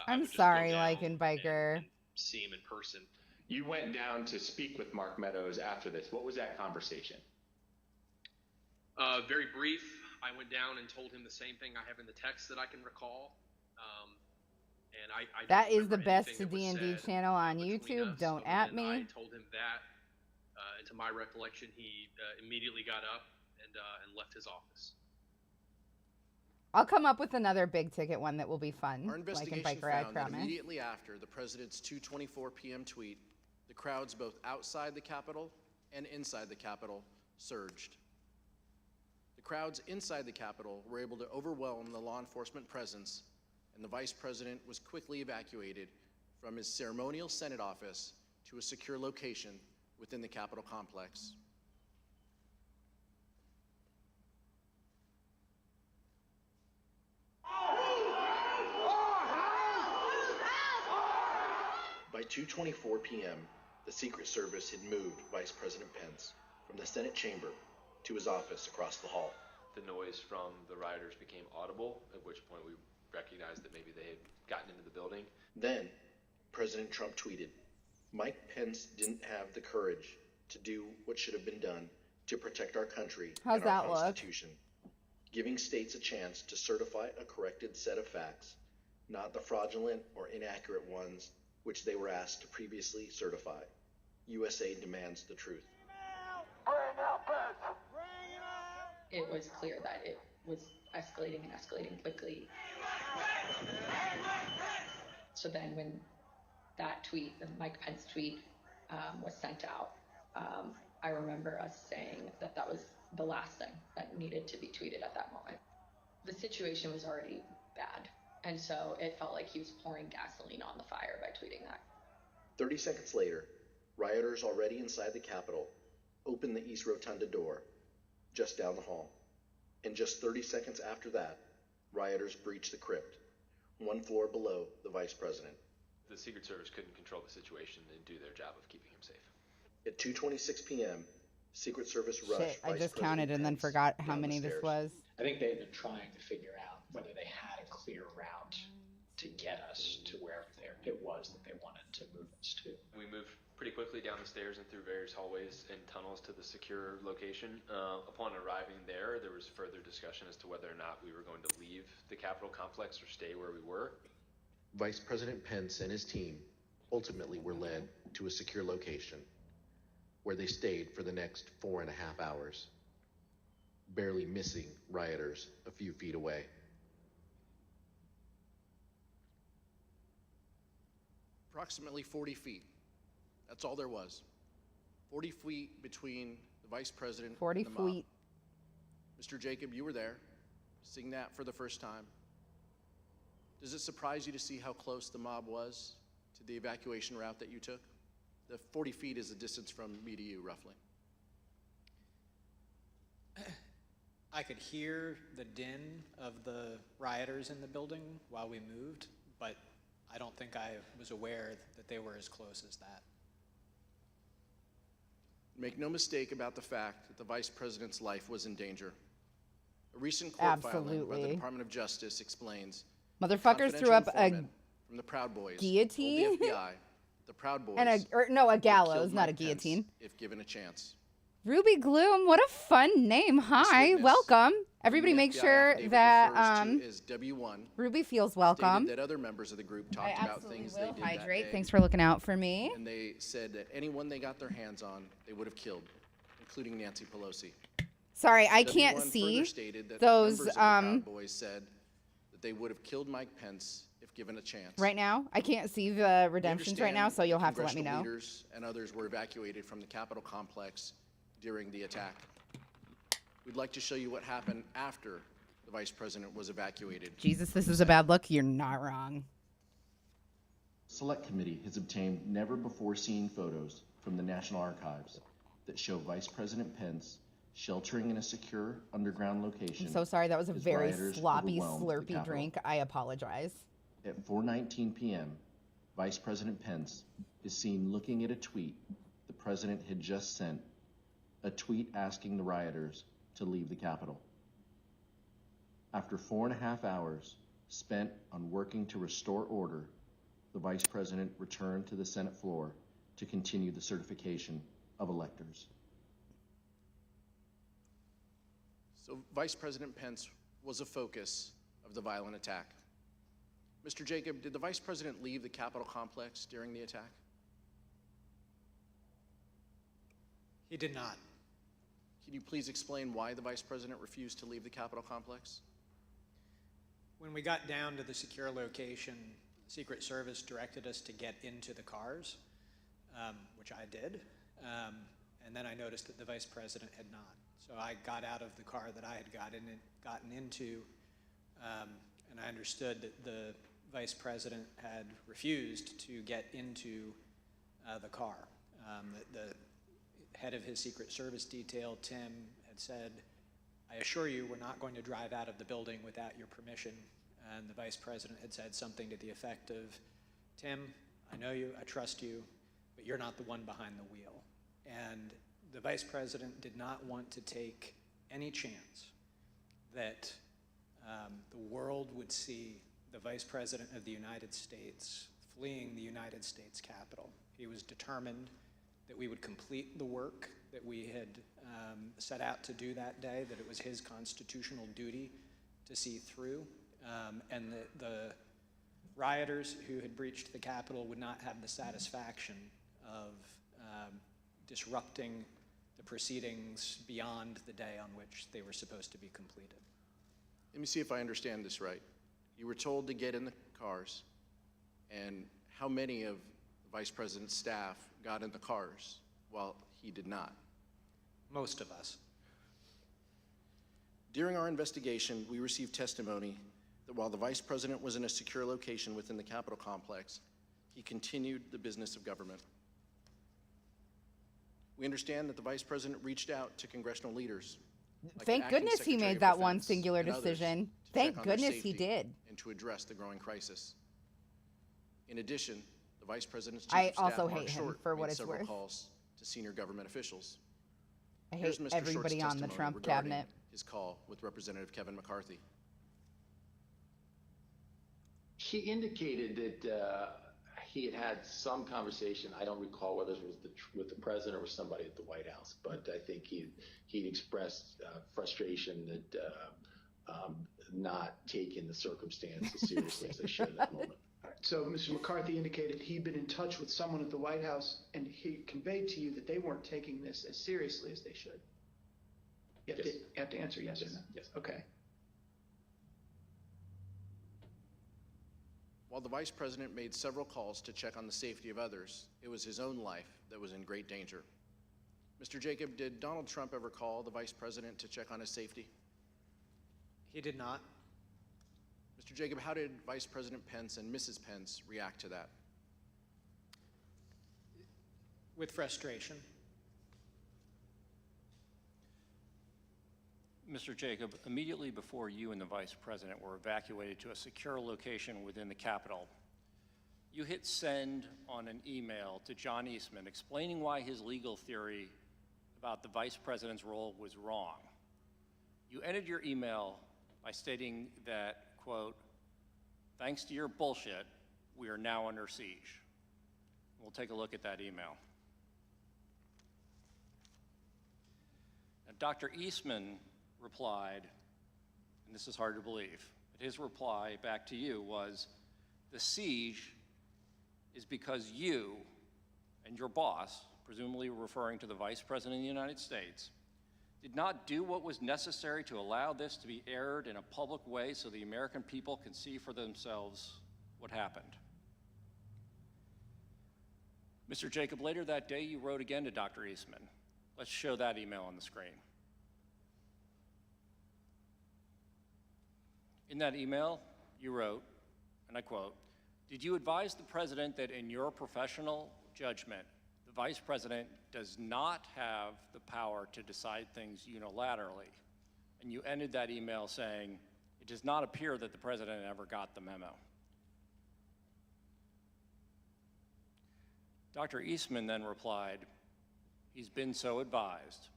I I'm would just sorry, go down like in Biker. and see him in person. You went down to speak with Mark Meadows after this. What was that conversation? Very brief. I went down and told him the same thing I have in the text that I can recall. And I That don't is the remember best anything that was D&D said, channel on between YouTube. us Don't other at than me. I told him that, and to my recollection, he immediately got up and left his office. I'll come up with another big ticket one that will be fun. Our investigation like in Biker, I found that promise. immediately after the president's 2:24 p.m. tweet, the crowds both outside the Capitol and inside the Capitol surged. The crowds inside the Capitol were able to overwhelm the law enforcement presence, and the vice president was quickly evacuated from his ceremonial Senate office to a secure location within the Capitol complex. By 2:24 p.m., the Secret Service had moved Vice President Pence from the Senate chamber to his office across the hall. The noise from the rioters became audible, at which point we recognized that maybe they had gotten into the building. Then, President Trump tweeted, "Mike Pence didn't have the courage to do what should have been done to protect our country How's and our that look? Constitution, giving states a chance to certify a corrected set of facts, not the fraudulent or inaccurate ones which they were asked to previously certify. USA demands the truth." It was clear that it was escalating and escalating quickly. So then when that tweet, the Mike Pence tweet, was sent out, I remember us saying that that was the last thing that needed to be tweeted at that moment. The situation was already bad, and so it felt like he was pouring gasoline on the fire by tweeting that. 30 seconds later, rioters already inside the Capitol opened the East Rotunda door just down the hall. And just 30 seconds after that, rioters breached the crypt, one floor below the vice president. The Secret Service couldn't control the situation and do their job of keeping him safe. At 2:26 p.m., Secret Service rushed Shit, I Vice just President counted and then Pence forgot how down the many this stairs. was. I think they had been trying to figure out whether they had a clear route to get us to wherever it was that they wanted to move us to. We moved pretty quickly down the stairs and through various hallways and tunnels to the secure location. Upon arriving there was further discussion as to whether or not we were going to leave the Capitol complex or stay where we were. Vice President Pence and his team ultimately were led to a secure location where they stayed for the next 4.5 hours, barely missing rioters a few feet away. Approximately 40 feet. That's all there was. 40 feet between the vice president 40 and the mob. feet. Mr. Jacob, you were there, seeing that for the first time. Does it surprise you to see how close the mob was to the evacuation route that you took? The 40 feet is the distance from me to you, roughly. I could hear the din of the rioters in the building while we moved, but I don't think I was aware that they were as close as that. Make no mistake about the fact that the vice president's life was in danger. A recent court filing by the Absolutely. Department of Justice explains Motherfuckers threw up a confidential informant from the Proud Boys guillotine? told the FBI the Proud Boys and a would gallows, kill not a Mike Pence guillotine. if given a chance. Ruby Gloom, what a fun name. Hi, welcome. Everybody The make FBI sure affidavit that refers to as W1 Ruby feels stated welcome. that other members of the group I talked about absolutely things will they did that hydrate. day, Thanks for looking out for me. and they said that anyone they got their hands on, they would have killed, including Nancy Pelosi. Sorry, I can't W1 further see stated that those members of the Proud Boys said that they would have killed Mike Pence if given a chance. right now. I can't see the redemptions right now, so you'll have to let me Congressional know. leaders and others were evacuated from the Capitol complex during the attack. We'd like to show you what happened after the vice president was evacuated. Jesus, this is a bad look. You're not wrong. Select Committee has obtained never-before-seen photos from the National Archives that show Vice President Pence sheltering in a secure underground location. I'm so sorry. That was a as very rioters sloppy, overwhelmed the slurpy Capitol. drink. I apologize. At 4:19 p.m., Vice President Pence is seen looking at a tweet the president had just sent, a tweet asking the rioters to leave the Capitol. After 4.5 hours spent on working to restore order, the Vice President returned to the Senate floor to continue the certification of electors. So Vice President Pence was a focus of the violent attack. Mr. Jacob, did the Vice President leave the Capitol complex during the attack? He did not. Can you please explain why the Vice President refused to leave the Capitol complex? When we got down to the secure location, the Secret Service directed us to get into the cars, which I did, and then I noticed that the Vice President had not. So I got out of the car that I had gotten into, and I understood that the Vice President had refused to get into the car. The head of his Secret Service detail, Tim, had said, "I assure you we're not going to drive out of the building without your permission." And the Vice President had said something to the effect of, "Tim, I know you, I trust you, but you're not the one behind the wheel." And the Vice President did not want to take any chance that the world would see the Vice President of the United States fleeing the United States Capitol. He was determined that we would complete the work that we had set out to do that day, that it was his constitutional duty to see through, and that the rioters who had breached the Capitol would not have the satisfaction of disrupting the proceedings beyond the day on which they were supposed to be completed. Let me see if I understand this right. You were told to get in the cars, and how many of the Vice President's staff got in the cars while he did not? Most of us. During our investigation, we received testimony that while the Vice President was in a secure location within the Capitol complex, he continued the business of government. We understand that the Vice President reached out to congressional leaders. Like Thank Acting goodness he Secretary made of that one Defense singular and others decision. to Thank check on their goodness he safety did. and to address the growing crisis. In addition, the Vice President's chief I of staff, also Mark hate him Short, for what made it's several worth. calls to senior government officials. I Here's hate Mr. everybody Short's on the testimony Trump regarding cabinet. his call with Representative Kevin McCarthy. He indicated that he had had some conversation. I don't recall whether it was with the president or with somebody at the White House, but I think he'd expressed frustration that not taking the circumstances seriously as they should at that moment. So Mr. McCarthy indicated he'd been in touch with someone at the White House, and he conveyed to you that they weren't taking this as seriously as they should. You have to answer yes or no. Yes. Okay. While the Vice President made several calls to check on the safety of others, it was his own life that was in great danger. Mr. Jacob, did Donald Trump ever call the Vice President to check on his safety? He did not. Mr. Jacob, how did Vice President Pence and Mrs. Pence react to that? With frustration. Mr. Jacob, immediately before you and the Vice President were evacuated to a secure location within the Capitol, you hit send on an email to John Eastman explaining why his legal theory about the Vice President's role was wrong. You ended your email by stating that, quote, "Thanks to your bullshit, we are now under siege." We'll take a look at that email. Now, Dr. Eastman replied, and this is hard to believe, but his reply back to you was, "The siege is because you and your boss," presumably referring to the Vice President of the United States, "did not do what was necessary to allow this to be aired in a public way so the American people can see for themselves what happened." Mr. Jacob, later that day you wrote again to Dr. Eastman. Let's show that email on the screen. In that email, you wrote, and I quote, "Did you advise the President that in your professional judgment, the Vice President does not have the power to decide things unilaterally?" And you ended that email saying, "It does not appear that the President ever got the memo." Dr. Eastman then replied, "He's been so advised."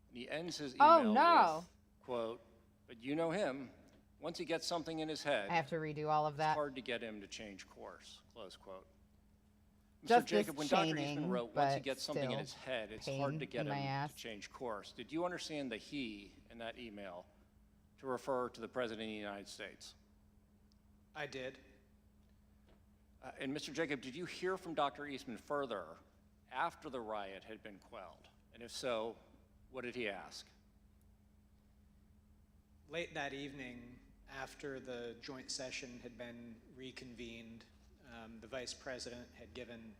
And he ends his email with, quote, "But you know him. Once he gets something in his head, I have to redo all of that. It's hard to get him to change course," close quote. Mr. Just Jacob, when Dr. Eastman wrote, "Once he but gets something in still his head, it's pain hard to get in my him ass. to change course," did you understand the he in that email to refer to the President of the United States? I did. And Mr. Jacob, did you hear from Dr. Eastman further after the riot had been quelled? And if so, what did he ask? Late that evening, after the joint session had been reconvened, the Vice President had given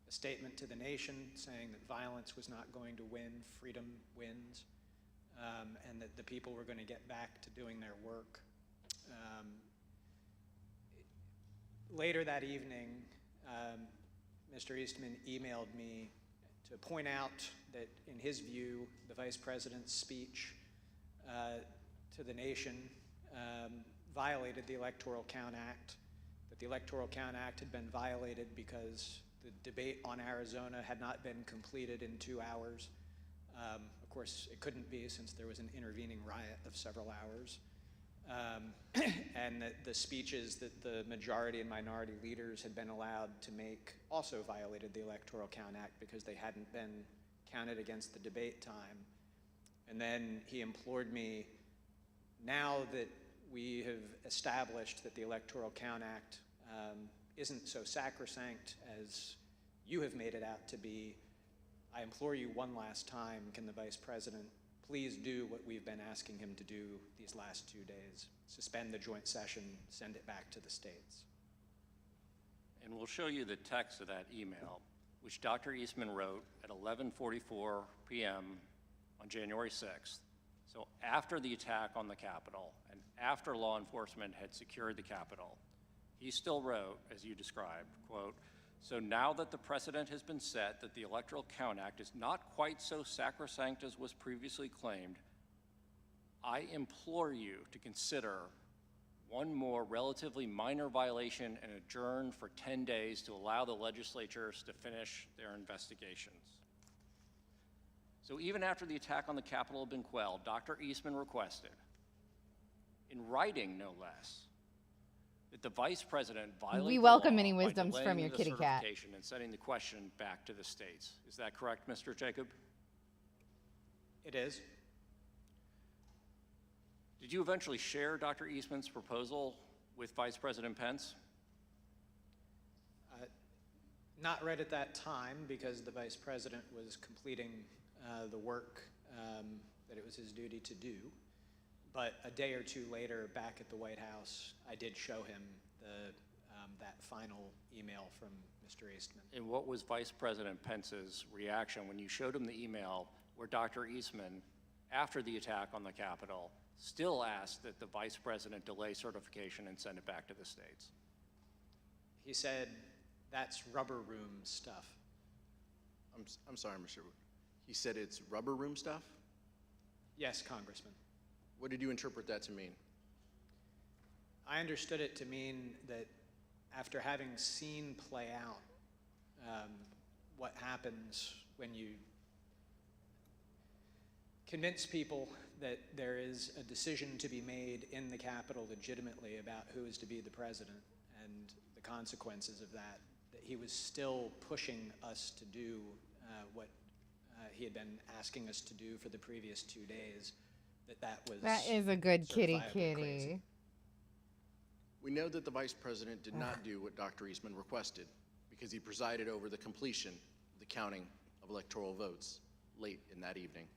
a statement to the nation saying that violence was not going to win, freedom wins, and that the people were going to get back to doing their work. Later that evening, Mr. Eastman emailed me to point out that, in his view, the Vice President's speech to the nation violated the Electoral Count Act, that the Electoral Count Act had been violated because the debate on Arizona had not been completed in 2 hours. Of course, it couldn't be since there was an intervening riot of several hours. And that the speeches that the majority and minority leaders had been allowed to make also violated the Electoral Count Act because they hadn't been counted against the debate time. And then he implored me, now that we have established that the Electoral Count Act isn't so sacrosanct as you have made it out to be, I implore you one last time, can the Vice President please do what we've been asking him to do these last 2 days? Suspend the joint session, send it back to the states. And we'll show you the text of that email, which Dr. Eastman wrote at 11:44 p.m. on January 6th. So after the attack on the Capitol and after law enforcement had secured the Capitol, he still wrote, as you described, quote, "So now that the precedent has been set that the Electoral Count Act is not quite so sacrosanct as was previously claimed, I implore you to consider one more relatively minor violation and adjourn for 10 days to allow the legislatures to finish their investigations." So even after the attack on the Capitol had been quelled, Dr. Eastman requested, in writing no less, that the Vice President violate We the welcome law any by wisdoms from delaying your the kitty cat. certification and sending the question back to the states. Is that correct, Mr. Jacob? It is. Did you eventually share Dr. Eastman's proposal with Vice President Pence? Not right at that time, because the Vice President was completing the work that it was his duty to do. But a day or two later, back at the White House, I did show him that final email from Mr. Eastman. And what was Vice President Pence's reaction when you showed him the email where Dr. Eastman, after the attack on the Capitol, still asked that the Vice President delay certification and send it back to the states? He said, "That's rubber room stuff." I'm sorry, Mr. Wood. He said it's rubber room stuff? Yes, Congressman. What did you interpret that to mean? I understood it to mean that after having seen play out what happens when you convince people that there is a decision to be made in the Capitol legitimately about who is to be the president and the consequences of that, that he was still pushing us to do what he had been asking us to do for the previous 2 days, that is a good kitty certifiably kitty. crazy. We know that the Vice President did not do what Dr. Eastman requested because he presided over the completion of the counting of electoral votes late in that evening.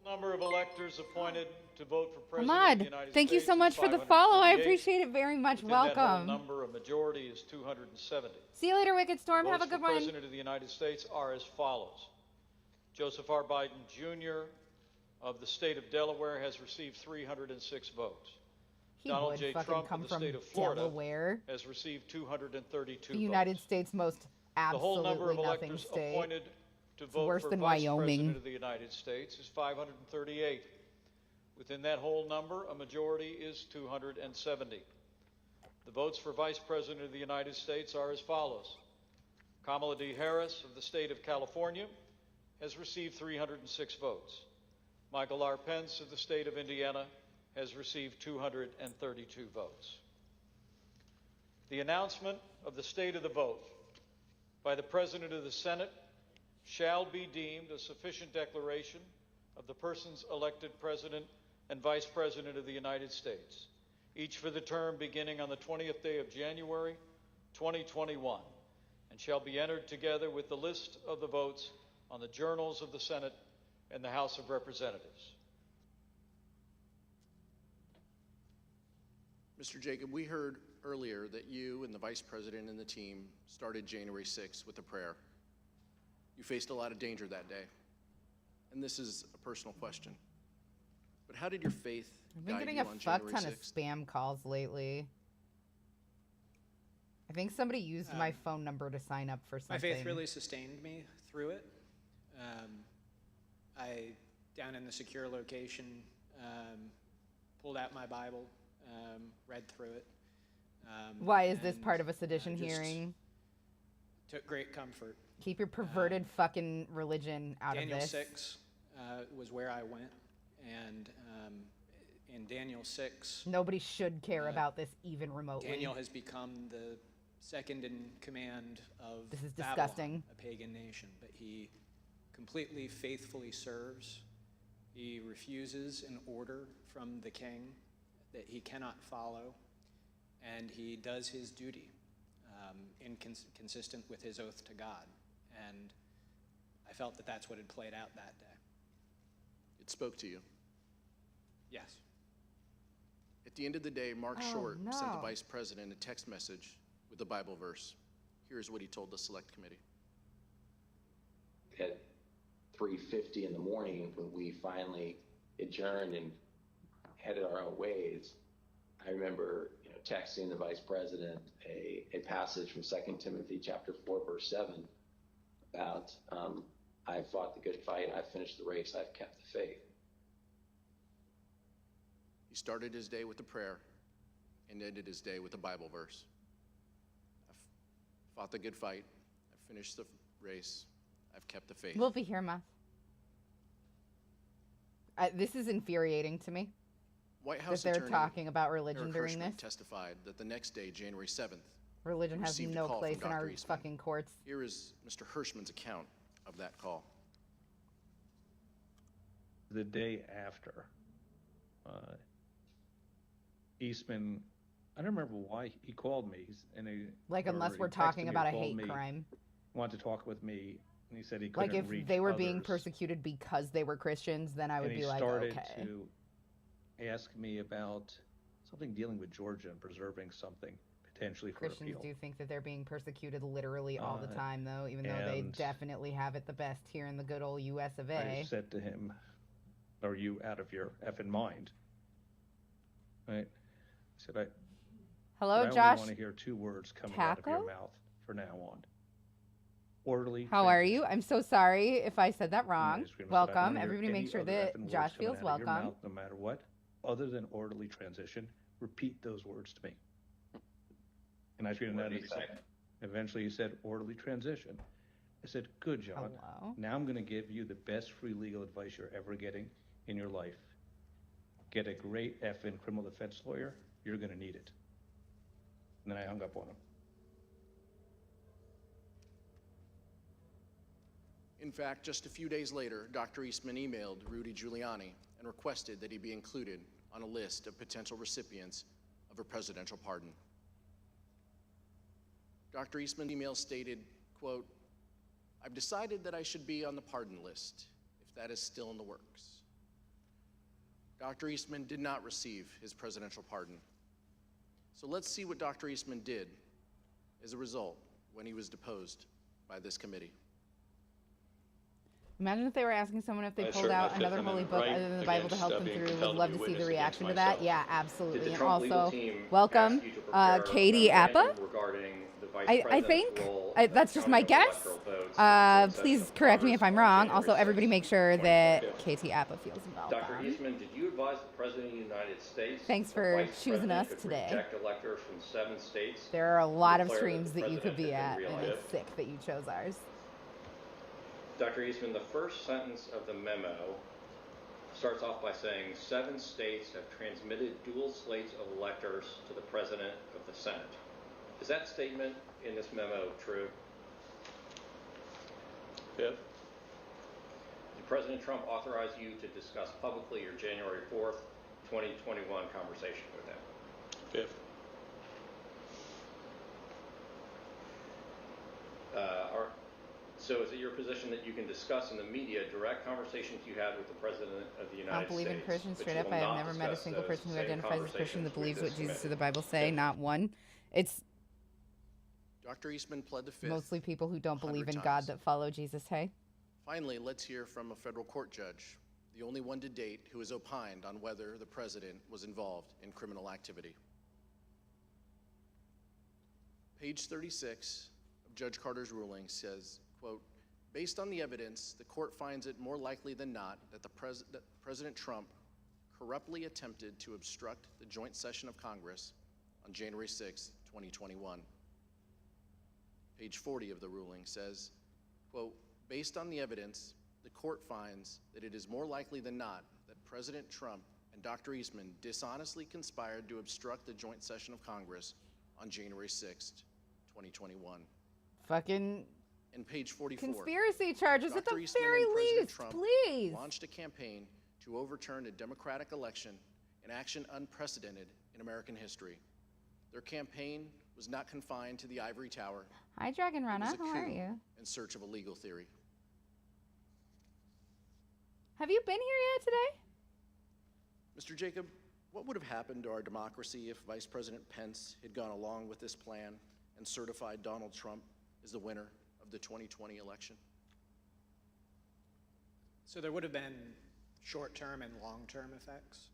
Number of electors appointed to vote for President of the Ahmad, United thank you States so much is for the follow. I 538. appreciate it very much. Within that whole Welcome. number, a majority is 270. See you later, Wicked Storm. The Have a votes good for one. President of the United States are as follows. Joseph R. Biden, Jr. of the state of Delaware has received 306 votes. He Donald would J. fucking Trump come of the from state of Florida Delaware, has received 232 the United votes. States' most The whole number absolutely of nothing electors state. appointed to It's vote worse for than Vice Wyoming. President of the United States is 538. Within that whole number, a majority is 270. The votes for Vice President of the United States are as follows. Kamala D. Harris of the state of California has received 306 votes. Michael R. Pence of the state of Indiana has received 232 votes. The announcement of the state of the vote by the President of the Senate shall be deemed a sufficient declaration of the persons elected President and Vice President of the United States. each for the term beginning on the 20th day of January, 2021, and shall be entered together with the list of the votes on the journals of the Senate and the House of Representatives. Mr. Jacob, we heard earlier that you and the Vice President and the team started January 6th with a prayer. You faced a lot of danger that day. And this is a personal question. But how did your faith I've been guide getting you a on fuck January ton 6th? of spam calls lately. I think somebody used my phone number to sign up for something. My faith really sustained me through it. I, down in the secure location, pulled out my Bible, read through it. Why is this part of a sedition hearing? Took great comfort. Keep your perverted fucking religion out Daniel of this. 6 was where I went, and in Daniel 6, Nobody should care about this even remotely. Daniel has become the second in command of This is Babylon, disgusting. a pagan nation, but he completely faithfully serves. He refuses an order from the king that he cannot follow, and he does his duty consistent with his oath to God. And I felt that that's what had played out that day. It spoke to you. Yes. At the end of the day, Mark Short no. sent the Vice President a text message with a Bible verse. Here's what he told the Select Committee. At 3:50 in the morning, when we finally adjourned and headed our own ways, I remember texting the Vice President a passage from 2 Timothy chapter 4, verse 7 about, I fought the good fight, I've finished the race, I've kept the faith. He started his day with a prayer and ended his day with a Bible verse. I've fought the good fight, I've finished the race, I've kept the faith. We'll be here, Ma. This is infuriating to me. White House that they're Attorney talking about religion Eric during Hirschman this. testified that the next day, January 7th, Religion has received a no call place from in our Dr. Eastman. fucking courts. Here is Mr. Hirschman's account of that call. The day after, Eastman, I don't remember why he called me. Unless we're talking about a hate crime. Wanted to talk with me, and he said he couldn't Like, reach if they were being others. persecuted because they were Christians, then I would And be he like, started okay. to ask me about something dealing with Georgia and preserving something potentially for Christians appeal. do think that they're being persecuted literally all the time, though, even though they and definitely have it the best here in the good old U.S. of A. I said to him, "Are you out of your effing mind?" Right? I said, Hello, I only Josh want to hear two words coming out of your Taco? mouth from now on. Orderly. How are you? I'm so sorry if I said that wrong. I wanna Welcome. hear Everybody any make sure other that effing words Josh coming feels out of your welcome. mouth, no matter what, other than orderly transition, repeat those words to me. And I screamed What at did him. he say? Eventually he said, orderly transition. I said, good, John. Hello? Now I'm going to give you the best free legal advice you're ever getting in your life. Get a great effing criminal defense lawyer. You're going to need it. And then I hung up on him. In fact, just a few days later, Dr. Eastman emailed Rudy Giuliani and requested that he be included on a list of potential recipients of a presidential pardon. Dr. Eastman's email stated, quote, "I've decided that I should be on the pardon list, if that is still in the works." Dr. Eastman did not receive his presidential pardon. So let's see what Dr. Eastman did as a result when he was deposed by this committee. Imagine if they were asking someone if they I pulled assert my out Fifth another holy Amendment book right other than the Bible to against, help them being through. Would compelled love to to see the witness reaction to against that. myself. Yeah, Did the absolutely. And Trump legal also, team welcome, ask you to prepare Katie a Appa. memorandum regarding the Vice I President's think role that's in just my counting guess. electoral votes Please correct me if I'm wrong. Also, everybody make sure that Katie Appa feels Dr. welcome. Eastman, did you advise the President of the United States Thanks the for Vice choosing President us could today. reject electors from 7 states? There are a lot of declare streams the that you could President be has at, been and reelected? it's sick that you chose ours. Dr. Eastman, the first sentence of the memo starts off by saying 7 states have transmitted dual slates of electors to the President of the Senate. Is that statement in this memo true? Fifth. Did President Trump authorize you to discuss publicly your January 4th, 2021 conversation with him? Fifth. So is it your position that you can discuss in the media direct conversations you had with the President of the United States? I don't believe in Christians but straight you up. will I have not never met a discuss single those person who same identifies as Christian that conversations believes with what this Jesus or committee? the Bible say. Not one. It's Dr. Eastman pled the fifth. mostly people who don't believe in 100 God times. that follow Jesus, hey? Finally, let's hear from a federal court judge, the only one to date who has opined on whether the president was involved in criminal activity. Page 36 of Judge Carter's ruling says, quote, based on the evidence, the court finds it more likely than not that that President Trump corruptly attempted to obstruct the joint session of Congress on January 6, 2021. Page 40 of the ruling says, quote, based on the evidence, the court finds that it is more likely than not that President Trump and Dr. Eastman dishonestly conspired to obstruct the joint session of Congress on January 6, 2021. Fucking And page 44. conspiracy charges at Dr. the Eastman very and President least, Trump please. launched a campaign to overturn a democratic election, an action unprecedented in American history. Their campaign was not confined to the ivory tower. Hi, Dragon It Rana. was a How are coup you? in search of a legal theory. Have you been here yet today? Mr. Jacob, what would have happened to our democracy if Vice President Pence had gone along with this plan and certified Donald Trump as the winner of the 2020 election? So there would have been short-term and long-term effects.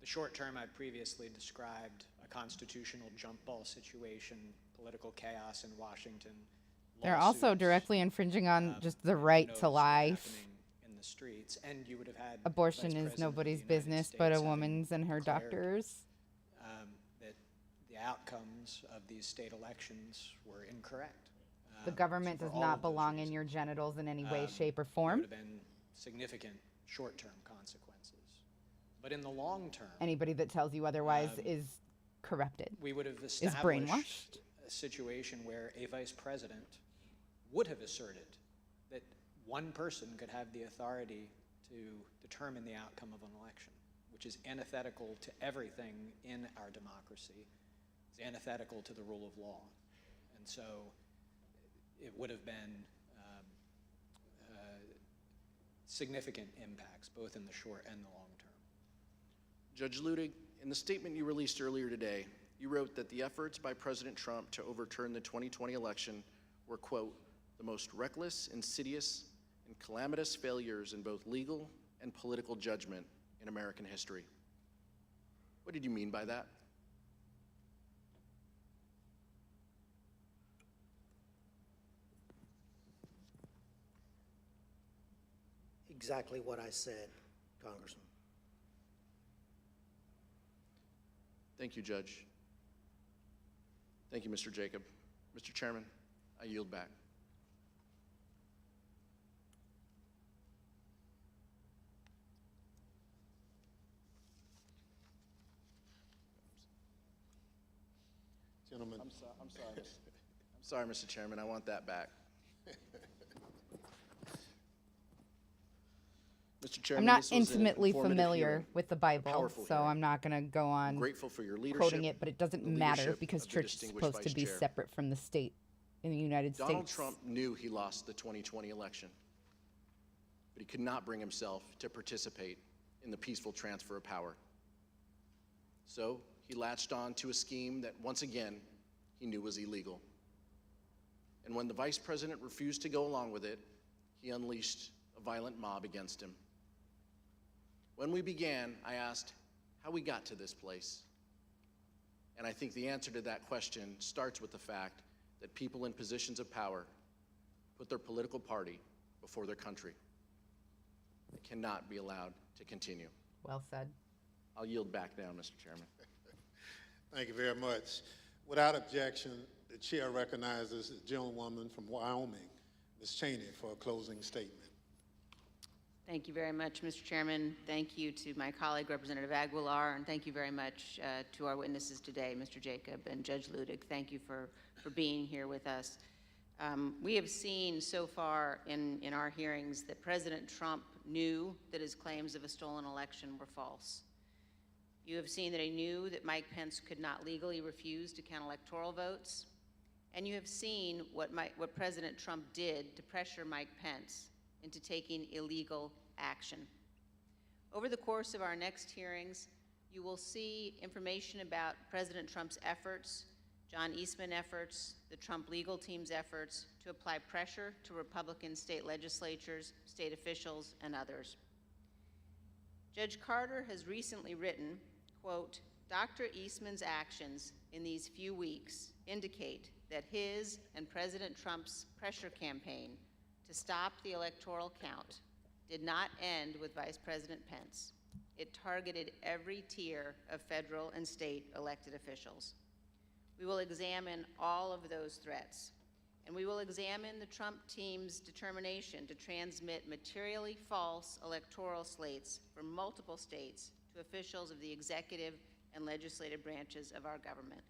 The short-term I previously described, a constitutional jump ball situation, political chaos in Washington. They're also lawsuits, directly infringing on just the right knows to what's life. happening in the streets, and you would have had Abortion Vice is President of nobody's the United business States but a having woman's and her declared, doctor's. that the outcomes of these state elections were incorrect. The government so for does all not of those belong in your genitals in any way, shape, or There form. would have been significant short-term consequences. But in the long term, Anybody that tells you otherwise is corrupted. we would have Is established brainwashed. a situation where a vice president would have asserted that one person could have the authority to determine the outcome of an election, which is antithetical to everything in our democracy. It's antithetical to the rule of law. And so it would have been significant impacts, both in the short and the long term. Judge Ludig, in the statement you released earlier today, you wrote that the efforts by President Trump to overturn the 2020 election were, quote, the most reckless, insidious, and calamitous failures in both legal and political judgment in American history. What did you mean by that? Exactly what I said, Congressman. Thank you, Judge. Thank you, Mr. Jacob. Mr. Chairman, I yield back. Gentlemen. I'm sorry, Mr. Chairman. I want that back. Mr. Chairman, I'm not this was an intimately informative familiar hearing, with the a Bible, powerful so hearing. I'm not going to go on Grateful for your leadership, quoting it, but it doesn't the matter leadership because of the church is distinguished supposed to Vice be Chair. separate from the state in the United Donald States. Trump knew he lost the 2020 election, but he could not bring himself to participate in the peaceful transfer of power. So he latched on to a scheme that, once again, he knew was illegal. And when the vice president refused to go along with it, he unleashed a violent mob against him. When we began, I asked how we got to this place. And I think the answer to that question starts with the fact that people in positions of power put their political party before their country. It cannot be allowed to continue. Well said. I'll yield back now, Mr. Chairman. Thank you very much. Without objection, the chair recognizes the gentlewoman from Wyoming, Ms. Cheney, for a closing statement. Thank you very much, Mr. Chairman. Thank you to my colleague, Representative Aguilar, and thank you very much to our witnesses today, Mr. Jacob and Judge Ludig. Thank you for being here with us. We have seen so far in our hearings that President Trump knew that his claims of a stolen election were false. You have seen that I knew that Mike Pence could not legally refuse to count electoral votes. And you have seen what President Trump did to pressure Mike Pence into taking illegal action. Over the course of our next hearings, you will see information about President Trump's efforts, John Eastman efforts, the Trump legal team's efforts to apply pressure to Republican state legislatures, state officials, and others. Judge Carter has recently written, quote, Dr. Eastman's actions in these few weeks indicate that his and President Trump's pressure campaign to stop the electoral count did not end with Vice President Pence. It targeted every tier of federal and state elected officials. We will examine all of those threats, and we will examine the Trump team's determination to transmit materially false electoral slates from multiple states to officials of the executive and legislative branches of our government.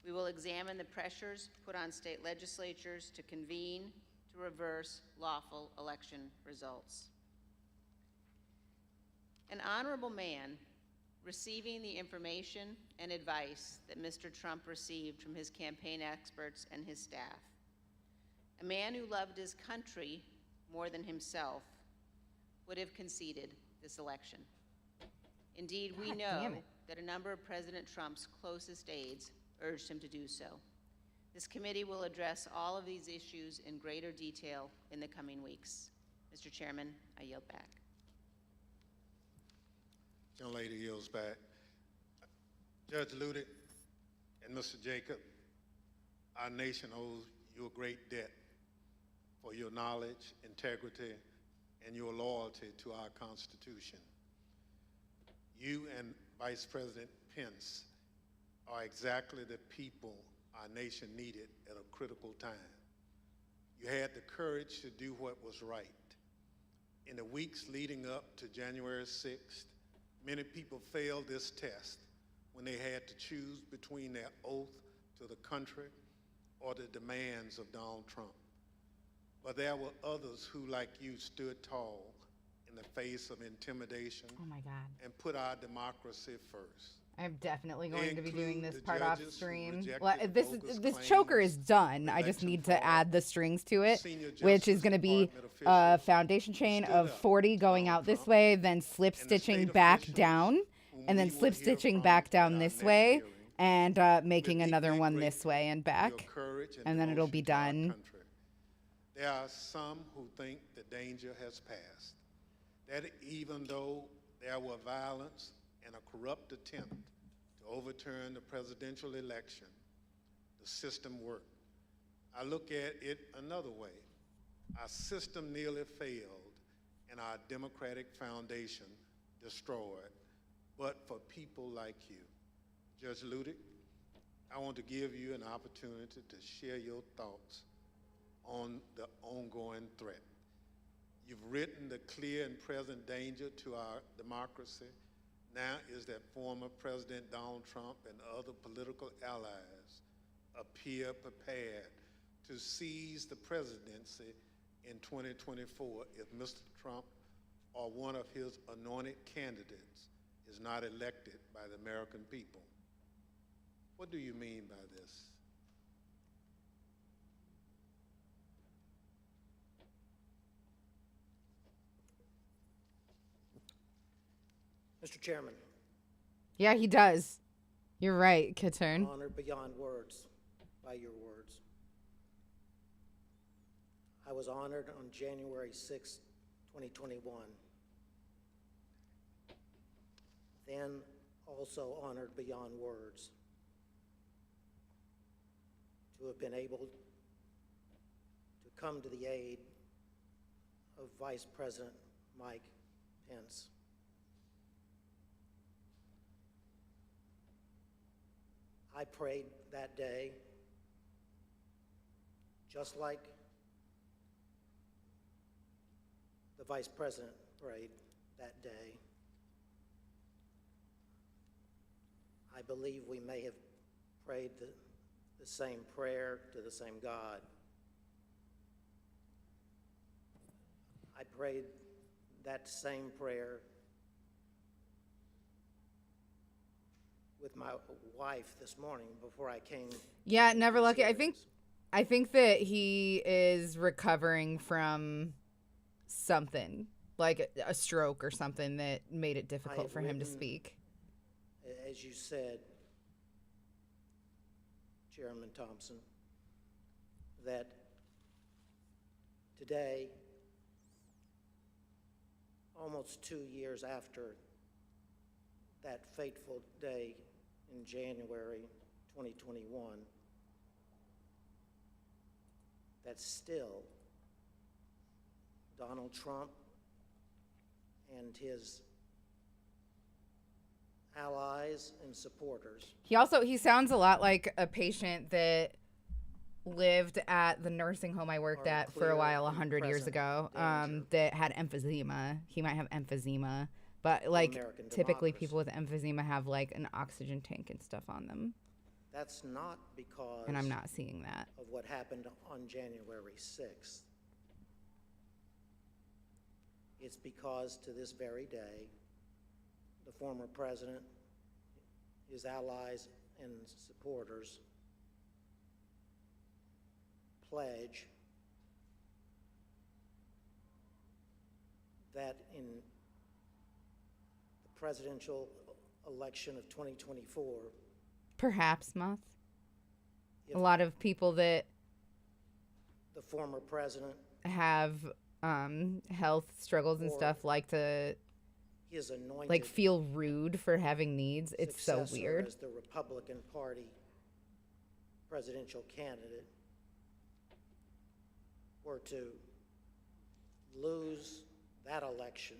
We will examine the pressures put on state legislatures to convene to reverse lawful election results. An honorable man receiving the information and advice that Mr. Trump received from his campaign experts and his staff, a man who loved his country more than himself, would have conceded this election. Indeed, we know that a number of President Trump's closest aides urged him to do so. This committee will address all of these issues in greater detail in the coming weeks. Mr. Chairman, I yield back. Young lady yields back. Judge Ludick and Mr. Jacob, our nation owes you a great debt for your knowledge, integrity, and your loyalty to our Constitution. You and Vice President Pence are exactly the people our nation needed at a critical time. You had the courage to do what was right. In the weeks leading up to January 6th, many people failed this test when they had to choose between their oath to the country or the demands of Donald Trump. But there were others who, like you, stood tall in the face of intimidation and put our democracy first. I'm definitely going to be doing this the part off judges who stream. rejected Well, this bogus choker claims, is done. I just need to add the strings to it, Senior which is Justice going to be Department a officials foundation chain stood of up 40 going out this way, then slip stitching back down, and then slip stitching back down this way, and making another one this way and back, and then it'll be done. There are some who think the danger has passed, that even though there were violence and a corrupt attempt to overturn the presidential election, the system worked. I look at it another way. Our system nearly failed and our democratic foundation destroyed, but for people like you. Judge Ludick, I want to give you an opportunity to share your thoughts on the ongoing threat. You've written the clear and present danger to our democracy. Now is that former President Donald Trump and other political allies appear prepared to seize the presidency in 2024 if Mr. Trump or one of his anointed candidates is not elected by the American people. What do you mean by this? Mr. Chairman. Yeah, he does. You're right, Katern. Honored beyond words by your words. I was honored on January 6, 2021. Then also honored beyond words to have been able to come to the aid of Vice President Mike Pence. I prayed that day, just like the Vice President prayed that day. I believe we may have prayed the same prayer to the same God. I prayed that same prayer with my wife this morning before I came. Yeah, never lucky. I think that he is recovering from something, like a stroke or something that made it difficult for him to speak. As you said, Chairman Thompson, that today, almost 2 years after that fateful day in January 2021, that still Donald Trump and his allies and supporters. He sounds a lot like a patient that lived at the nursing home I worked at for a while 100 years ago, that had emphysema. He might have emphysema, but like typically people with emphysema have like an oxygen tank and stuff on them. That's not because, and I'm not seeing that, of what happened on January 6th. It's because to this very day, the former president, his allies and supporters pledge that in the presidential election of 2024, perhaps, Moth, a lot of people that the former president have health struggles and stuff like to his anointed, like feel rude for having needs. It's so weird. As the Republican Party presidential candidate were to lose that election,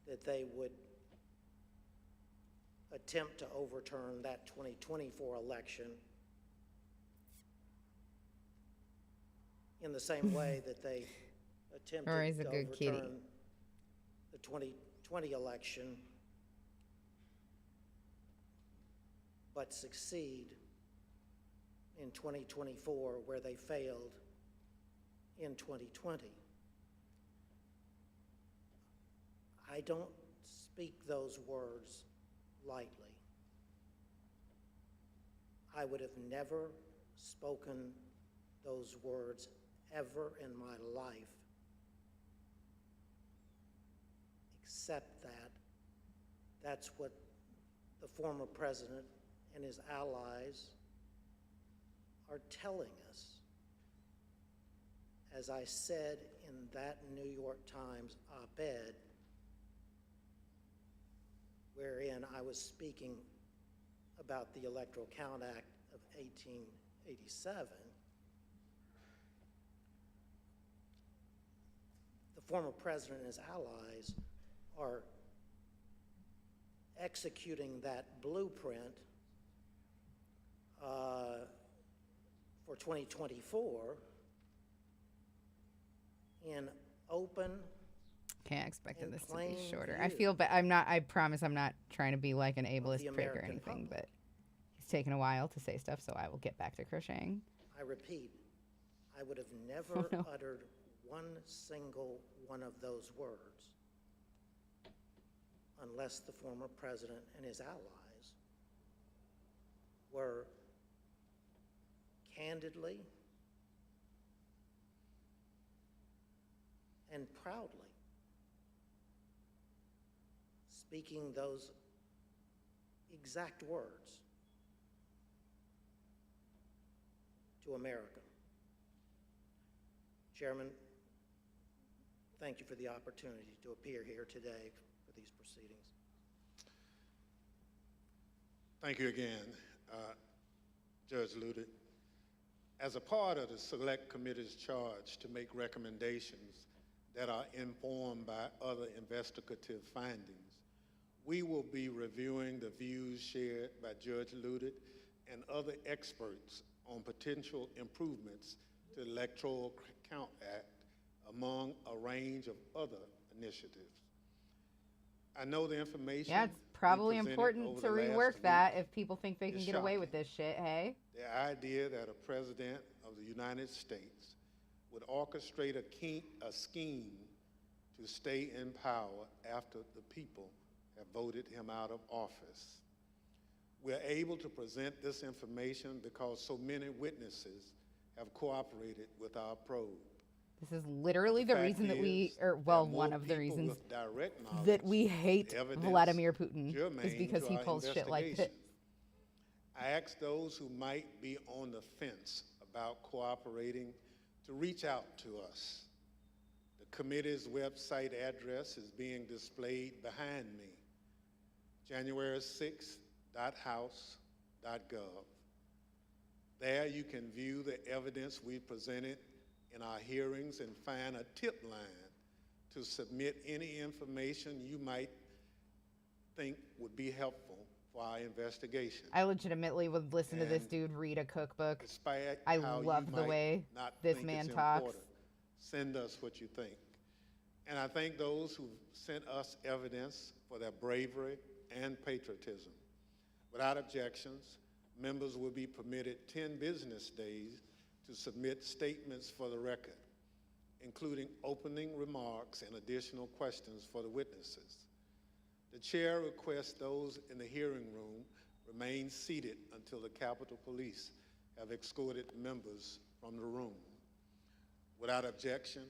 that they would attempt to overturn that 2024 election in the same way that they attempted to overturn the 2020 election, but succeed in 2024 where they failed in 2020. I don't speak those words lightly. I would have never spoken those words ever in my life, except that that's what the former president and his allies are telling us. As I said in that New York Times op-ed, wherein I was speaking about the Electoral Count Act of 1887, the former president and his allies are executing that blueprint for 2024 in open. Can't expect this to be shorter. I feel bad. I promise I'm not trying to be like an ableist prick or anything, but he's taken a while to say stuff, so I will get back to crocheting. I repeat, I would have never uttered one single one of those words unless the former president and his allies were candidly and proudly speaking those exact words to America. Chairman, thank you for the opportunity to appear here today for these proceedings. Thank you again, Judge Ludick. As a part of the Select Committee's charge to make recommendations that are informed by other investigative findings, we will be reviewing the views shared by Judge Ludick and other experts on potential improvements to the Electoral Count Act, among a range of other initiatives. I know the information. Yeah, it's probably important to rework that if people think they can get away with this shit, hey? The idea that a president of the United States would orchestrate a scheme to stay in power after the people have voted him out of office. We're able to present this information because so many witnesses have cooperated with our probe. This is literally the reason that one of the reasons that we hate Vladimir Putin is because he pulls shit like this. I ask those who might be on the fence about cooperating to reach out to us. The committee's website address is being displayed behind me, january6.house.gov. There you can view the evidence we presented in our hearings and find a tip line to submit any information you might think would be helpful for our investigation. I legitimately would listen to this dude read a cookbook. I love the way this man talks. Send us what you think. And I thank those who sent us evidence for their bravery and patriotism. Without objections, members will be permitted 10 business days to submit statements for the record, including opening remarks and additional questions for the witnesses. The chair requests those in the hearing room remain seated until the Capitol Police have escorted members from the room. Without objection,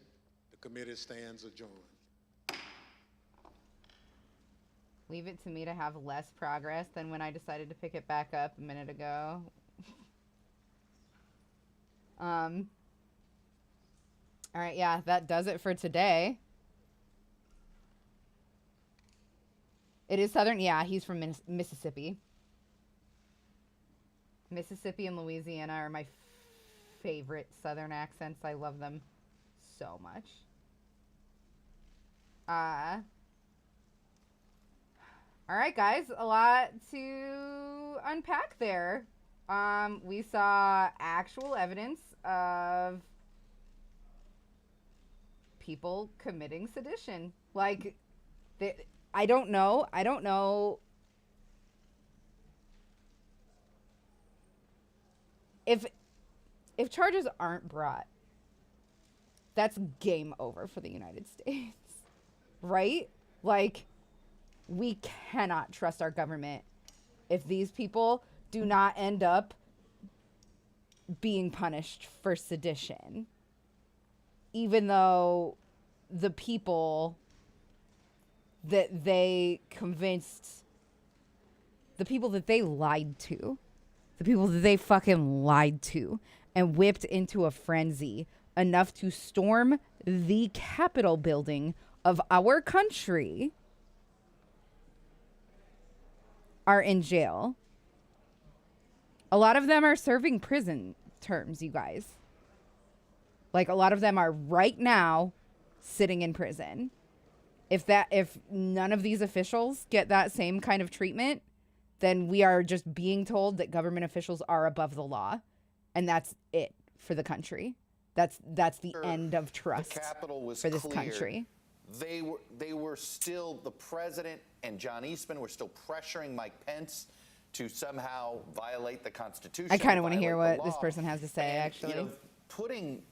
the committee stands adjourned. Leave it to me to have less progress than when I decided to pick it back up a minute ago. All right, yeah, that does it for today. It is Southern, yeah, he's from Mississippi. Mississippi and Louisiana are my favorite Southern accents. I love them so much. All right, guys, a lot to unpack there. We saw actual evidence of people committing sedition. Like, I don't know if charges aren't brought, that's game over for the United States, right? Like, we cannot trust our government if these people do not end up being punished for sedition, even though the people that they convinced, the people that they lied to, the people that they fucking lied to and whipped into a frenzy enough to storm the Capitol building of our country are in jail. A lot of them are serving prison terms, you guys. Like, a lot of them are right now sitting in prison. If none of these officials get that same kind of treatment, then we are just being told that government officials are above the law, and that's it for the country. That's the end of trust for this country. They were still, the president and John Eastman were still pressuring Mike Pence to somehow violate the Constitution. I kind of want to hear what this person has to say, actually. You know, putting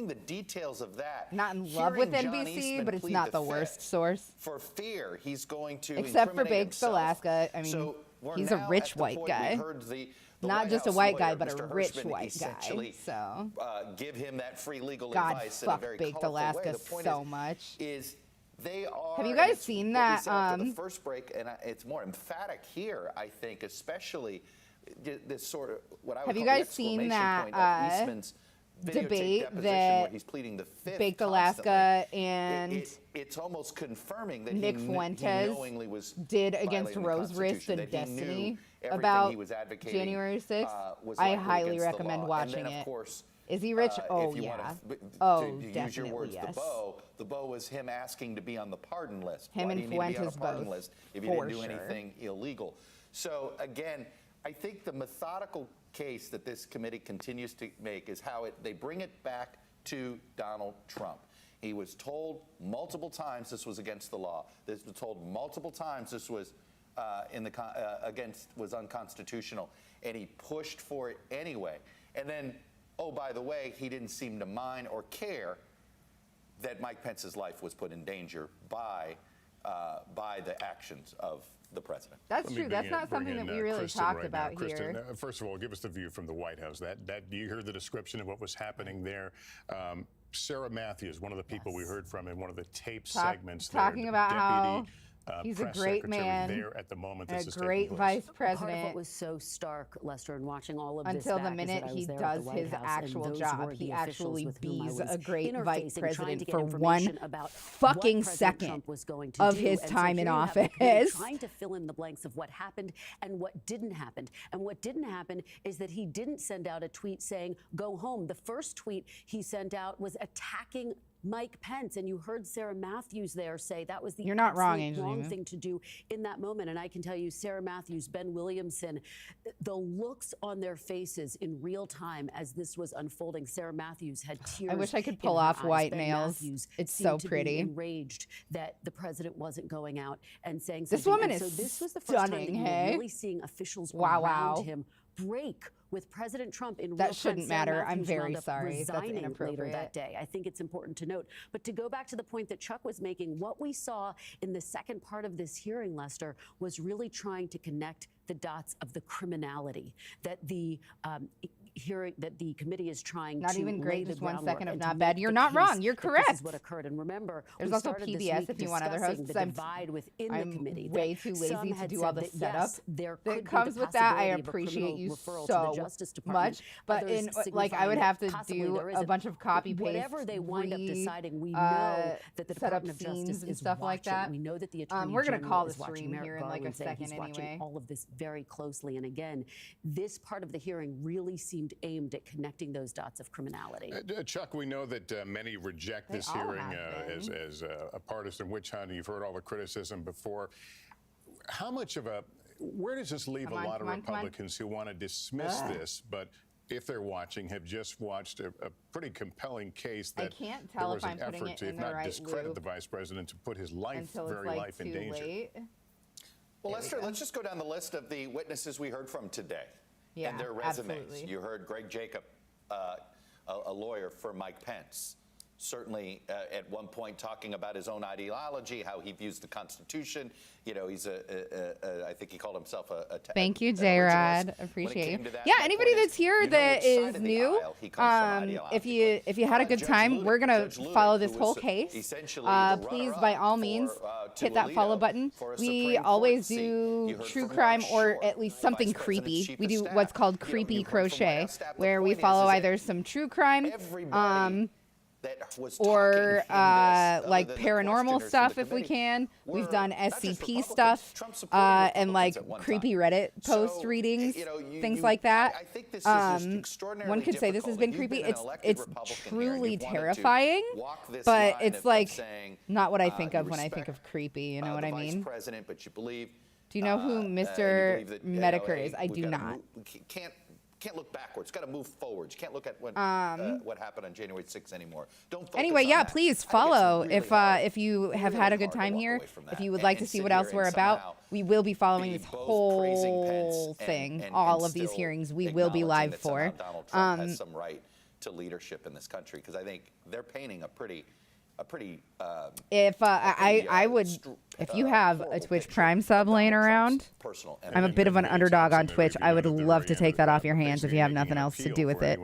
the details of that. Not in love with NBC, but it's not the worst source. For fear he's going to except for Baked Alaska. I mean, he's a rich white guy. Not just a white guy, but a rich white guy. So give him that free legal advice in a very Baked Alaska so much. They are. Have you guys seen that? The first break, and it's more emphatic here, I think, especially this sort of what I would call the exclamation point of Eastman's debate deposition that where he's pleading the fifth Baked Alaska and it's almost confirming that Nick Fuentes did against Rose Wrist and Destiny about January 6th. I highly recommend watching it. Is he rich? Oh, yeah. Definitely, yes. The bow was him asking to be on the pardon list. Him and Fuentes both, list if he didn't do anything illegal. So, again, I think the methodical case that this committee continues to make is how they bring it back to Donald Trump. He was told multiple times this was against the law. This was told multiple times this was was unconstitutional, and he pushed for it anyway. And then, oh, by the way, he didn't seem to mind or care that Mike Pence's life was put in danger by the actions of the president. That's true. That's not something that we really talked about here. Kristen, first of all, give us the view from the White House. You heard the description of what was happening there. Sarah Matthews, one of the people we heard from in one of the tape segments, talking about how he's a great man, there at the moment a great vice president. Part of what was so stark, Lester, in watching all of this until the minute he does his actual job, he actually bees a great vice president for 1 fucking second of his time in office. Trying to fill in the blanks of what happened and what didn't happen. And what didn't happen is that he didn't send out a tweet saying, "Go home." The first tweet he sent out was attacking Mike Pence, and you heard Sarah Matthews there say that was the You're not wrong, wrong thing to do in that moment. And I can tell you, Sarah Matthews, Ben Williamson, the looks on their faces in real time as this was unfolding. Sarah Matthews had tears. I wish I could pull off white Ben nails. Matthews It's seemed so to be pretty. enraged that the president wasn't going out and saying This something. woman And is so this was the first time that stunning, you were hey? really seeing officials Wow, around wow. him break with President Trump in real That time. shouldn't Sarah matter. I'm Matthews very wound up sorry. That's resigning later inappropriate. that day. I think it's important to note. But to go back to the point that Chuck was making, what we saw in the second part of this hearing, Lester, was really trying to connect the dots of the criminality that the hearing that the committee is trying Not to even lay great, the just 1 groundwork second of and to not make bad. You're the not case wrong. You're that correct. This is what occurred. And remember, There's we also started this PBS week if you want other discussing hosts. the I'm divide within I'm the committee. way that too lazy some to had do said all the that, setup yes, there that could be comes the with that. I possibility of a appreciate criminal you referral to so the Justice Department. much, but Others like I signifying would that have to possibly do there a isn't. bunch of copy paste. Whatever they wind up deciding, we know that the set up Department of scenes Justice and is stuff like watching. that. We know that the Attorney We're gonna General call the is watching. stream Merrick here in like a Garland said second he's watching anyway. all of this very closely. And again, this part of the hearing really seemed aimed at connecting those dots of criminality. Chuck, we know that many reject this hearing as a partisan witch hunt. You've heard all the criticism before. How much of where does this leave a lot of Republicans who want to dismiss this, but if they're watching, have just watched a pretty compelling case that can't there tell was if an I'm putting effort it to, in if the not right discredit loop the vice president, to put his until very it's like life in too danger. late. Well, Lester, let's just go down the list of the witnesses we heard from today and their resumes. Absolutely. You heard Greg Jacob, a lawyer for Mike Pence, certainly at one point talking about his own ideology, how he views the Constitution. You know, he's I think he called himself a Thank you, J-Rod. Appreciate you. Yeah, anybody that's here that is new, if you had a good time, we're gonna follow this whole case. Please, by all means, hit that follow button. We always do true crime or at least something creepy. We do what's called creepy crochet, where we follow either some true crime, or like paranormal stuff if we can. We've done SCP stuff and like creepy Reddit post readings, things like that. One could say this has been creepy. It's truly terrifying, but it's like not what I think of when I think of creepy. You know what I mean? Do you know who Mr. Medicare is? I do not. Can't look backwards. Got to move forwards. You can't look at what happened on January 6th anymore. Don't focus anyway, on yeah, that. please follow if you have had a good time here. If you would like to see what else we're about, we will be following this whole thing. All of these hearings we will be live for. Donald Trump has some right to leadership in this country, because I think they're painting a pretty if I would, if you have a Twitch Prime sub laying around, I'm a bit of an underdog on Twitch. I would love to take that off your hands if you have nothing else to do with it.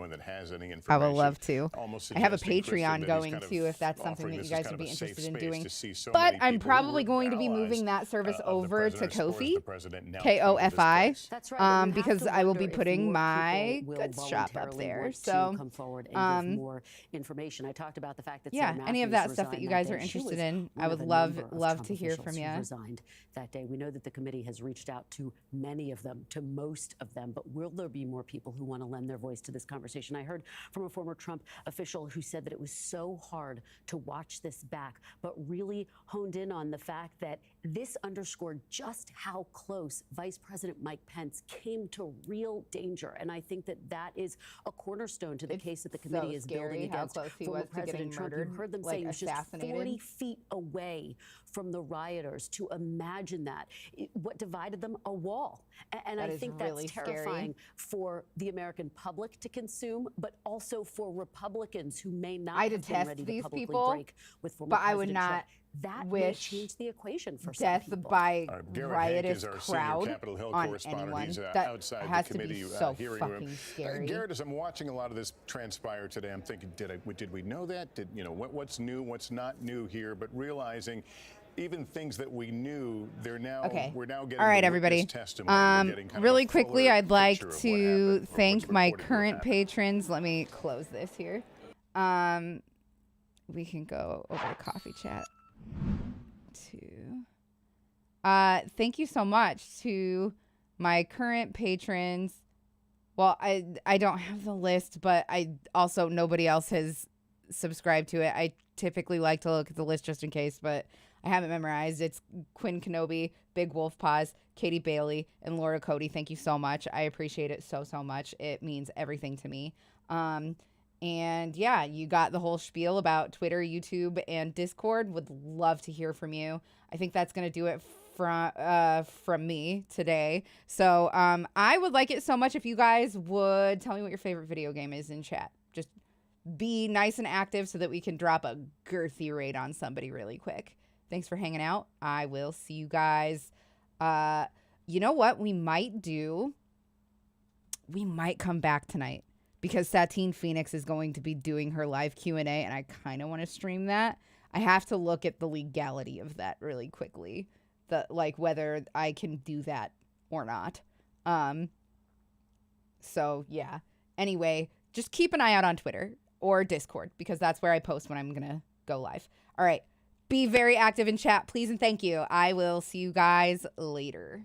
I would love to. I have a Patreon going too, if that's something that you guys would be interested in doing. But I'm probably going to be moving that service over to Ko-fi, K-O-F-I, because I will be putting my goods shop up there. So, come forward and give more information. I talked about the fact that yeah, any of that stuff that you guys are interested in, I would love to hear from you. Resigned that day. We know that the committee has reached out to many of them, to most of them, but will there be more people who want to lend their voice to this conversation? I heard from a former Trump official who said that it was so hard to watch this back, but really honed in on the fact that this underscored just how close Vice President Mike Pence came to real danger. And I think that that is a cornerstone to the case that the committee is building against former President Trump. You heard them saying he was just 40 feet away from the rioters. To imagine that. What divided them? A wall. And I think that's terrifying for the American public to consume, but also for Republicans who may not have been ready to publicly break with former President Trump. I would not that may change the equation for death some people. by Garrett riotous Hank is our crowd senior Capitol Hill on correspondent. anyone. He's That outside has the to be committee so hearing fucking room. scary. Garrett, as I'm watching a lot of this transpire today, I'm thinking, did we know that? Did what's new? What's not new here? But realizing even things that we knew, we're now getting all right, the everybody. witness testimony. We're getting kind Really of a quickly, fuller I'd like picture of what to happened, thank my what's reported current what happened. patrons. Let me close this here. We can go over to coffee chat. Thank you so much to my current patrons. Well, I don't have the list, but nobody else has subscribed to it. I typically like to look at the list just in case, but I haven't memorized. It's Quinn Kenobi, Big Wolf Paws, Katie Bailey, and Laura Cody. Thank you so much. I appreciate it so much. It means everything to me. And yeah, you got the whole spiel about Twitter, YouTube, and Discord. Would love to hear from you. I think that's going to do it from me today. So I would like it so much if you guys would tell me what your favorite video game is in chat. Just be nice and active so that we can drop a girthy raid on somebody really quick. Thanks for hanging out. I will see you guys. You know what we might do? We might come back tonight because Satine Phoenix is going to be doing her live Q&A, and I kind of want to stream that. I have to look at the legality of that really quickly, whether I can do that or not. So yeah. Anyway, just keep an eye out on Twitter or Discord because that's where I post when I'm gonna go live. All right. Be very active in chat, please, and thank you. I will see you guys later.